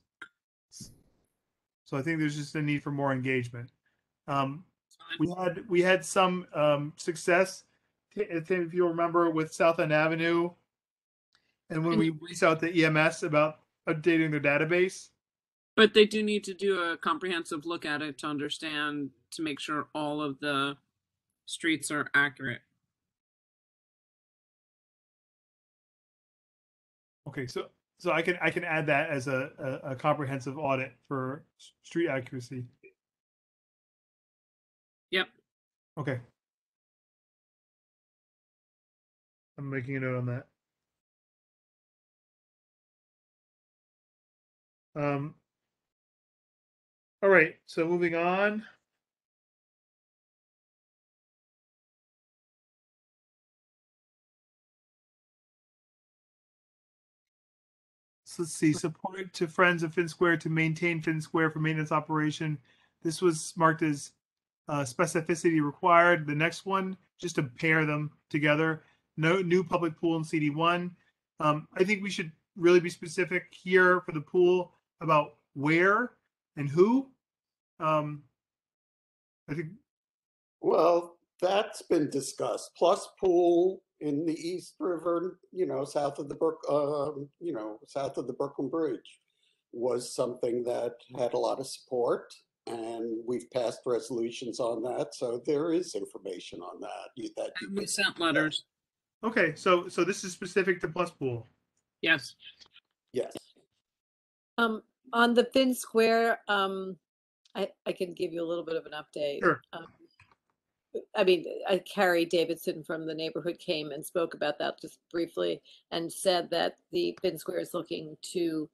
So I think there's just a need for more engagement. We had some success, if you remember, with South End Avenue, and when we reached out to EMS about updating their database. But they do need to do a comprehensive look at it to understand, to make sure all of the streets are accurate. Okay, so I can add that as a comprehensive audit for street accuracy. Yep. Okay. I'm making a note on that. All right, so moving on. So let's see, support to Friends of Finn Square to maintain Finn Square for maintenance operation. This was marked as specificity required. The next one, just to pair them together, no new public pool in CD1. I think we should really be specific here for the pool about where and who. I think. Well, that's been discussed. Plus pool in the East River, south of the south of the Brooklyn Bridge was something that had a lot of support, and we've passed resolutions on that. So there is information on that. We sent letters. Okay, so this is specific to plus pool. Yes. Yes. On the Finn Square, I can give you a little bit of an update. Sure. I mean, Carrie Davidson from the neighborhood came and spoke about that just briefly and said that the Finn Square is looking to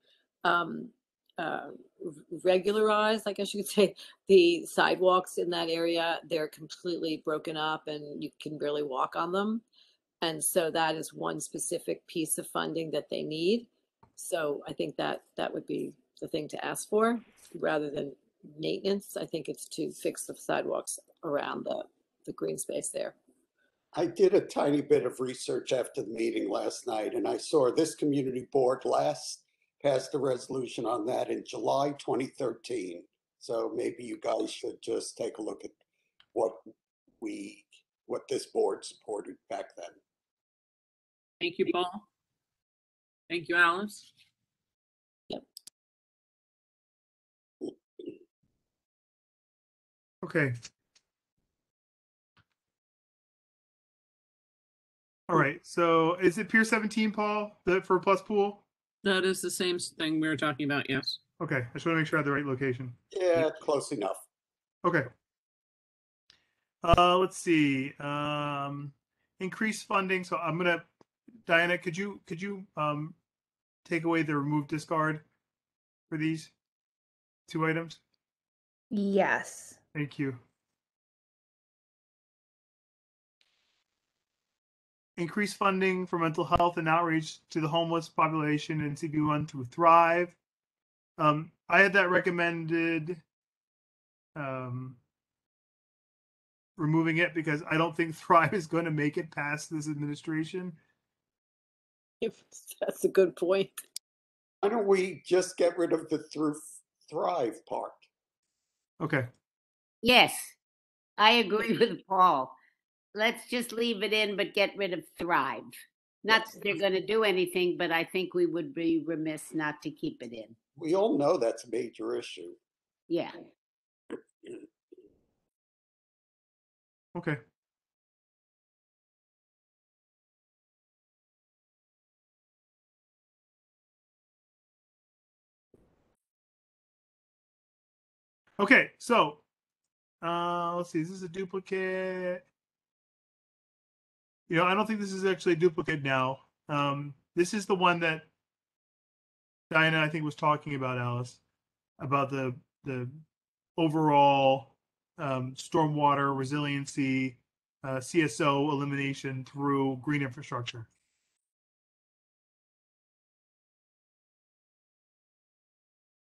regularize, I guess you could say, the sidewalks in that area. They're completely broken up and you can barely walk on them. And so that is one specific piece of funding that they need. So I think that would be the thing to ask for rather than maintenance. I think it's to fix the sidewalks around the green space there. I did a tiny bit of research after the meeting last night, and I saw this community board last passed a resolution on that in July 2013. So maybe you guys should just take a look at what this board supported back then. Thank you, Paul. Thank you, Alice. Yep. Okay. All right, so is it Pier 17, Paul, for plus pool? That is the same thing we were talking about, yes. Okay, I just want to make sure I have the right location. Yeah, close enough. Okay. Let's see. Increase funding. So I'm gonna, Diana, could you take away the remove discard for these two items? Yes. Thank you. Increase funding for mental health and outreach to the homeless population in CB1 through Thrive. I had that recommended removing it because I don't think Thrive is going to make it past this administration. That's a good point. Why don't we just get rid of the Thrive part? Okay. Yes, I agree with Paul. Let's just leave it in, but get rid of Thrive. Not that they're going to do anything, but I think we would be remiss not to keep it in. We all know that's a major issue. Yeah. Okay. Okay, so let's see. Is this a duplicate? I don't think this is actually a duplicate now. This is the one that Diana, I think, was talking about, Alice, about the overall stormwater resiliency, CSO elimination through green infrastructure.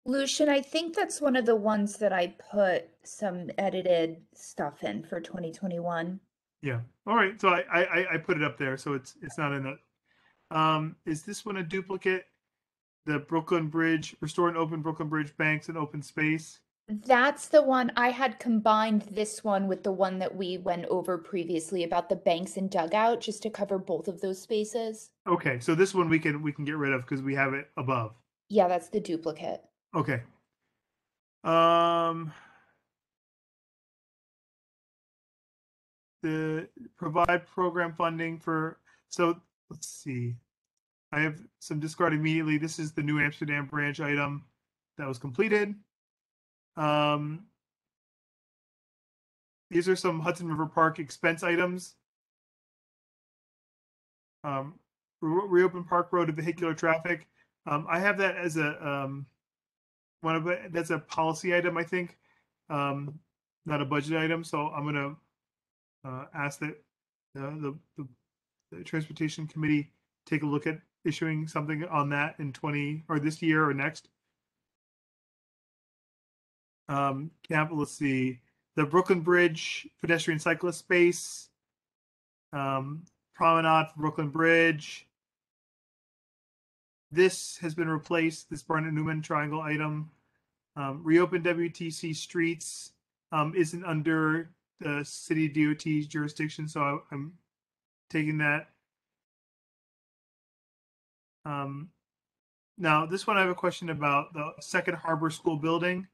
Lucian, I think that's one of the ones that I put some edited stuff in for 2021. Yeah. All right. So I put it up there, so it's not in the. Is this one a duplicate? The Brooklyn Bridge, restore and open Brooklyn Bridge banks and open space. That's the one I had combined this one with the one that we went over previously about the banks and dugout, just to cover both of those spaces. Okay, so this one we can get rid of because we have it above. Yeah, that's the duplicate. Okay. The provide program funding for, so let's see. I have some discard immediately. This is the New Amsterdam branch item that was completed. These are some Hudson River Park expense items. Reopen Park Road to vehicular traffic. I have that as a one of it. That's a policy item, I think, not a budget item. So I'm gonna ask that the transportation committee take a look at issuing something on that in this year or next. Let's see, the Brooklyn Bridge pedestrian cyclist space, promenade for Brooklyn Bridge. This has been replaced, this Barnett Newman triangle item. Reopen WTC streets isn't under the city DOT jurisdiction, so I'm taking that. Now, this one I have a question about, the Second Harbor School building.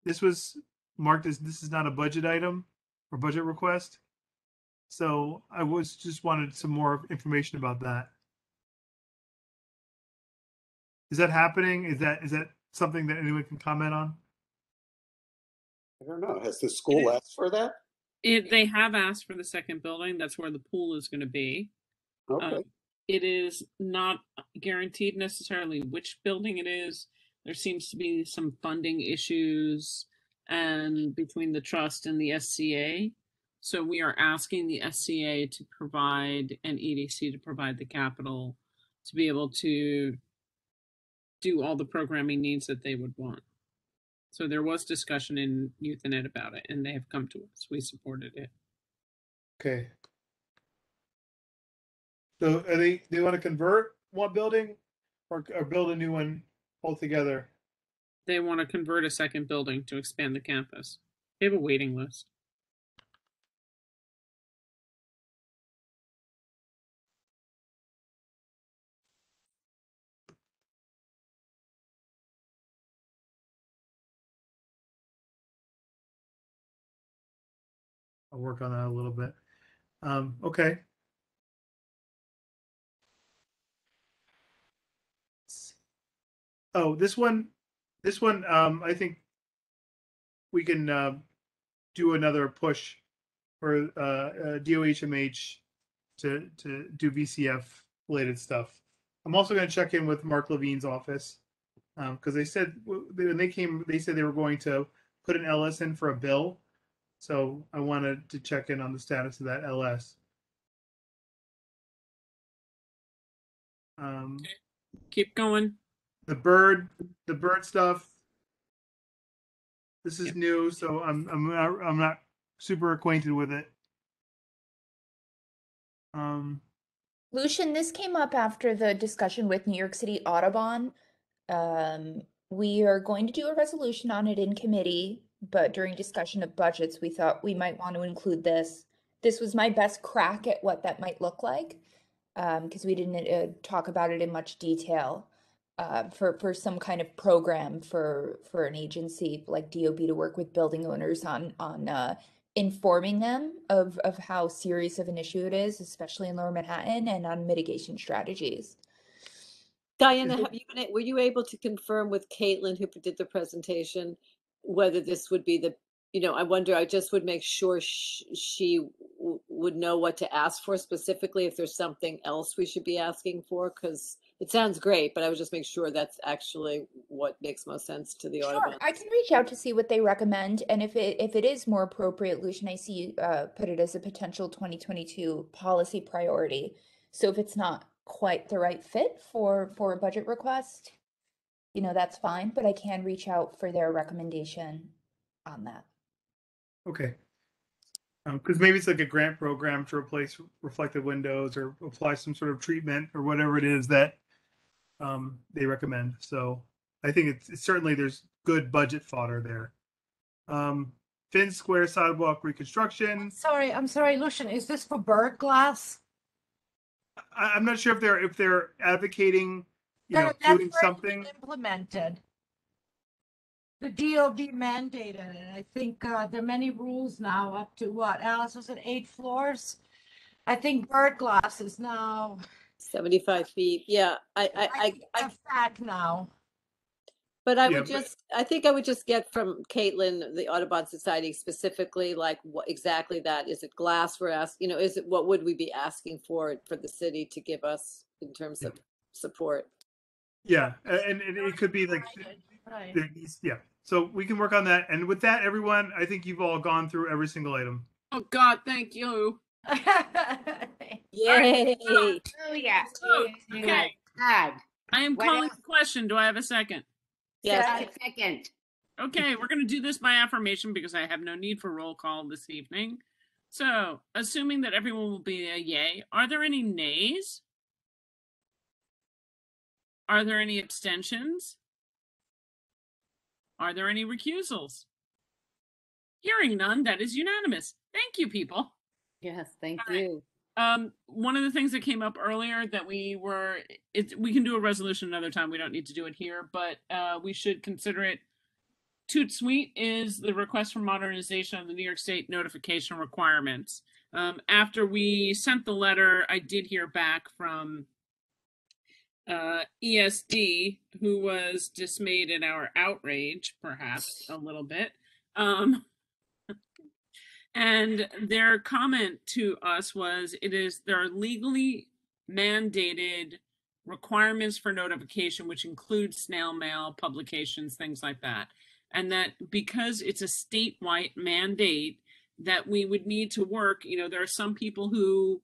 This was marked as this is not a budget item or budget request. So I just wanted some more information about that. Is that happening? Is that something that anyone can comment on? I don't know. Has the school asked for that? They have asked for the second building. That's where the pool is going to be. Okay. It is not guaranteed necessarily which building it is. There seems to be some funding issues and between the trust and the SCA. So we are asking the SCA to provide and EDC to provide the capital to be able to do all the programming needs that they would want. So there was discussion in Youth and Ed about it, and they have come to us. We supported it. Okay. So are they want to convert one building or build a new one altogether? They want to convert a second building to expand the campus. They have a waiting list. I'll work on that a little bit. Okay. Oh, this one, I think we can do another push for DOHMH to do VCF related stuff. I'm also going to check in with Mark Levine's office because they said when they came, they said they were going to put an LS in for a bill. So I wanted to check in on the status of that LS. Keep going. The bird stuff. This is new, so I'm not super acquainted with it. Lucian, this came up after the discussion with New York City Audubon. We are going to do a resolution on it in committee, but during discussion of budgets, we thought we might want to include this. This was my best crack at what that might look like, because we didn't talk about it in much detail. For some kind of program for an agency like DOB to work with building owners on informing them of how serious of an issue it is, especially in Lower Manhattan, and on mitigation strategies. Diana, were you able to confirm with Caitlin, who did the presentation, whether this would be the, I wonder, I just would make sure she would know what to ask for specifically, if there's something else we should be asking for, because it sounds great, but I would just make sure that's actually what makes most sense to the Audubon. I can reach out to see what they recommend, and if it is more appropriate, Lucian, I see you put it as a potential 2022 policy priority. So if it's not quite the right fit for a budget request, that's fine, but I can reach out for their recommendation on that. Okay. Because maybe it's like a grant program to replace reflective windows or apply some sort of treatment or whatever it is that they recommend. So I think it's certainly, there's good budget fodder there. Finn Square sidewalk reconstruction. I'm sorry, Lucian, is this for bird glass? I'm not sure if they're advocating, That's doing already something. been implemented. The DOB mandated it. I think there are many rules now up to what, Alice, was it 8 floors? I think bird glass is now 75 feet. Yeah, I fact now. But I would I think I would just get from Caitlin, the Audubon Society, specifically, like what exactly that is. It glass we're asking, is it, what would we be asking for the city to give us in terms of support? Yeah, and it could be like, yeah. So we can work on that. And with that, everyone, I think you've all gone through every single item. Oh God, thank you. Yay! Oh yeah. Okay. God. I am calling the question. Do I have a second? Yes. Second. Okay, we're going to do this by affirmation because I have no need for roll call this evening. So, assuming that everyone will be a yay, are there any nays? Are there any abstentions? Are there any recusals? Hearing none, that is unanimous. Thank you, people. Yes, thank you. One of the things that came up earlier that we can do a resolution another time. We don't need to do it here, but we should consider it. Toot Sweet is the request for modernization of the New York State notification requirements. After we sent the letter, I did hear back from ESD, who was dismayed at our outrage, perhaps a little bit. And their comment to us was, there are legally mandated requirements for notification, which include snail mail, publications, things like that. And that because it's a statewide mandate, that we would need to work, there are some people who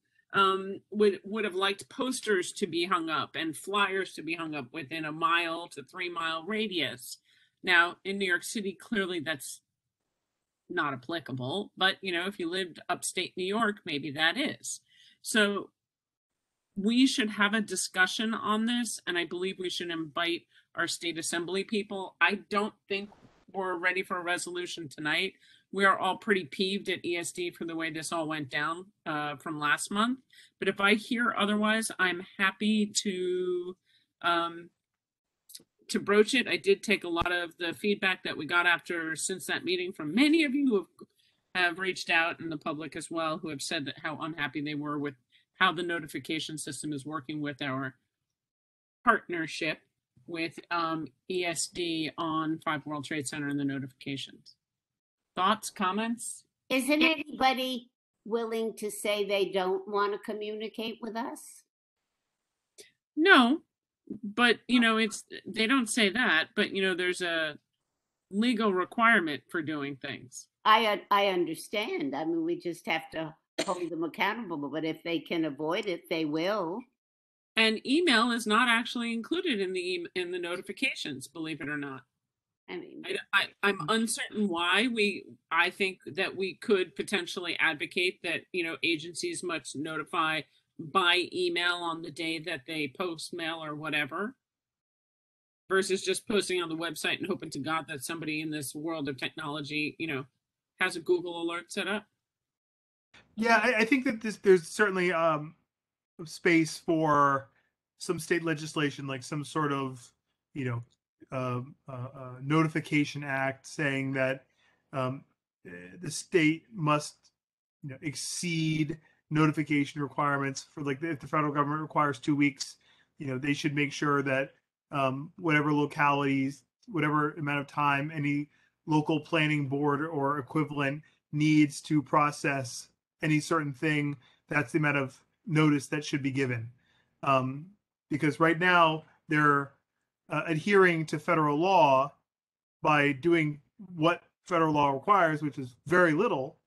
would have liked posters to be hung up and flyers to be hung up within a 1 to 3 mile radius. Now, in New York City, clearly that's not applicable, but if you lived upstate New York, maybe that is. So we should have a discussion on this, and I believe we should invite our state assembly people. I don't think we're ready for a resolution tonight. We are all pretty peeved at ESD for the way this all went down from last month. But if I hear otherwise, I'm happy to broach it. I did take a lot of the feedback that we got since that meeting from many of you who have reached out, and the public as well, who have said that how unhappy they were with how the notification system is working with our partnership with ESD on 5 World Trade Center and the notifications. Thoughts, comments? Isn't anybody willing to say they don't want to communicate with us? No, but they don't say that, but there's a legal requirement for doing things. I understand. I mean, we just have to hold them accountable, but if they can avoid it, they will. And email is not actually included in the notifications, believe it or not. I mean, I'm uncertain why. I think that we could potentially advocate that agencies must notify by email on the day that they post mail or whatever, versus just posting on the website and hoping to God that somebody in this world of technology, has a Google alert set up. Yeah, I think that there's certainly space for some state legislation, like some sort of notification act saying that the state must, exceed notification requirements for, like, if the federal government requires 2 weeks, they should make sure that whatever localities, whatever amount of time any local planning board or equivalent needs to process any certain thing, that's the amount of notice that should be given. Because right now they're adhering to federal law by doing what federal law requires, which is very little,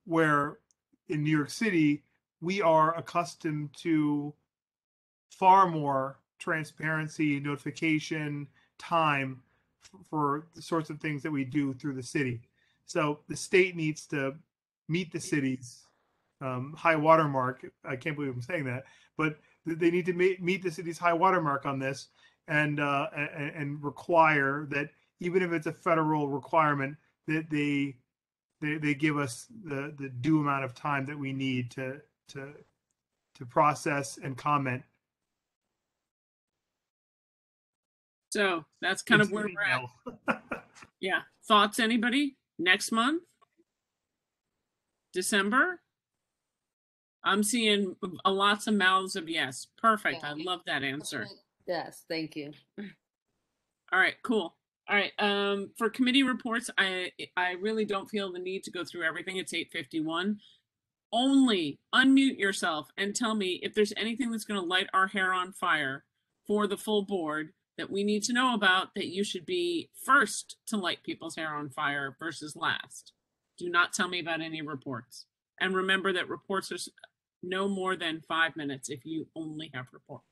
where in New York City, we are accustomed to far more transparency, notification, time for the sorts of things that we do through the city. So the state needs to meet the city's high watermark. I can't believe I'm saying that, but they need to meet the city's high watermark on this, and require that even if it's a federal requirement, that they give us the due amount of time that we need to process and comment. So that's kind of where we're at. Yeah. Thoughts, anybody? Next month? December? I'm seeing lots of mouths of yes. Perfect. Yeah. I love that answer. Yes, thank you. All right, cool. All right. For committee reports, I really don't feel the need to go through everything. It's 8:51. Only unmute yourself and tell me if there's anything that's going to light our hair on fire for the full board that we need to know about, that you should be first to light people's hair on fire versus last. Do not tell me about any reports. And remember that reports are no more than 5 minutes if you only have reports.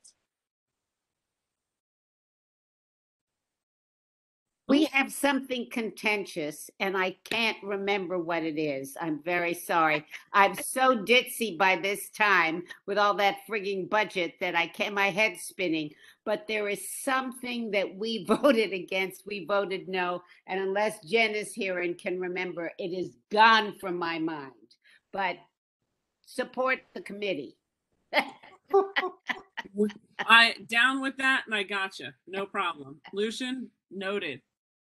We have something contentious, and I can't remember what it is. I'm very sorry. I'm so ditzy by this time with all that frigging budget that my head's spinning. But there is something that we voted against. We voted no. And unless Jen is here and can remember, it is gone from my mind. But support the committee. I down with that, and I gotcha. No problem. Lucian, noted.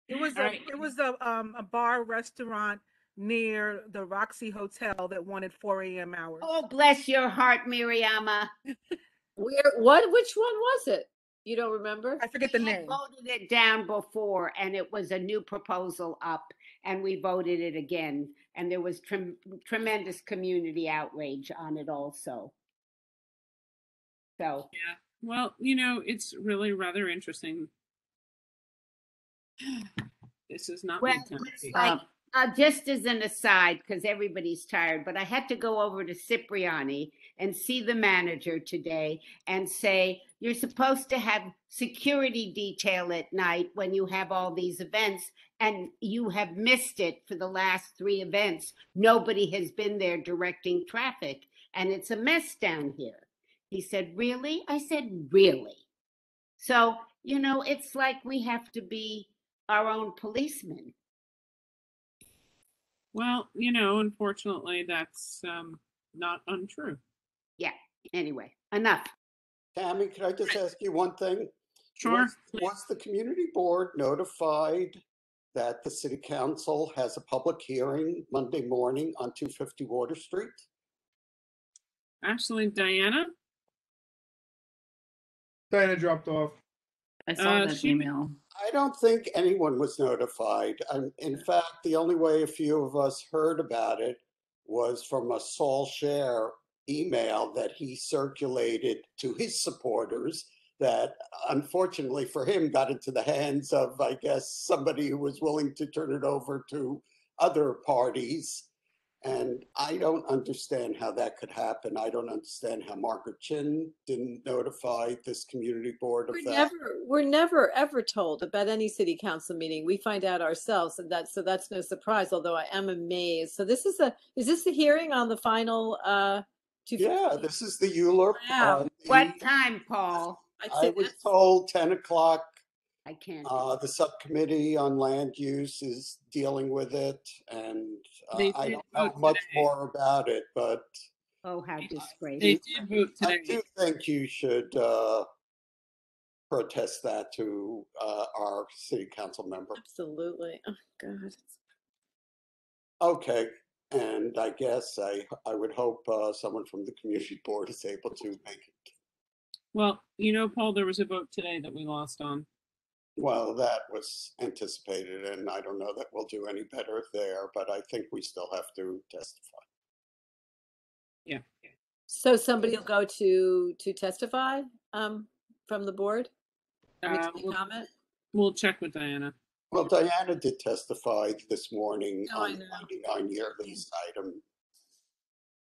It was a bar restaurant near the Roxy Hotel that wanted 4 a.m. hours. Oh, bless your heart, Miriama. Which one was it? You don't remember? I forget the We name. voted it down before, and it was a new proposal up, and we voted it again. And there was tremendous community outrage on it also. So yeah, well, it's really rather interesting. This is not well, it's like just as an aside, because everybody's tired, but I had to go over to Cipriani and see the manager today and say, you're supposed to have security detail at night when you have all these events, and you have missed it for the last 3 events. Nobody has been there directing traffic, and it's a mess down here. He said, really? I said, really? So, it's like we have to be our own policemen. Well, unfortunately, that's not untrue. Yeah. Anyway, enough. Tammy, could I just ask you one thing? Sure. Was the community board notified that the city council has a public hearing Monday morning on 250 Water Street? Actually, Diana dropped off. I saw that email. I don't think anyone was notified. In fact, the only way a few of us heard about it was from a Saul Scher email that he circulated to his supporters that, unfortunately for him, got into the hands of, I guess, somebody who was willing to turn it over to other parties. And I don't understand how that could happen. I don't understand how Margaret Chin didn't notify this community board of that. We're never ever told about any city council meeting. We find out ourselves, and that's no surprise. Although I am amazed. So is this the hearing on the final? Yeah, this is the ULURP. Wow. What time, Paul? I was told 10 o'clock. I can't. The subcommittee on land use is dealing with it, and I don't know much more about it, but oh, how disgraceful. They did vote today. I do think you should protest that to our city council member. Absolutely. Oh God. Okay, and I guess I would hope someone from the community board is able to make it. Well, you know, Paul, there was a vote today that we lost on. Well, that was anticipated, and I don't know that we'll do any better there, but I think we still have to testify. Yeah. So somebody will go to testify from the board? Comment? We'll check with Diana. Well, Diana did testify this morning Oh, I on the know. 99-year lease item.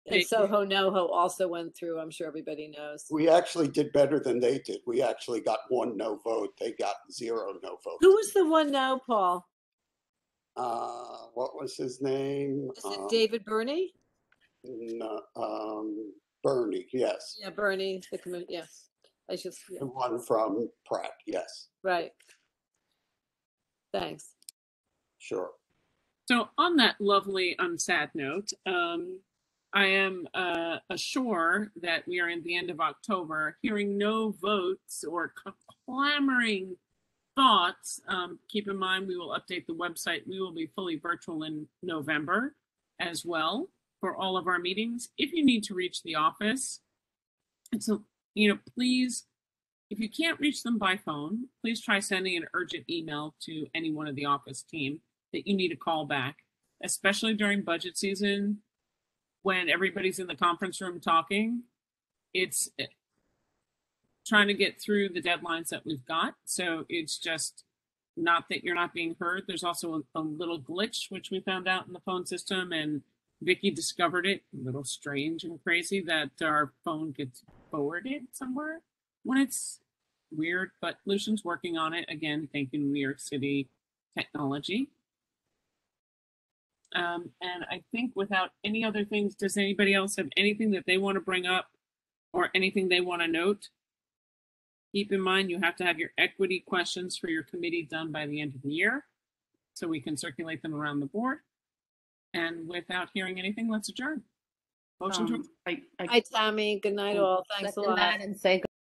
And Soho NoHo also went through, I'm sure everybody knows. We actually did better than they did. We actually got 1 no vote. They got 0 no votes. Who was the one no, Paul? What was his name? Is it David Burney? No, Bernie, yes. Yeah, Bernie, the committee, yes. I just, yeah. The one from Pratt, yes. Right. Thanks. Sure. So on that lovely sad note, I am assured that we are in the end of October, hearing no votes or clamoring thoughts. Keep in mind, we will update the website. We will be fully virtual in November as well for all of our meetings. If you need to reach the office, and so, you know, please, if you can't reach them by phone, please try sending an urgent email to any one of the office team that you need a call back, especially during budget season when everybody's in the conference room talking. It's trying to get through the deadlines that we've got. So it's just not that you're not being heard. There's also a little glitch, which we found out in the phone system, and Vicky discovered it, a little strange and crazy, that our phone gets forwarded somewhere when it's weird, but Lucian's working on it. Again, thank you, New York City technology. And I think without any other things, does anybody else have anything that they want to bring up or anything they want to note? Keep in mind, you have to have your equity questions for your committee done by the end of the year, so we can circulate them around the board. And without hearing anything, let's adjourn. Motion to. Hi, Tammy. Good night, all. Thanks a lot. And say